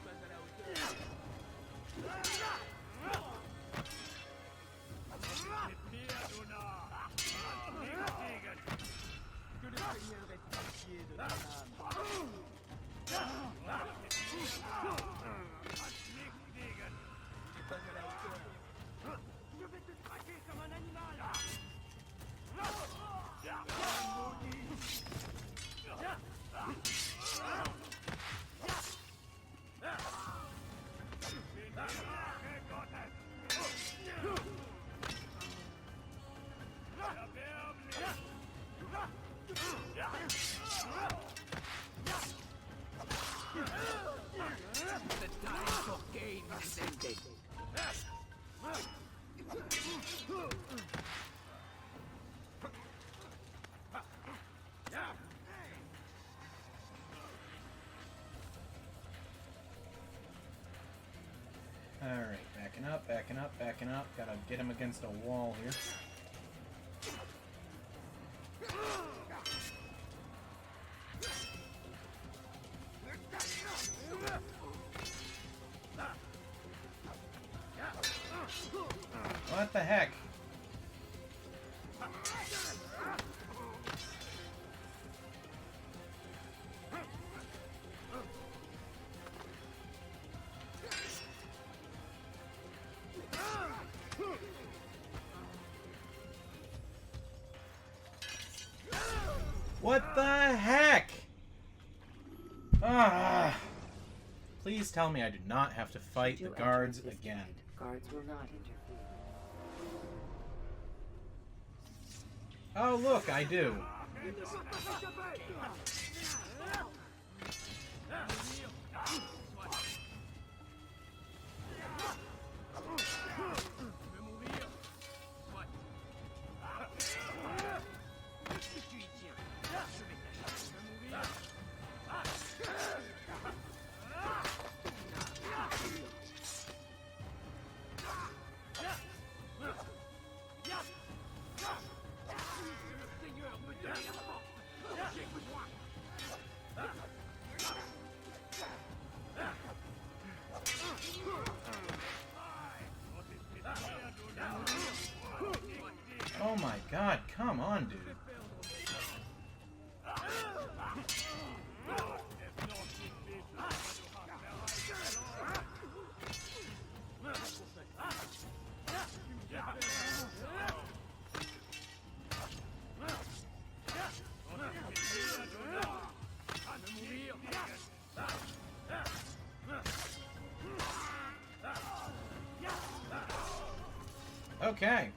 backing up, backing up. Gotta get him against a wall here. What the heck? What the heck? Ah! Please tell me I do not have to fight the guards again. Guards will not interfere. Oh, look, I do. Oh my god, come on, dude. Okay.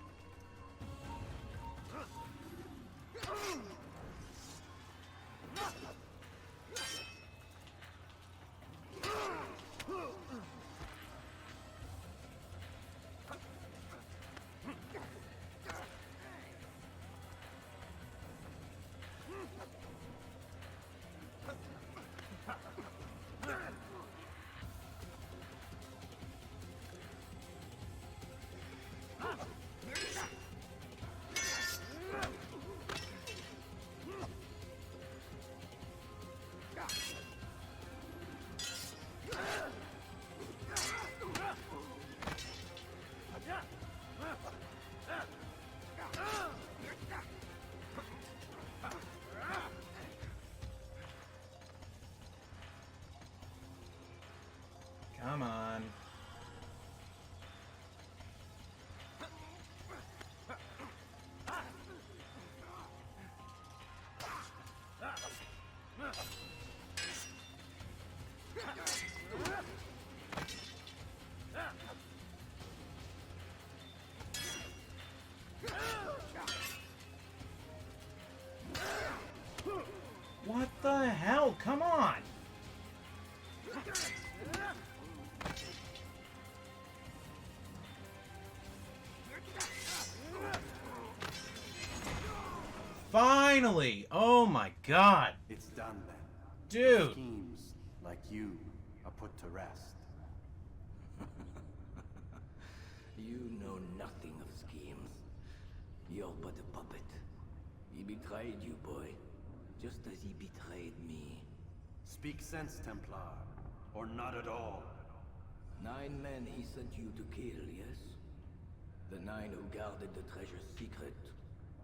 Come on. What the hell? Come on! Finally! Oh my god! It's done then. Dude! Schemes like you are put to rest. You know nothing of schemes. You're but a puppet. He betrayed you, boy. Just as he betrayed me. Speak sense, Templar. Or not at all. 9 men he sent you to kill, yes? The 9 who guarded the treasure's secret.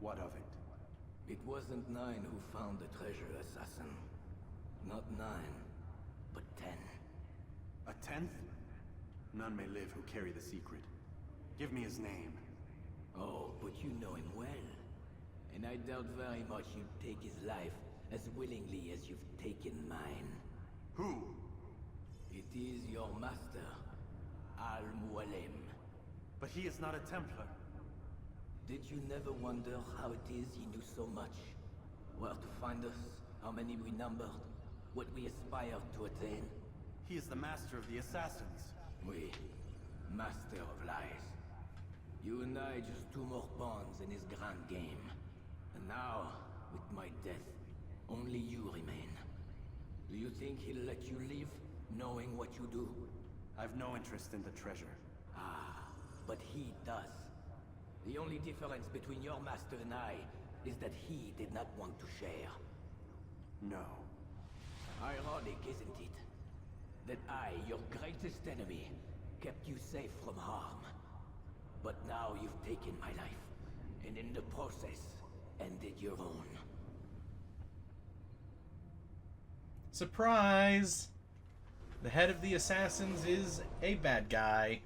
What of it? It wasn't 9 who found the treasure, assassin. Not 9, but 10. A 10th? None may live who carry the secret. Give me his name. Oh, but you know him well. And I doubt very much you'd take his life as willingly as you've taken mine. Who? It is your master, Al-Mualim. But he is not a Templar. Did you never wonder how it is he knew so much? Where to find us, how many we numbered, what we aspired to attain? He is the master of the assassins. Oui, master of lies. You and I just 2 more pawns in his grand game. And now, with my death, only you remain. Do you think he'll let you live, knowing what you do? I've no interest in the treasure. Ah, but he does. The only difference between your master and I is that he did not want to share. No. Ironic, isn't it? That I, your greatest enemy, kept you safe from harm. But now you've taken my life, and in the process, ended your own. Surprise! The head of the assassins is a bad guy.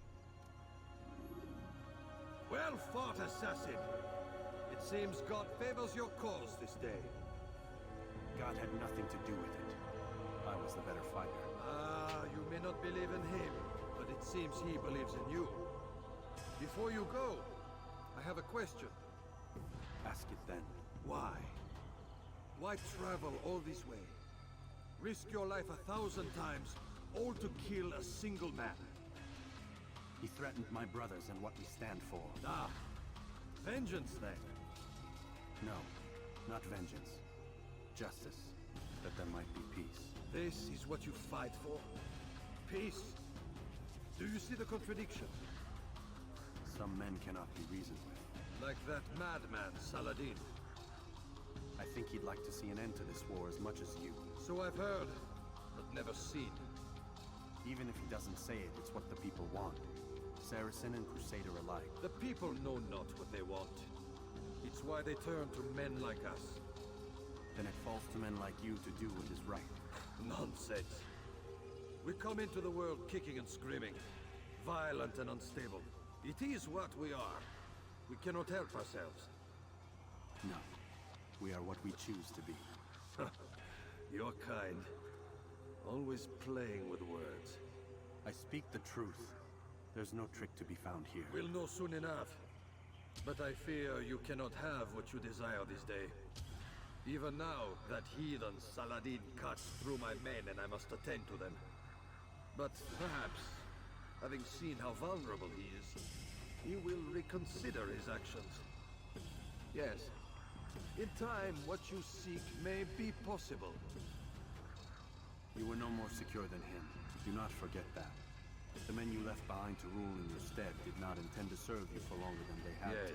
Well fought, assassin. It seems God favors your cause this day. God had nothing to do with it. I was the better fighter. Ah, you may not believe in him, but it seems he believes in you. Before you go, I have a question. Ask it then. Why? Why travel all this way? Risk your life 1,000 times, all to kill a single man. He threatened my brothers and what we stand for. Ah, vengeance then. No, not vengeance. Justice, that there might be peace. This is what you fight for? Peace? Do you see the contradiction? Some men cannot be reasoned with. Like that madman, Saladin. I think he'd like to see an end to this war as much as you. So I've heard, but never seen. Even if he doesn't say it, it's what the people want. Saracen and Crusader alike. The people know not what they want. It's why they turn to men like us. Then it falls to men like you to do what is right. Nonsense. We come into the world kicking and screaming, violent and unstable. It is what we are. We cannot help ourselves. No. We are what we choose to be. Your kind. Always playing with words. I speak the truth. There's no trick to be found here. We'll know soon enough. But I fear you cannot have what you desire this day. Even now, that heathen Saladin cuts through my men and I must attend to them. But perhaps, having seen how vulnerable he is, he will reconsider his actions. Yes, in time, what you seek may be possible. You were no more secure than him. Do not forget that. The men you left behind to rule in your stead did not intend to serve you for longer than they had to.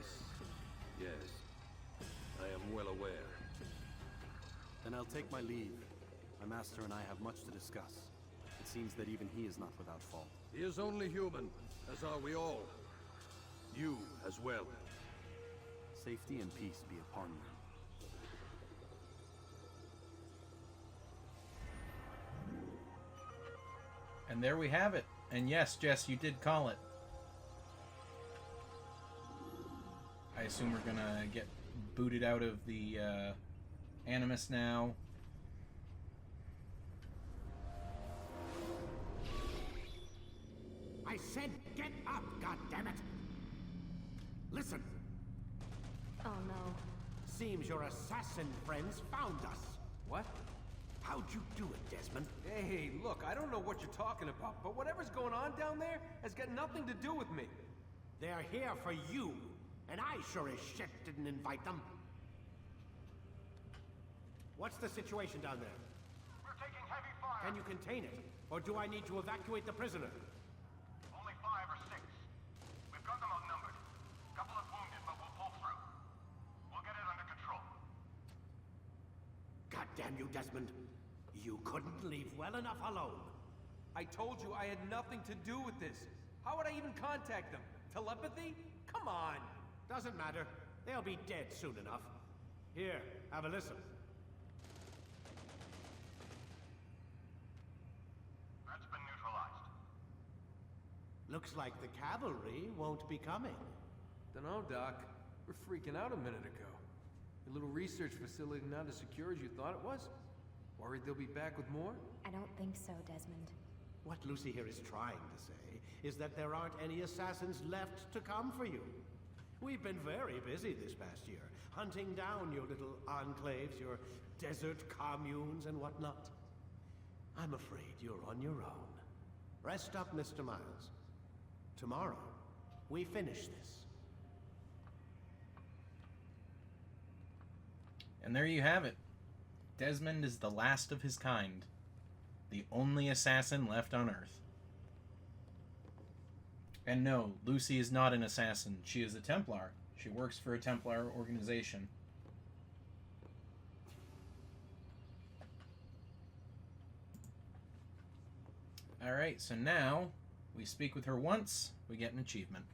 Yes. I am well aware. Then I'll take my leave. My master and I have much to discuss. It seems that even he is not without fault. He is only human, as are we all. You as well. Safety and peace be upon you. And there we have it. And yes, Jess, you did call it. I assume we're gonna get booted out of the Animus now. I said get up, goddammit! Listen. Oh no. Seems your assassin friends found us. What? How'd you do it, Desmond? Hey, look, I don't know what you're talking about, but whatever's going on down there has got nothing to do with me. They're here for you, and I sure as shit didn't invite them. What's the situation down there? We're taking heavy fire. Can you contain it? Or do I need to evacuate the prisoner? Only 5 or 6. We've got them outnumbered. Couple of wounded, but we'll pull through. We'll get it under control. God damn you, Desmond. You couldn't leave well enough alone. I told you I had nothing to do with this. How would I even contact them? Telepathy? Come on. Doesn't matter. They'll be dead soon enough. Here, have a listen. That's been neutralized. Looks like the cavalry won't be coming. Dunno, Doc. We're freaking out a minute ago. Your little research facility not as secure as you thought it was? Worried they'll be back with more? I don't think so, Desmond. What Lucy here is trying to say is that there aren't any assassins left to come for you. We've been very busy this past year, hunting down your little enclaves, your desert communes and whatnot. I'm afraid you're on your own. Rest up, Mr. Miles. Tomorrow, we finish this. And there you have it. Desmond is the last of his kind. The only assassin left on Earth. And no, Lucy is not an assassin. She is a Templar. She works for a Templar organization. Alright, so now we speak with her once, we get an achievement.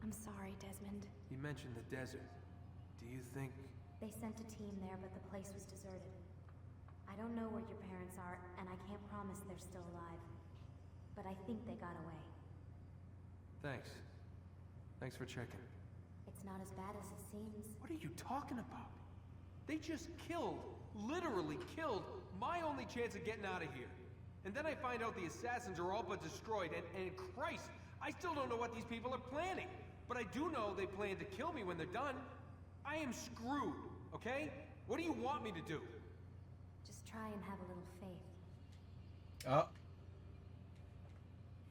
I'm sorry, Desmond. You mentioned the desert. Do you think... They sent a team there, but the place was deserted. I don't know where your parents are, and I can't promise they're still alive. But I think they got away. Thanks. Thanks for checking. It's not as bad as it seems. What are you talking about? They just killed, literally killed, my only chance of getting out of here. And then I find out the assassins are all but destroyed, and Christ, I still don't know what these people are planning. But I do know they plan to kill me when they're done. I am screwed, okay? What do you want me to do? Just try and have a little faith. Oh.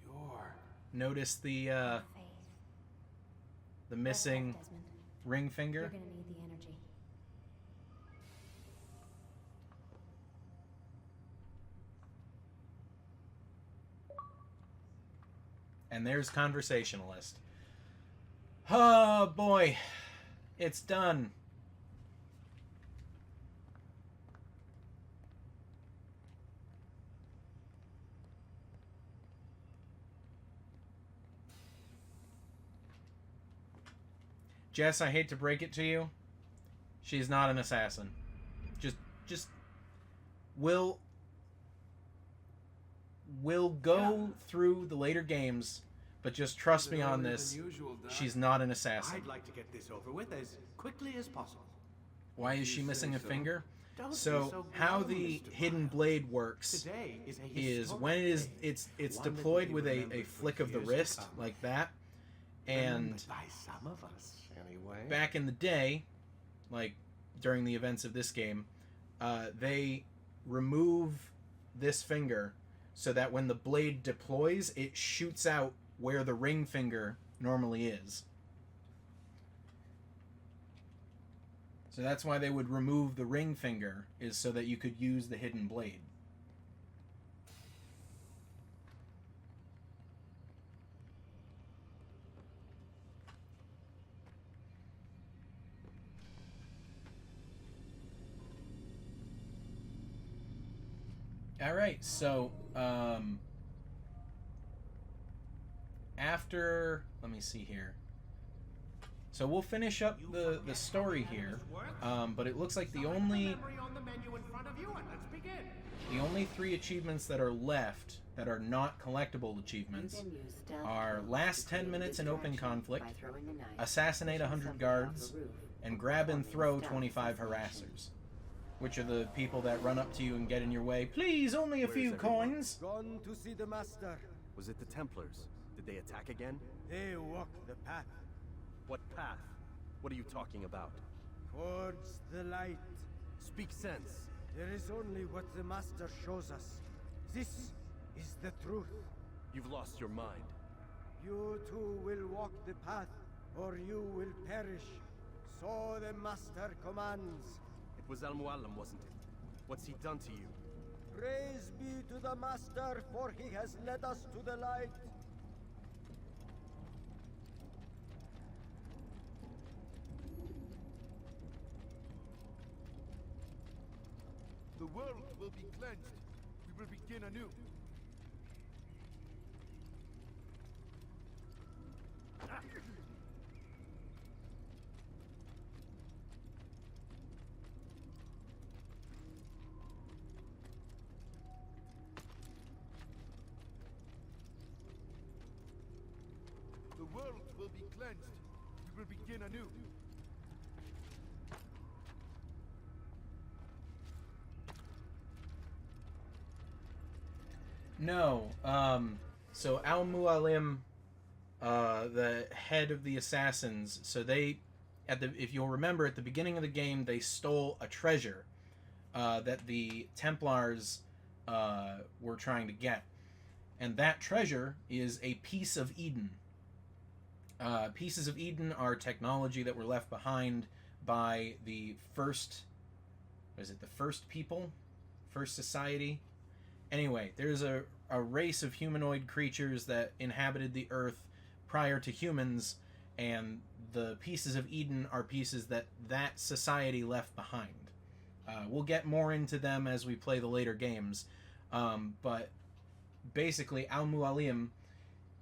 You're... Notice the missing ring finger. You're gonna need the energy. And there's Conversationalist. Oh boy, it's done. Jess, I hate to break it to you. She's not an assassin. Just we'll go through the later games, but just trust me on this. She's not an assassin. I'd like to get this over with as quickly as possible. Why is she missing a finger? Don't be So so how glum, the Mr. hidden blade works Today is a is historic when it's day, one that will deployed be with a remembered for flick of the years to wrist come. like that, and Remembered by some of us, anyway. back in the day, like during the events of this game, they remove this finger so that when the blade deploys, it shoots out where the ring finger normally is. So that's why they would remove the ring finger, is so that you could use the hidden blade. Alright, so, after, let me see here. So we'll finish up the story here, but it looks like the only 3 achievements that are left that are not collectible achievements are last 10 minutes in open conflict, assassinate 100 guards, and grab and throw 25 harassers. Which are the people that run up to you and get in your way. Please, only a few coins. Gone to see the master. Was it the Templars? Did they attack again? They walk the path. What path? What are you talking about? Towards the light. Speak sense. There is only what the master shows us. This is the truth. You've lost your mind. You too will walk the path, or you will perish. So the master commands. It was Al-Mualim, wasn't it? What's he done to you? Praise be to the master, for he has led us to the light. The world will be cleansed. We will begin anew. The world will be cleansed. We will begin anew. No, so Al-Mualim, the head of the assassins, so they, if you'll remember, at the beginning of the game, they stole a treasure, that the Templars, were trying to get. And that treasure is a piece of Eden. Pieces of Eden are technology that were left behind by the first, what is it, the first people? First society? Anyway, there's a a race of humanoid creatures that inhabited the earth prior to humans, and the pieces of Eden are pieces that society left behind. We'll get more into them as we play the later games, but basically Al-Mualim,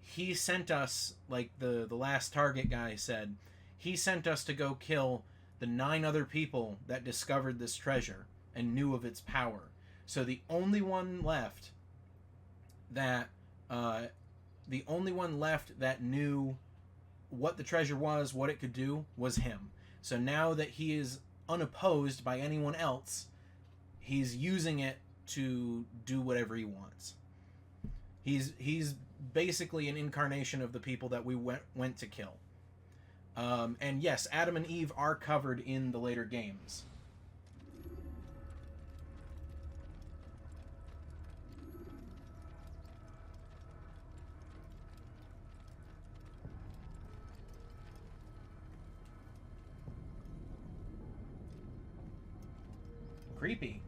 he sent us, like the last target guy said, he sent us to go kill the 9 other people that discovered this treasure and knew of its power. So the only one left that knew what the treasure was, what it could do, was him. So now that he is unopposed by anyone else, he's using it to do whatever he wants. He's basically an incarnation of the people that we went to kill. And yes, Adam and Eve are covered in the later games. Creepy.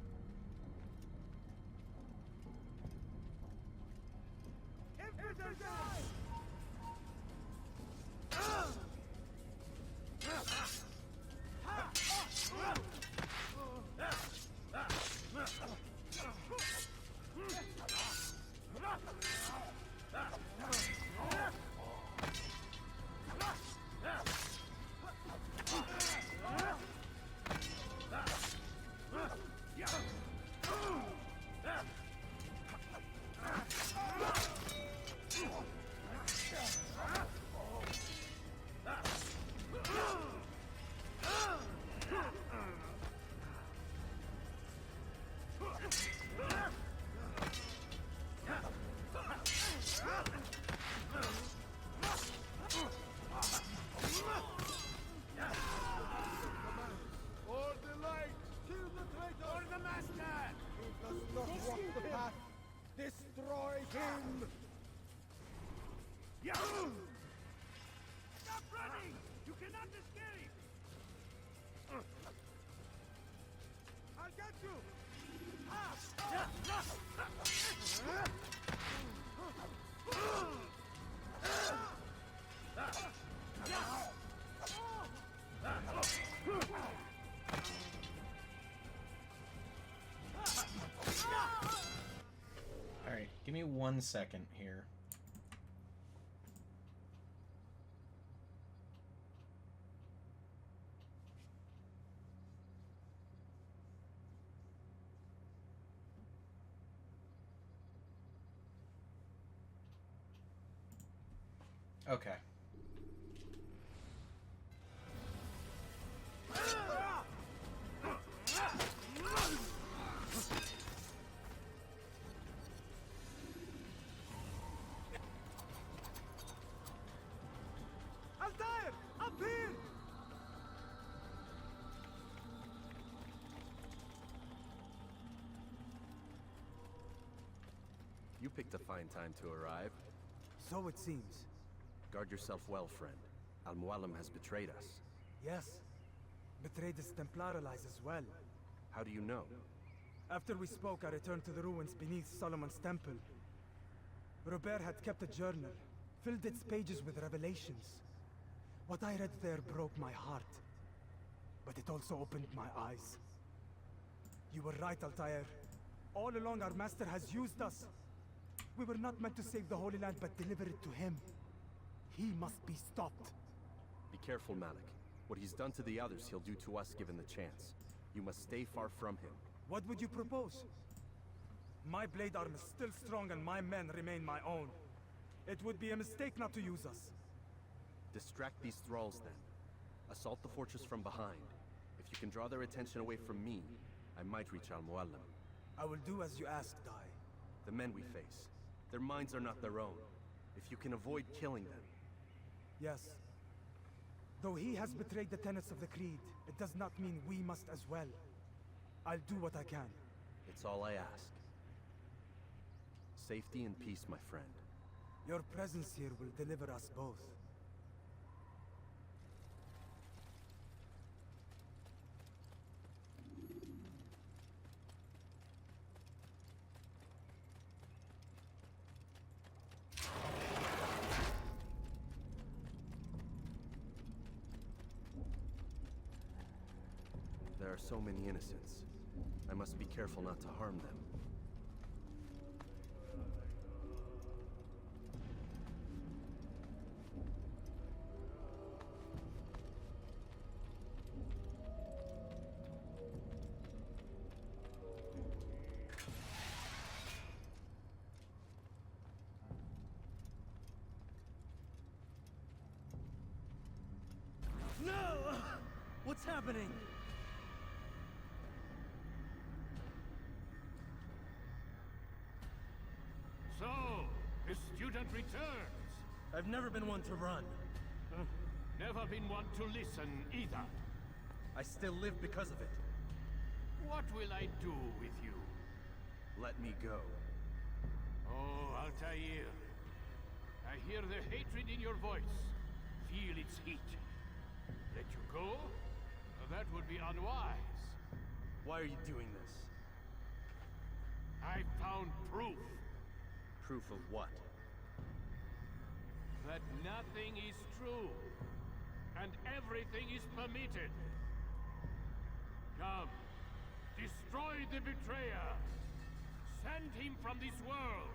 Destroy him! Stop running! You cannot escape! I'll get you! Alright, give me 1 second here. Okay. Altair! Up here! You picked a fine time to arrive. So it seems. Guard yourself well, friend. Al-Mualim has betrayed us. Yes. Betrayed his Templar allies as well. How do you know? After we spoke, I returned to the ruins beneath Solomon's temple. Robert had kept a journal, filled its pages with revelations. What I read there broke my heart. But it also opened my eyes. You were right, Altair. All along our master has used us. We were not meant to save the Holy Land, but deliver it to him. He must be stopped. Be careful, Malik. What he's done to the others, he'll do to us given the chance. You must stay far from him. What would you propose? My blade arm is still strong and my men remain my own. It would be a mistake not to use us. Distract these thralls then. Assault the fortress from behind. If you can draw their attention away from me, I might reach Al-Mualim. I will do as you ask, Dai. The men we face, their minds are not their own. If you can avoid killing them. Yes. Though he has betrayed the tenets of the Creed, it does not mean we must as well. I'll do what I can. It's all I ask. Safety and peace, my friend. Your presence here will deliver us both. there are so many innocents. I must be careful not to harm them. No! What's happening? So, the student returns. I've never been one to run. Never been one to listen either. I still live because of it. What will I do with you? Let me go. Oh, Altair. I hear the hatred in your voice. Feel its heat. Let you go? That would be unwise. Why are you doing this? I found proof. Proof of what? That nothing is true. And everything is permitted. Come. Destroy the betrayer. Send him from this world.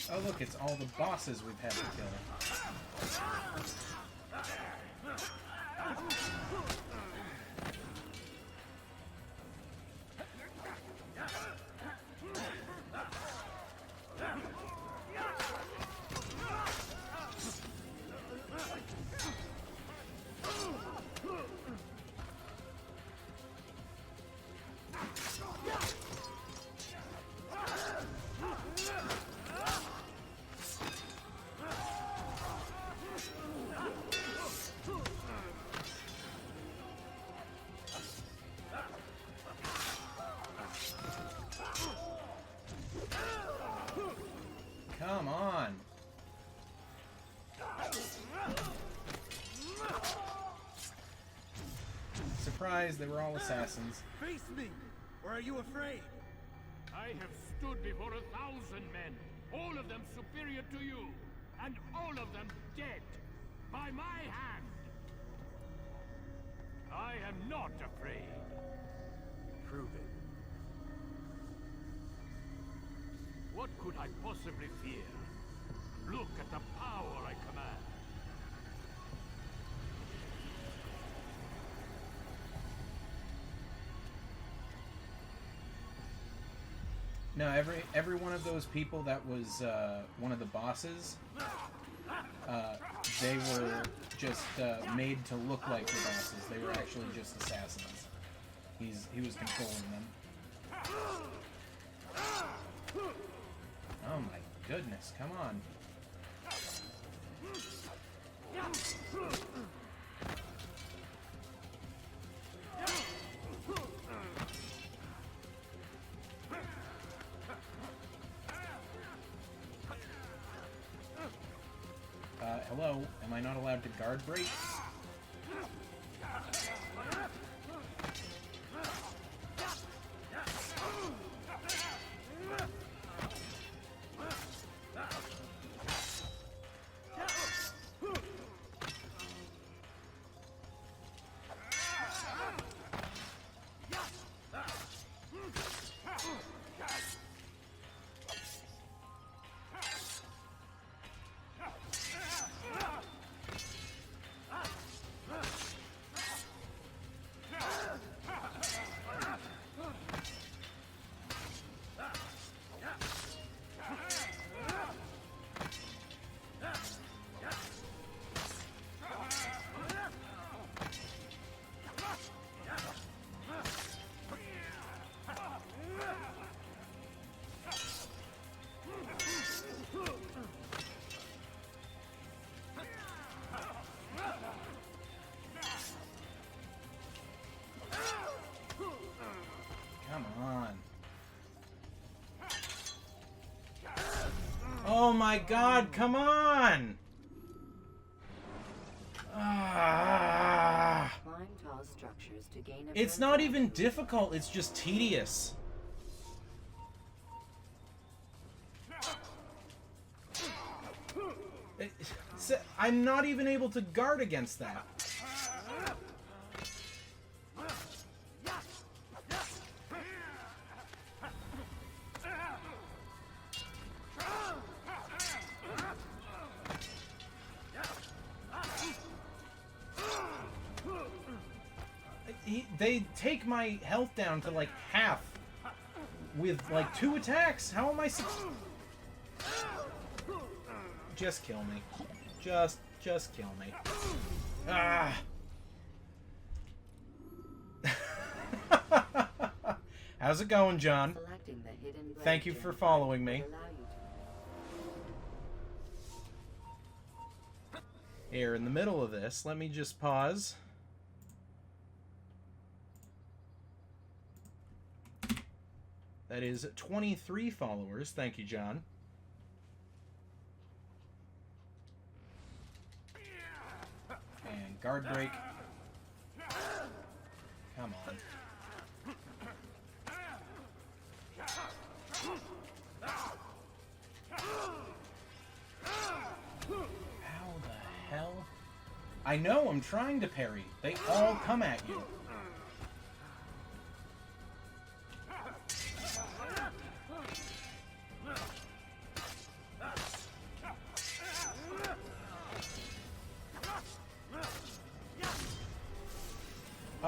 Oh look, it's all the bosses we've had to kill. Come on. Surprise, they were all assassins. Face me! Or are you afraid? I have stood before 1,000 men, all of them superior to you, and all of them dead, by my hand. I am not afraid. Prove it. What could I possibly fear? Look at the power I command. No, every one of those people that was one of the bosses, they were just made to look like the bosses. They were actually just assassins. He was controlling them. Oh my goodness, come on. Hello, am I not allowed to guard break? Oh my god, come on! Ah. Climb tall structures to gain a It's not even difficult, it's just tedious. I'm not even able to guard against that. They take my health down to like half with like 2 attacks. How am I just kill me. Just kill me. Ah. How's it going, John? Thank you for following me. Here in the middle of this, let me just pause. That is 23 followers. Thank you, John. And guard break. Come on. How the hell? I know, I'm trying to parry. They all come at you.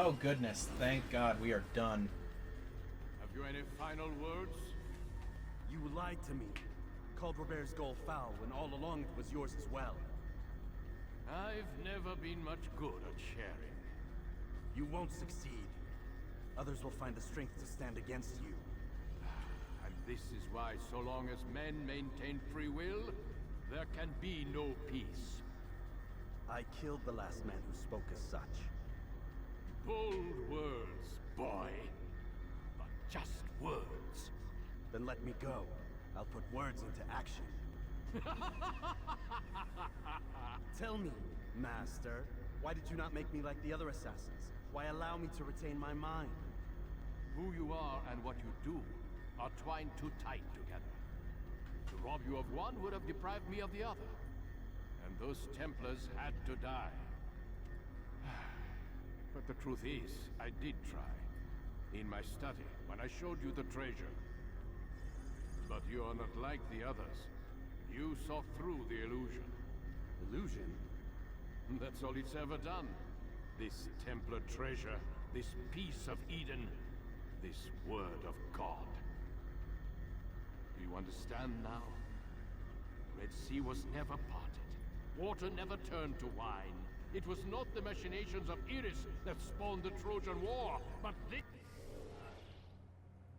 Oh goodness, thank God we are done. Have you any final words? You lied to me. Called Robert's goal foul when all along it was yours as well. I've never been much good at sharing. You won't succeed. Others will find the strength to stand against you. And this is why so long as men maintain free will, there can be no peace. I killed the last man who spoke as such. Bold words, boy. But just words. Then let me go. I'll put words into action. Tell me, Master, why did you not make me like the other assassins? Why allow me to retain my mind? Who you are and what you do are twined too tight together. To rob you of one would have deprived me of the other. And those Templars had to die. But the truth is, I did try. In my study, when I showed you the treasure. But you are not like the others. You saw through the illusion. Illusion? That's all it's ever done. This Templar treasure, this piece of Eden, this word of God. Do you understand now? Red Sea was never parted. Water never turned to wine. It was not the machinations of Iris that spawned the Trojan War, but this...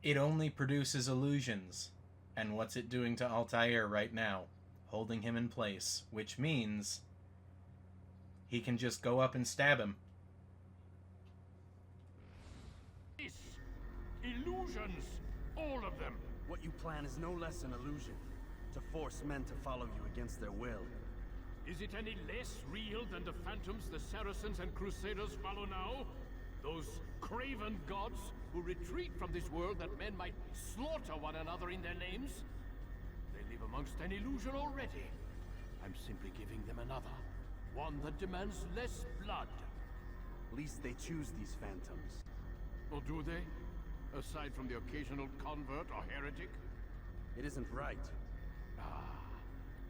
It only produces illusions. And what's it doing to Altair right now? Holding him in place, which means he can just go up and stab him. Illusions! All of them! What you plan is no less an illusion. To force men to follow you against their will. Is it any less real than the phantoms the Saracens and Crusaders follow now? Those craven gods who retreat from this world that men might slaughter one another in their names? They live amongst an illusion already. I'm simply giving them another. One that demands less blood. At least they choose these phantoms. Or do they? Aside from the occasional convert or heretic? It isn't right. Ah,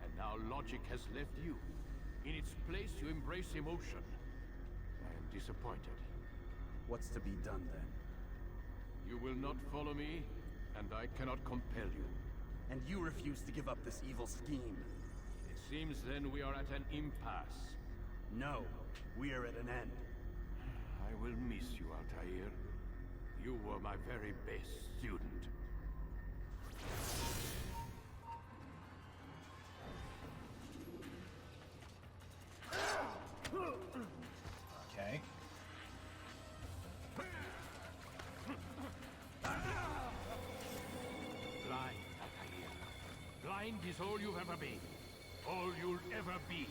and now logic has left you. In its place, you embrace emotion. I am disappointed. What's to be done then? You will not follow me, and I cannot compel you. And you refuse to give up this evil scheme. It seems then we are at an impasse. No, we are at an end. I will miss you, Altair. You were my very best student. Okay. Blind, Altair. Blind is all you've ever been. All you'll ever be.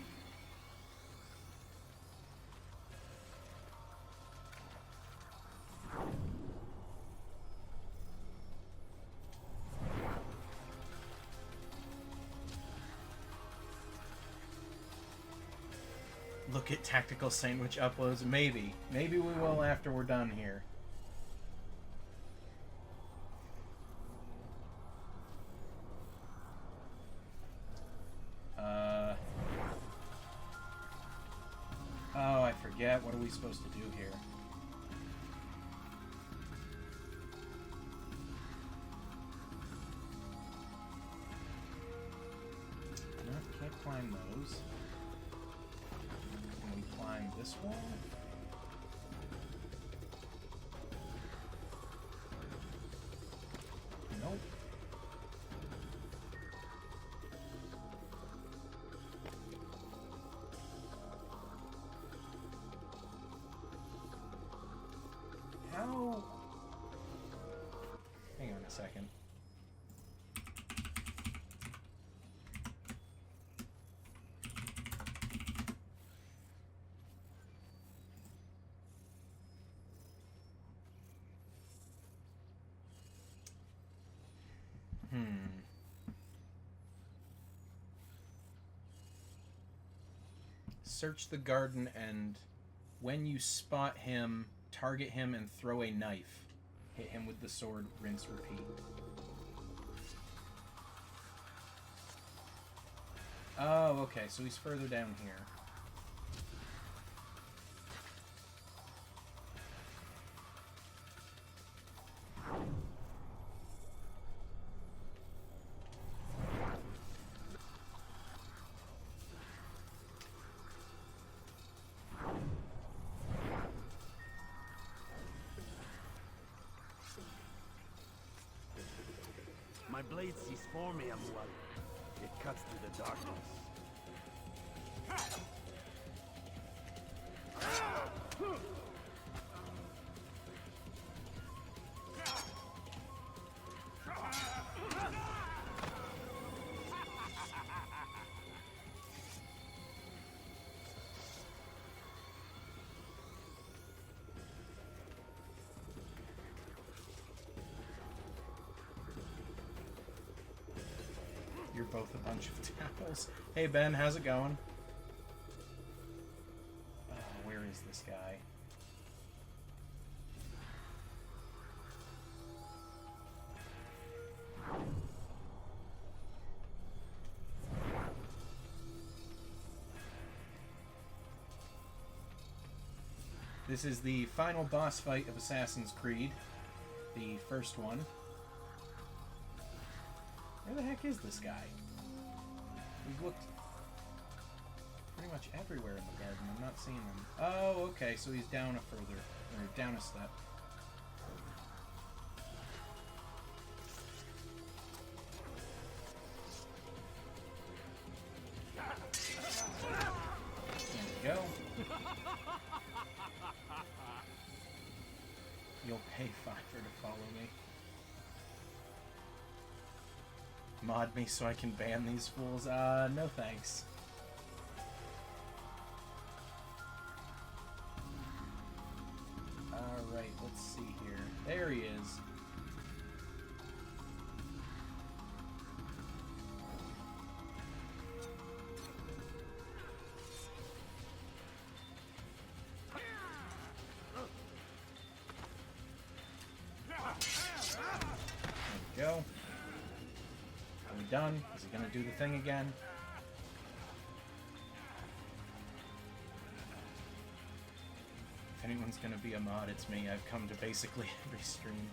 look at tactical sandwich uploads. Maybe. Maybe we will after we're done here. Oh, I forget. What are we supposed to do here? No, can't climb those. Can we climb this wall? Nope. How? Hang on a second. Search the garden, and when you spot him, target him and throw a knife. Hit him with the sword, rinse, repeat. Oh, okay, so he's further down here. My blade sees for me, Amual. It cuts through the darkness. You're both a bunch of towels. Hey Ben, how's it going? Where is this guy? This is the final boss fight of Assassin's Creed, the first one. Where the heck is this guy? We've looked pretty much everywhere in the garden. I'm not seeing him. Oh, okay, so he's down a further, or down a step. There we go. You'll pay $5 to follow me. Mod me so I can ban these fools. No thanks. Alright, let's see here. There he is. There we go. Done. Is he gonna do the thing again? If anyone's gonna be a mod, it's me. I've come to basically every stream.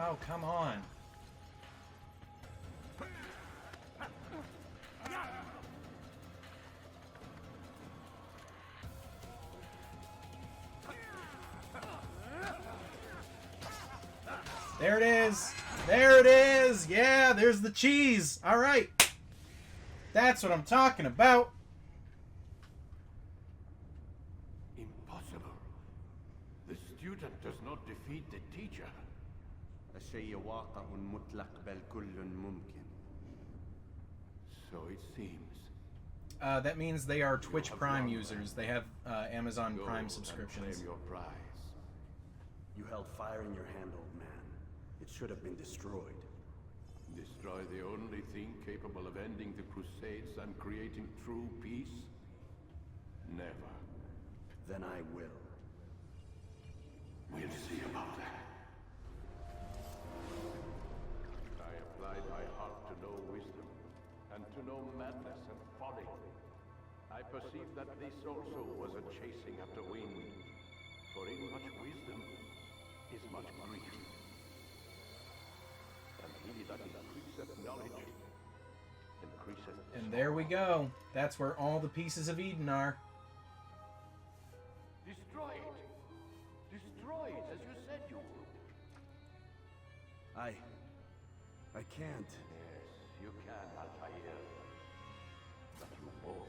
Oh, come on. There it is. There it is. Yeah, there's the cheese. All right. That's what I'm talking about. Impossible. The student student does not defeat the teacher. الشيء واقع مطلق بل كل ممكن. So it seems. That means they are Twitch Prime users. They have Amazon Prime Go subscriptions. and claim your prize. You held fire in your hand, old man. It should have been destroyed. Destroy the only thing capable of ending the Crusades and creating true peace? Never. Then I will. We'll see about that. I applied my heart to know wisdom, and to know madness and folly. I perceived that this also was a chasing after wind, for in much wisdom is much grief. And he that increaseth knowledge increaseth. And there we go. That's where all the pieces of Eden are. Destroy it! Destroy it as you said you would. I can't. Yes, you can, Altair. But you won't.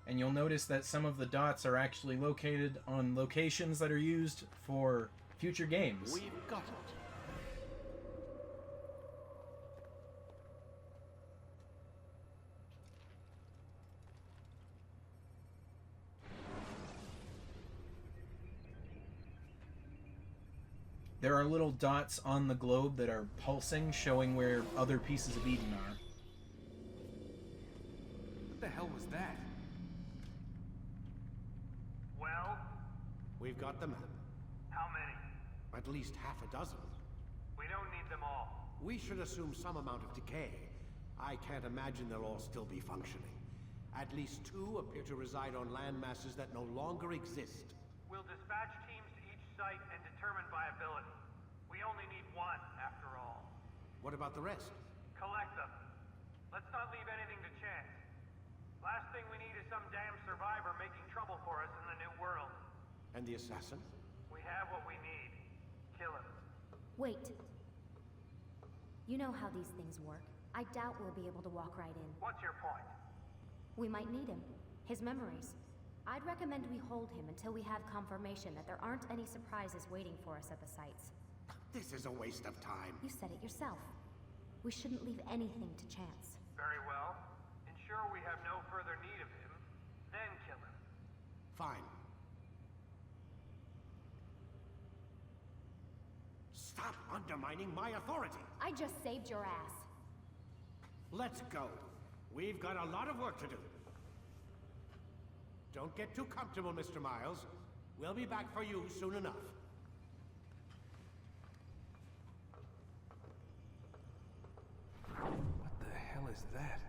And you'll notice that some of the dots are actually located on locations that are used for future games. We've got it. There are little dots on the globe that are pulsing, showing where other pieces of Eden are. What the hell was that? Well? We've got the map. How many? At least half a dozen. We don't need them all. We should assume some amount of decay. I can't imagine they'll all still be functioning. At least 2 appear to reside on land masses that no longer exist. We'll dispatch teams to each site and determine viability. We only need 1, after all. What about the rest? Collect them. Let's not leave anything to chance. Last thing we need is some damn survivor making trouble for us in the new world. And the assassin? We have what we need. Kill him. Wait. You know how these things work. I doubt we'll be able to walk right in. What's your point? We might need him. His memories. I'd recommend we hold him until we have confirmation that there aren't any surprises waiting for us at the sites. This is a waste of time. You said it yourself. We shouldn't leave anything to chance. Very well. Ensure we have no further need of him, then kill him. Fine. Stop undermining my authority! I just saved your ass. Let's go. We've got a lot of work to do. Don't get too comfortable, Mr. Miles. We'll be back for you soon enough. What the hell is that?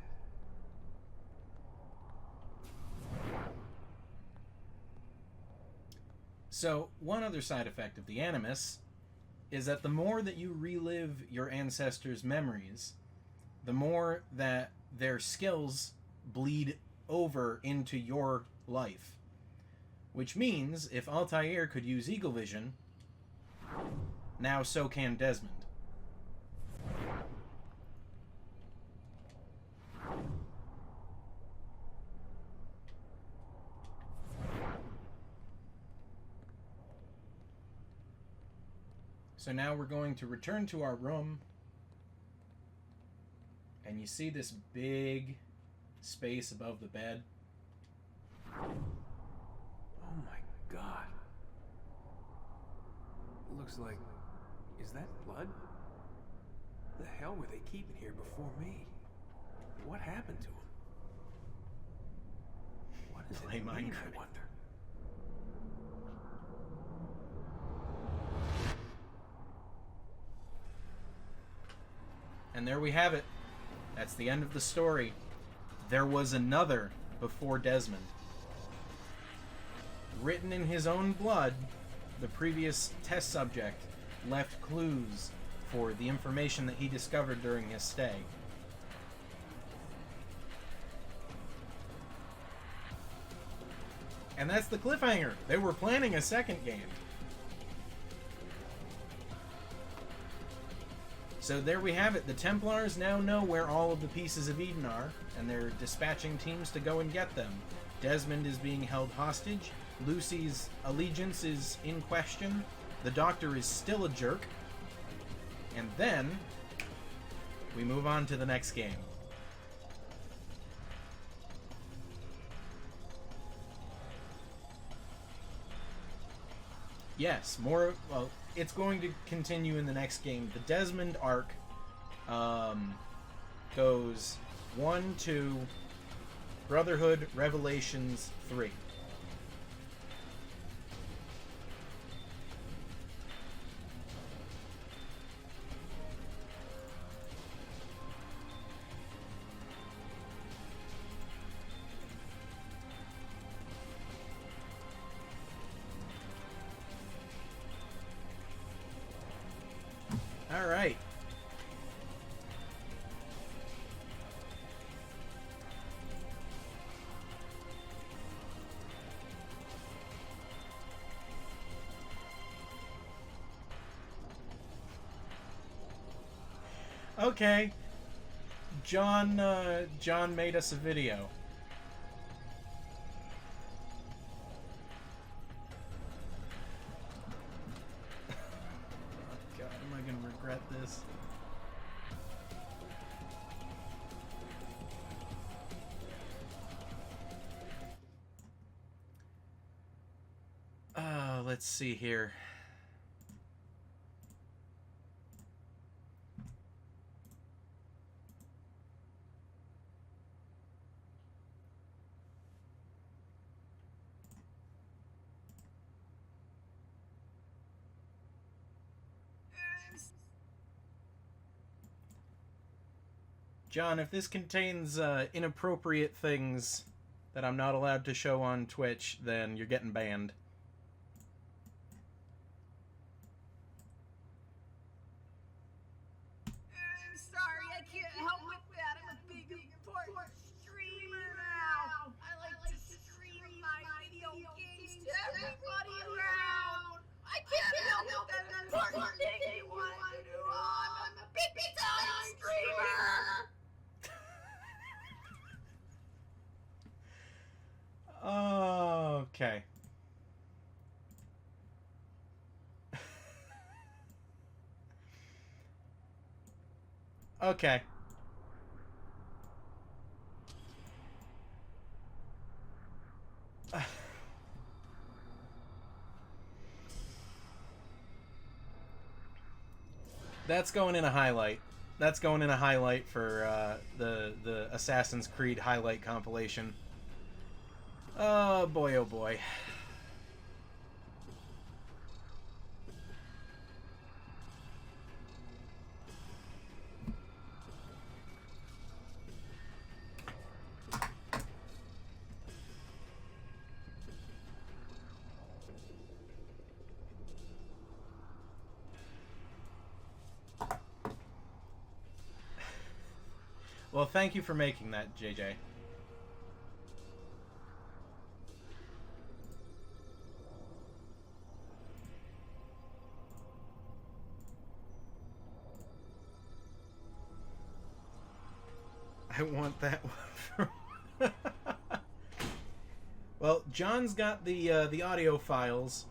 So, one other side effect of the Animus is that the more that you relive your ancestors' memories, the more that their skills bleed over into your life. Which means, if Altair could use Eagle Vision, now so can Desmond. So now we're going to return to our room, and you see this big space above the bed. Oh my god. Looks like... is that blood? The hell were they keeping here before me? What happened to him? What does it mean, I wonder? And there we have it. That's the end of the story. There was another before Desmond. Written in his own blood, the previous test subject left clues for the information that he discovered during his stay. And that's the cliffhanger. They were planning a second game. So there we have it. The Templars now know where all of the pieces of Eden are, and they're dispatching teams to go and get them. Desmond is being held hostage. Lucy's allegiance is in question. The Doctor is still a jerk. And then we move on to the next game. Yes, more. Well, it's going to continue in the next game. The Desmond arc goes 1 to Brotherhood Revelations 3. All right. Okay. John made us a video. God, am I gonna regret this? Let's see here. John, if this contains inappropriate things that I'm not allowed to show on Twitch, then you're getting banned. I'm sorry, I can't help with that. I'm a big, important streamer now. I like to stream my video games to everybody around. I can't help with that important thing you want to do. I'm a big time streamer. Okay. Okay. That's going in a highlight. That's going in a highlight for the Assassin's Creed highlight compilation. Oh boy, oh boy. Well, thank you for making that, JJ. I want that one. Well, John's got the audio files.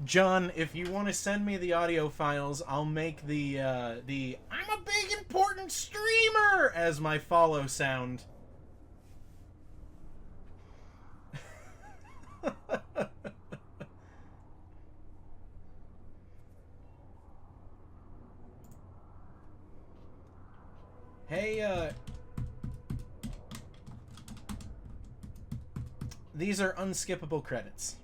John, if you want to send me the audio files, I'll make the I'm a big important streamer as my follow sound. Hey, these are unskippable credits.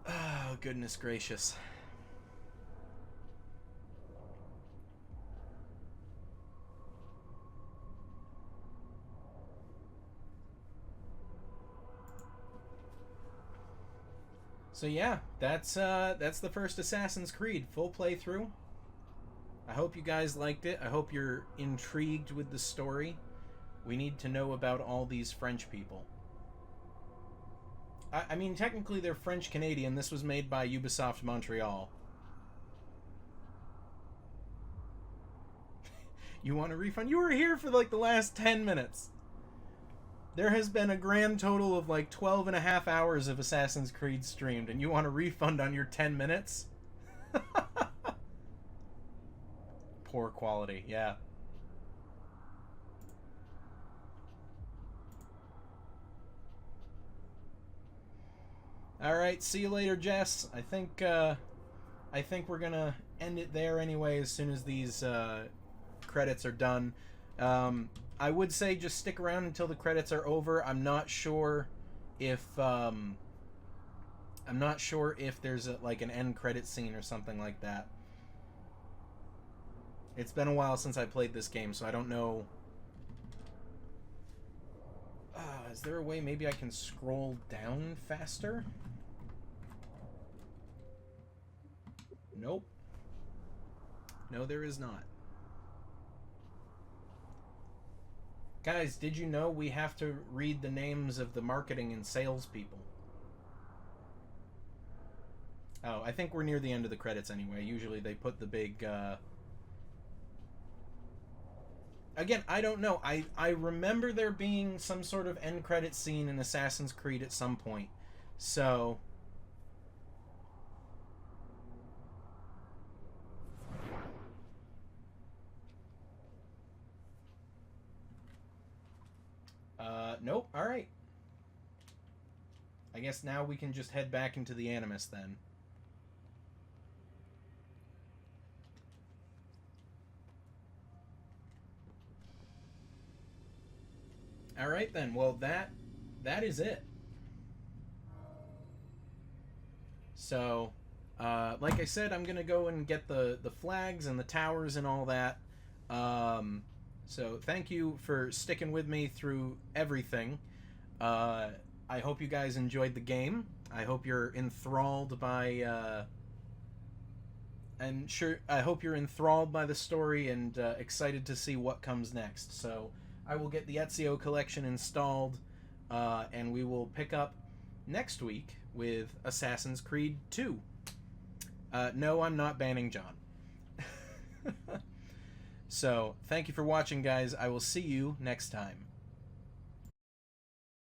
Oh, goodness gracious. So yeah, that's the first Assassin's Creed full playthrough. I hope you guys liked it. I hope you're intrigued with the story. We need to know about all these French people. I mean, technically they're French-Canadian. This was made by Ubisoft Montreal. You want a refund? You were here for like the last 10 minutes. There has been a grand total of like 12 and a half hours of Assassin's Creed streamed, and you want a refund on your 10 minutes? Poor quality, yeah. Alright, see you later, Jess. I think we're gonna end it there anyway as soon as these credits are done. I would say just stick around until the credits are over. I'm not sure if there's like an end credit scene or something like that. It's been a while since I played this game, so I don't know. Is there a way maybe I can scroll down faster? Nope. No, there is not. Guys, did you know we have to read the names of the marketing and sales people? Oh, I think we're near the end of the credits anyway. Usually they put the big, Again, I don't know. I remember there being some sort of end credit scene in Assassin's Creed at some point. So... nope. Alright. I guess now we can just head back into the Animus then. Alright then, well that is it. So, like I said, I'm gonna go and get the flags and the towers and all that. So thank you for sticking with me through everything. I hope you guys enjoyed the game. I hope you're enthralled by I hope you're enthralled by the story and excited to see what comes next. So I will get the Ezio collection installed, and we will pick up next week with Assassin's Creed 2. No, I'm not banning John. So, thank you for watching, guys. I will see you next time.